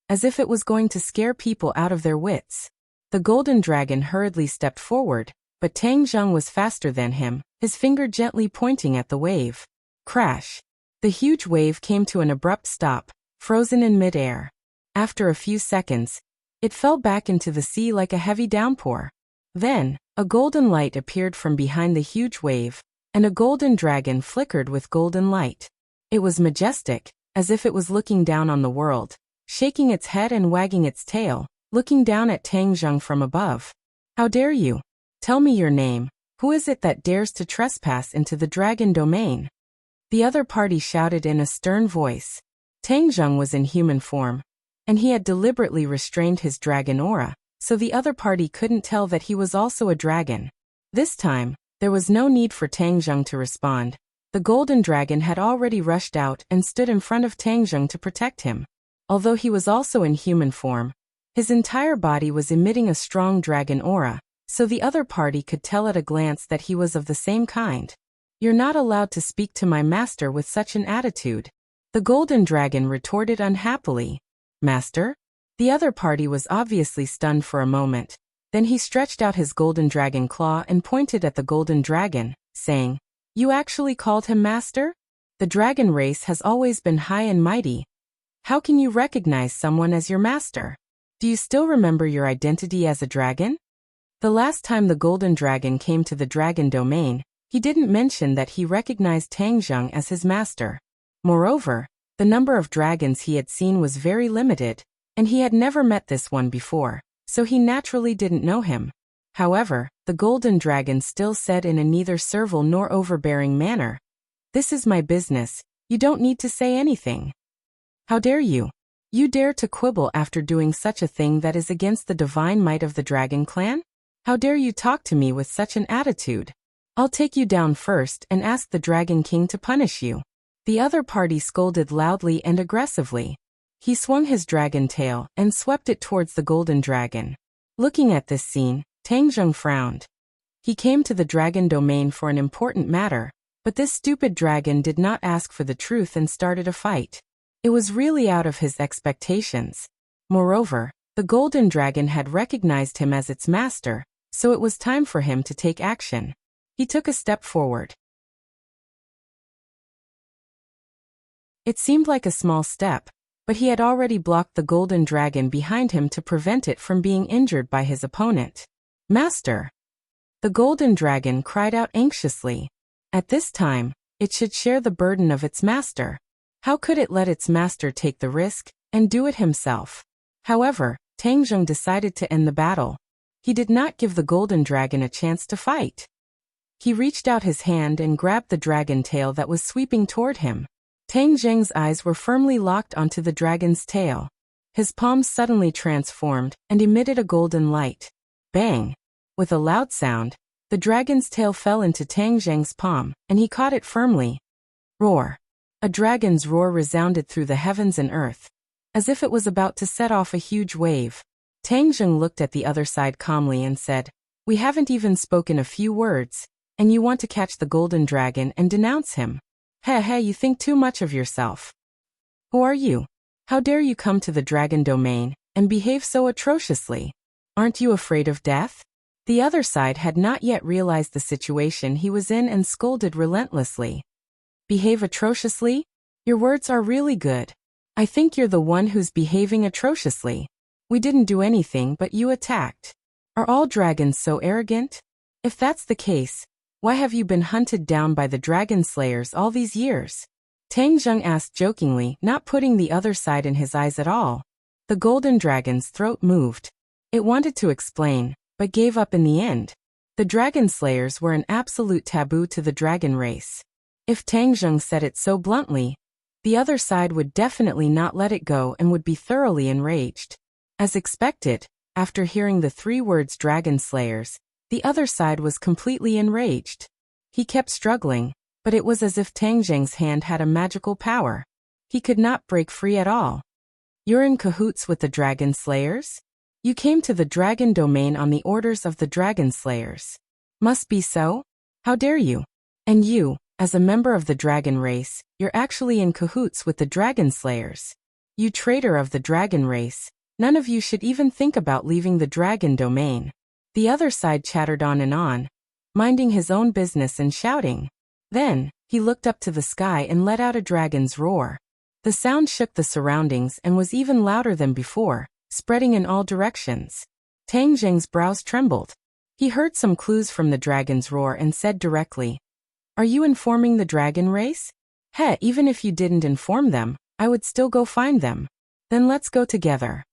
as if it was going to scare people out of their wits. The golden dragon hurriedly stepped forward, but Tang Zheng was faster than him, his finger gently pointing at the wave. Crash. The huge wave came to an abrupt stop, frozen in midair. After a few seconds, it fell back into the sea like a heavy downpour. Then, a golden light appeared from behind the huge wave, and a golden dragon flickered with golden light. It was majestic, as if it was looking down on the world, shaking its head and wagging its tail, looking down at Tang Zheng from above. "How dare you? Tell me your name. Who is it that dares to trespass into the dragon domain?" The other party shouted in a stern voice. Tang Zheng was in human form, and he had deliberately restrained his dragon aura, so the other party couldn't tell that he was also a dragon. This time, there was no need for Tang Zheng to respond. The golden dragon had already rushed out and stood in front of Tang Zheng to protect him. Although he was also in human form, His entire body was emitting a strong dragon aura, so the other party could tell at a glance that he was of the same kind. "You're not allowed to speak to my master with such an attitude," the golden dragon retorted unhappily. "Master?" The other party was obviously stunned for a moment. Then he stretched out his golden dragon claw and pointed at the golden dragon, saying, "You actually called him master? The dragon race has always been high and mighty. How can you recognize someone as your master? Do you still remember your identity as a dragon?" The last time the golden dragon came to the dragon domain, he didn't mention that he recognized Tang Zheng as his master. Moreover, the number of dragons he had seen was very limited, and he had never met this one before, so he naturally didn't know him. However, the golden dragon still said in a neither servile nor overbearing manner, "This is my business, you don't need to say anything." "How dare you? You dare to quibble after doing such a thing that is against the divine might of the dragon clan? How dare you talk to me with such an attitude? I'll take you down first and ask the Dragon King to punish you." The other party scolded loudly and aggressively. He swung his dragon tail and swept it towards the golden dragon. Looking at this scene, Tang Zheng frowned. He came to the dragon domain for an important matter, but this stupid dragon did not ask for the truth and started a fight. It was really out of his expectations. Moreover, the golden dragon had recognized him as its master, so it was time for him to take action. He took a step forward. It seemed like a small step, but he had already blocked the golden dragon behind him to prevent it from being injured by his opponent. "Master!" The golden dragon cried out anxiously. At this time, it should share the burden of its master. How could it let its master take the risk and do it himself? However, Tang Zheng decided to end the battle. He did not give the golden dragon a chance to fight. He reached out his hand and grabbed the dragon tail that was sweeping toward him. Tang Zheng's eyes were firmly locked onto the dragon's tail. His palms suddenly transformed and emitted a golden light. Bang! With a loud sound, the dragon's tail fell into Tang Zheng's palm, and he caught it firmly. Roar! A dragon's roar resounded through the heavens and earth, as if it was about to set off a huge wave. Tang Zheng looked at the other side calmly and said, "We haven't even spoken a few words, and you want to catch the golden dragon and denounce him? Heh, you think too much of yourself. Who are you? How dare you come to the dragon domain and behave so atrociously? Aren't you afraid of death?" The other side had not yet realized the situation he was in and scolded relentlessly. "Behave atrociously? Your words are really good. I think you're the one who's behaving atrociously. We didn't do anything but you attacked. Are all dragons so arrogant? If that's the case, why have you been hunted down by the dragon slayers all these years?" Tang Zheng asked jokingly, not putting the other side in his eyes at all. The golden dragon's throat moved. It wanted to explain, but gave up in the end. The dragon slayers were an absolute taboo to the dragon race. If Tang Zheng said it so bluntly, the other side would definitely not let it go and would be thoroughly enraged. As expected, after hearing the 3 words dragon slayers, the other side was completely enraged. He kept struggling, but it was as if Tang Zheng's hand had a magical power. He could not break free at all. "You're in cahoots with the dragon slayers? You came to the dragon domain on the orders of the dragon slayers. Must be so? How dare you? And you, as a member of the dragon race, you're actually in cahoots with the dragon slayers. You traitor of the dragon race, none of you should even think about leaving the dragon domain." The other side chattered on, minding his own business and shouting. Then, he looked up to the sky and let out a dragon's roar. The sound shook the surroundings and was even louder than before, spreading in all directions. Tang Zheng's brows trembled. He heard some clues from the dragon's roar and said directly, "Are you informing the dragon race?" Even if you didn't inform them, I would still go find them. Then let's go together."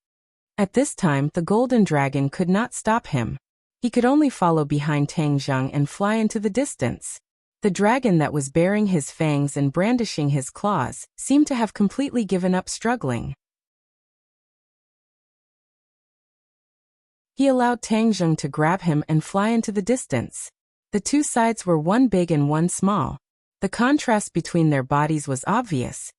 At this time, the golden dragon could not stop him. He could only follow behind Tang Zheng and fly into the distance. The dragon that was baring his fangs and brandishing his claws seemed to have completely given up struggling. He allowed Tang Zheng to grab him and fly into the distance. The 2 sides were one big and one small. The contrast between their bodies was obvious,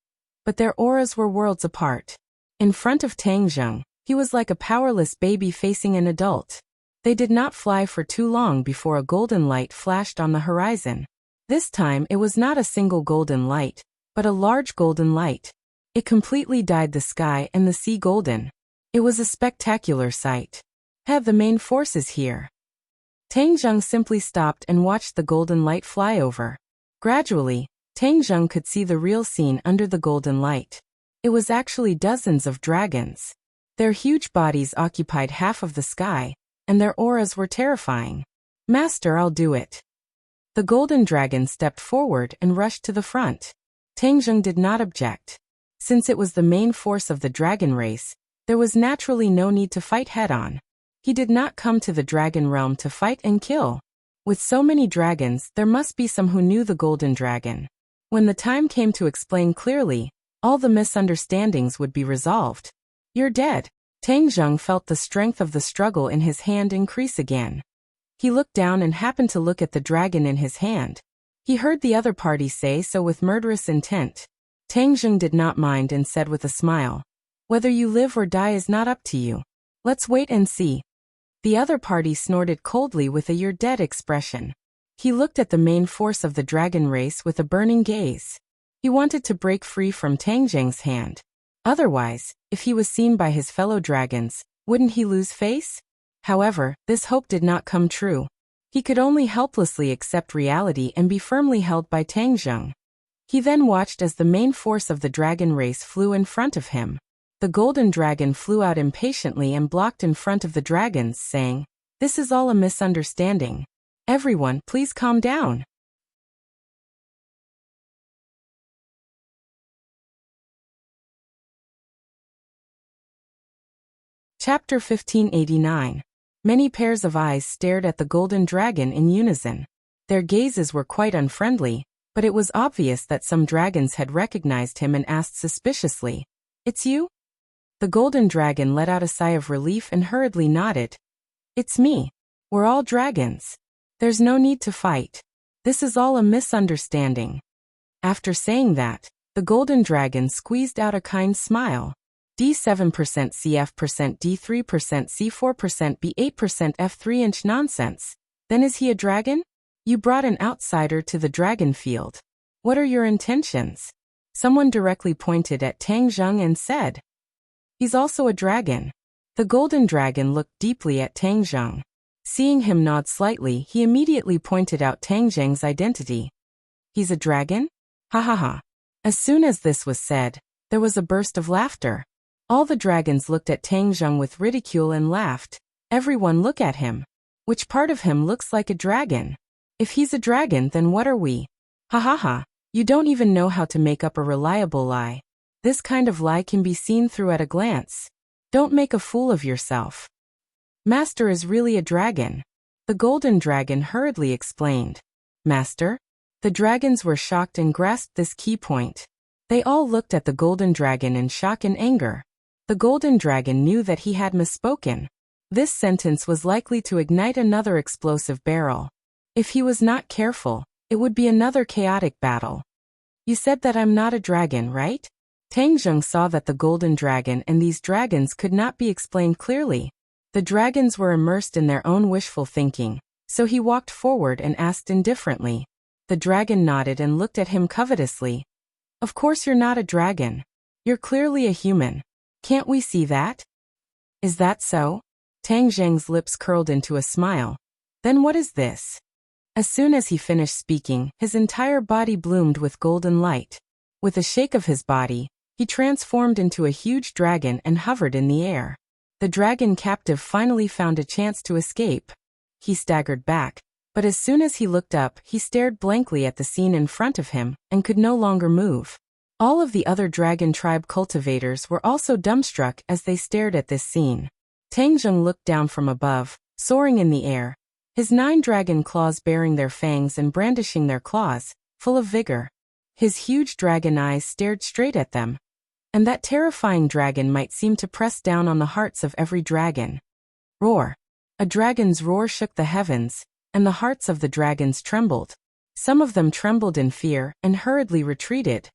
but their auras were worlds apart. In front of Tang Zheng, He was like a powerless baby facing an adult. They did not fly for too long before a golden light flashed on the horizon. This time it was not a single golden light, but a large golden light. It completely dyed the sky and the sea golden. It was a spectacular sight. Have the main forces here. Tang Zheng simply stopped and watched the golden light fly over. Gradually, Tang Zheng could see the real scene under the golden light. It was actually dozens of dragons. Their huge bodies occupied half of the sky, and their auras were terrifying. Master, I'll do it. The golden dragon stepped forward and rushed to the front. Tang Zheng did not object. Since it was the main force of the dragon race, there was naturally no need to fight head-on. He did not come to the dragon realm to fight and kill. With so many dragons, there must be some who knew the golden dragon. When the time came to explain clearly, all the misunderstandings would be resolved. You're dead. Tang Zheng felt the strength of the struggle in his hand increase again. He looked down and happened to look at the dragon in his hand. He heard the other party say so with murderous intent. Tang Zheng did not mind and said with a smile, "Whether you live or die is not up to you. Let's wait and see." The other party snorted coldly with a "you're dead" expression. He looked at the main force of the dragon race with a burning gaze. He wanted to break free from Tang Zheng's hand. Otherwise, if he was seen by his fellow dragons, wouldn't he lose face? However, this hope did not come true. He could only helplessly accept reality and be firmly held by Tang Zheng. He then watched as the main force of the dragon race flew in front of him. The golden dragon flew out impatiently and blocked in front of the dragons, saying, "This is all a misunderstanding. Everyone, please calm down." Chapter 1589. Many pairs of eyes stared at the golden dragon in unison. Their gazes were quite unfriendly, but it was obvious that some dragons had recognized him and asked suspiciously, "It's you?" The golden dragon let out a sigh of relief and hurriedly nodded. "It's me. We're all dragons. There's no need to fight. This is all a misunderstanding." After saying that, the golden dragon squeezed out a kind smile. D7% CF% D3% C4% B8% F3 nonsense. Then is he a dragon? You brought an outsider to the dragon field. What are your intentions? Someone directly pointed at Tang Zheng and said, "He's also a dragon." The golden dragon looked deeply at Tang Zheng. Seeing him nod slightly, he immediately pointed out Tang Zheng's identity. "He's a dragon? Ha ha ha." As soon as this was said, there was a burst of laughter. All the dragons looked at Tang Zheng with ridicule and laughed. "Everyone look at him. Which part of him looks like a dragon? If he's a dragon, then what are we? Ha ha ha. You don't even know how to make up a reliable lie. This kind of lie can be seen through at a glance. Don't make a fool of yourself." "Master is really a dragon," the golden dragon hurriedly explained. "Master?" The dragons were shocked and grasped this key point. They all looked at the golden dragon in shock and anger. The golden dragon knew that he had misspoken. This sentence was likely to ignite another explosive barrel. If he was not careful, it would be another chaotic battle. "You said that I'm not a dragon, right?" Tang Zheng saw that the golden dragon and these dragons could not be explained clearly. The dragons were immersed in their own wishful thinking, so he walked forward and asked indifferently. The dragon nodded and looked at him covetously. "Of course you're not a dragon. You're clearly a human. Can't we see that?" "Is that so?" Tang Zheng's lips curled into a smile. "Then what is this?" As soon as he finished speaking, his entire body bloomed with golden light. With a shake of his body, he transformed into a huge dragon and hovered in the air. The dragon captive finally found a chance to escape. He staggered back, but as soon as he looked up, he stared blankly at the scene in front of him and could no longer move. All of the other dragon tribe cultivators were also dumbstruck as they stared at this scene. Tang Zheng looked down from above, soaring in the air, his 9 dragon claws baring their fangs and brandishing their claws, full of vigor. His huge dragon eyes stared straight at them. And that terrifying dragon might seem to press down on the hearts of every dragon. Roar! A dragon's roar shook the heavens, and the hearts of the dragons trembled. Some of them trembled in fear and hurriedly retreated.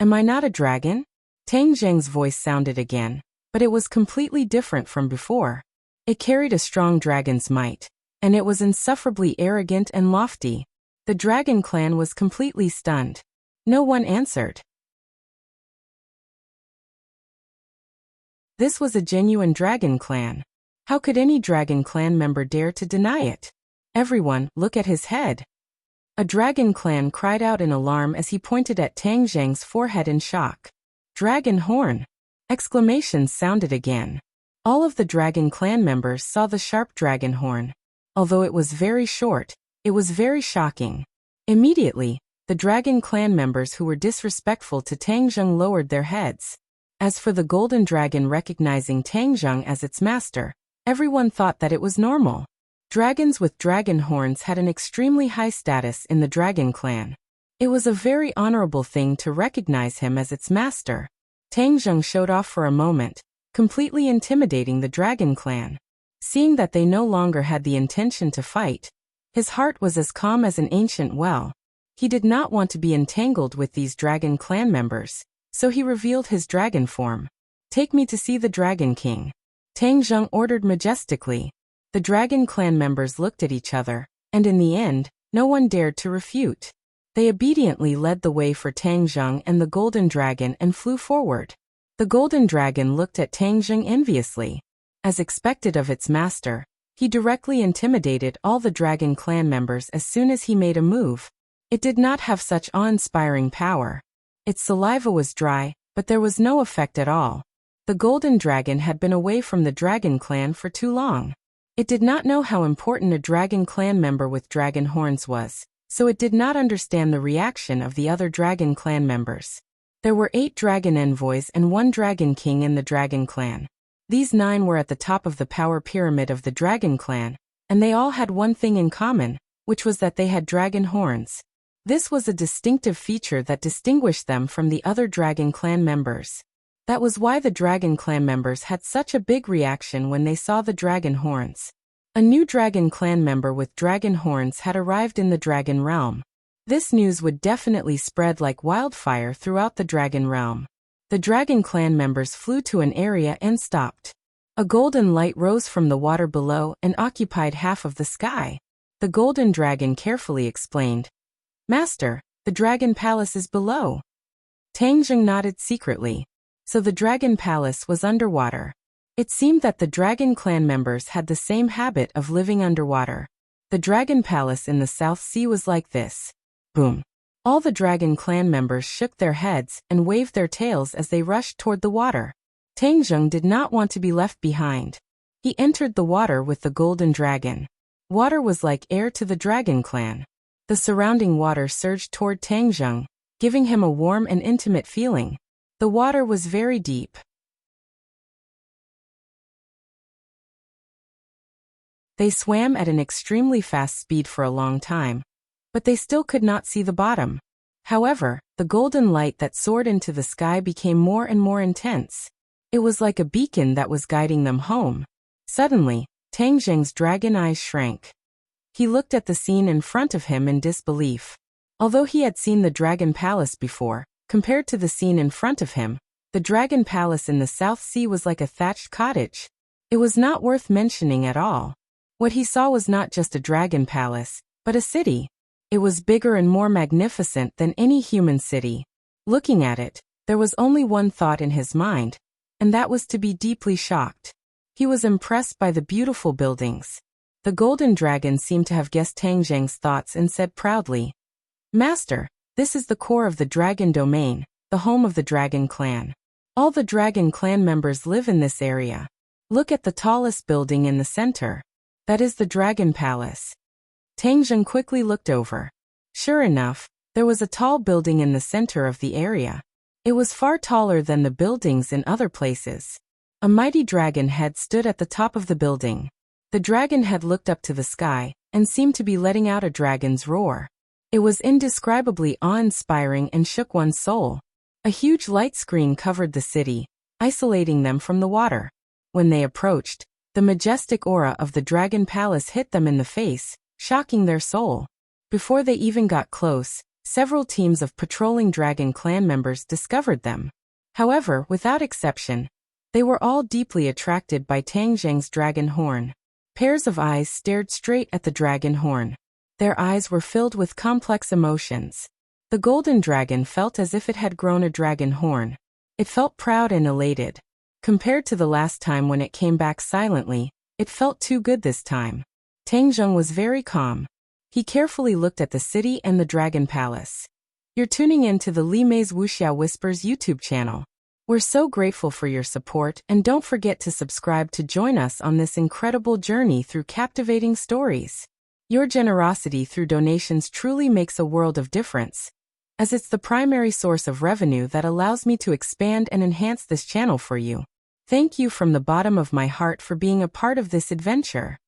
"Am I not a dragon?" Tang Zheng's voice sounded again. but it was completely different from before. It carried a strong dragon's might, and it was insufferably arrogant and lofty. The dragon clan was completely stunned. No one answered. This was a genuine dragon clan. How could any dragon clan member dare to deny it? Everyone, look at his head. A dragon clan cried out in alarm as he pointed at Tang Zhang's forehead in shock. Dragon horn! Exclamations sounded again. All of the dragon clan members saw the sharp dragon horn. Although it was very short, it was very shocking. Immediately, the dragon clan members who were disrespectful to Tang Zhang lowered their heads. As for the golden dragon recognizing Tang Zhang as its master, everyone thought that it was normal. Dragons with dragon horns had an extremely high status in the dragon clan. It was a very honorable thing to recognize him as its master. Tang Zhang showed off for a moment, completely intimidating the dragon clan. Seeing that they no longer had the intention to fight, his heart was as calm as an ancient well. He did not want to be entangled with these dragon clan members, so he revealed his dragon form. Take me to see the Dragon King. Tang Zhang ordered majestically. The dragon clan members looked at each other, and in the end, no one dared to refute. They obediently led the way for Tang Zhang and the golden dragon and flew forward. The golden dragon looked at Tang Zhang enviously. As expected of its master, he directly intimidated all the dragon clan members as soon as he made a move. It did not have such awe-inspiring power. Its saliva was dry, but there was no effect at all. The golden dragon had been away from the dragon clan for too long. It did not know how important a dragon clan member with dragon horns was, so it did not understand the reaction of the other dragon clan members. There were 8 dragon envoys and 1 dragon king in the dragon clan. These 9 were at the top of the power pyramid of the dragon clan, and they all had one thing in common, which was that they had dragon horns. This was a distinctive feature that distinguished them from the other dragon clan members. That was why the dragon clan members had such a big reaction when they saw the dragon horns. A new dragon clan member with dragon horns had arrived in the dragon realm. This news would definitely spread like wildfire throughout the dragon realm. The dragon clan members flew to an area and stopped. A golden light rose from the water below and occupied half of the sky. The golden dragon carefully explained, "Master, the dragon palace is below." Tang Zhang nodded secretly. So the dragon palace was underwater. It seemed that the dragon clan members had the same habit of living underwater. The dragon palace in the South Sea was like this. Boom. All the dragon clan members shook their heads and waved their tails as they rushed toward the water. Tang Zhang did not want to be left behind. He entered the water with the golden dragon. Water was like air to the dragon clan. The surrounding water surged toward Tang Zhang, giving him a warm and intimate feeling. The water was very deep. They swam at an extremely fast speed for a long time, but they still could not see the bottom. However, the golden light that soared into the sky became more and more intense. It was like a beacon that was guiding them home. Suddenly, Tang Zhang's dragon eyes shrank. He looked at the scene in front of him in disbelief. Although he had seen the dragon palace before, compared to the scene in front of him, the dragon palace in the South Sea was like a thatched cottage. It was not worth mentioning at all. What he saw was not just a dragon palace, but a city. It was bigger and more magnificent than any human city. Looking at it, there was only one thought in his mind, and that was to be deeply shocked. He was impressed by the beautiful buildings. The golden dragon seemed to have guessed Tang Zhang's thoughts and said proudly, "Master, this is the core of the dragon domain, the home of the dragon clan. All the dragon clan members live in this area. Look at the tallest building in the center. That is the dragon palace." Tang Zhang quickly looked over. Sure enough, there was a tall building in the center of the area. It was far taller than the buildings in other places. A mighty dragon head stood at the top of the building. The dragon head looked up to the sky and seemed to be letting out a dragon's roar. It was indescribably awe-inspiring and shook one's soul. A huge light screen covered the city, isolating them from the water. When they approached, the majestic aura of the dragon palace hit them in the face, shocking their soul. Before they even got close, several teams of patrolling dragon clan members discovered them. However, without exception, They were all deeply attracted by Tang Zheng's dragon horn. Pairs of eyes stared straight at the dragon horn. Their eyes were filled with complex emotions. The golden dragon felt as if it had grown a dragon horn. It felt proud and elated. Compared to the last time when it came back silently, it felt too good this time. Tang Zheng was very calm. He carefully looked at the city and the dragon palace. You're tuning in to the Li Mei's Wuxia Whispers YouTube channel. We're so grateful for your support, and don't forget to subscribe to join us on this incredible journey through captivating stories. Your generosity through donations truly makes a world of difference, as it's the primary source of revenue that allows me to expand and enhance this channel for you. Thank you from the bottom of my heart for being a part of this adventure.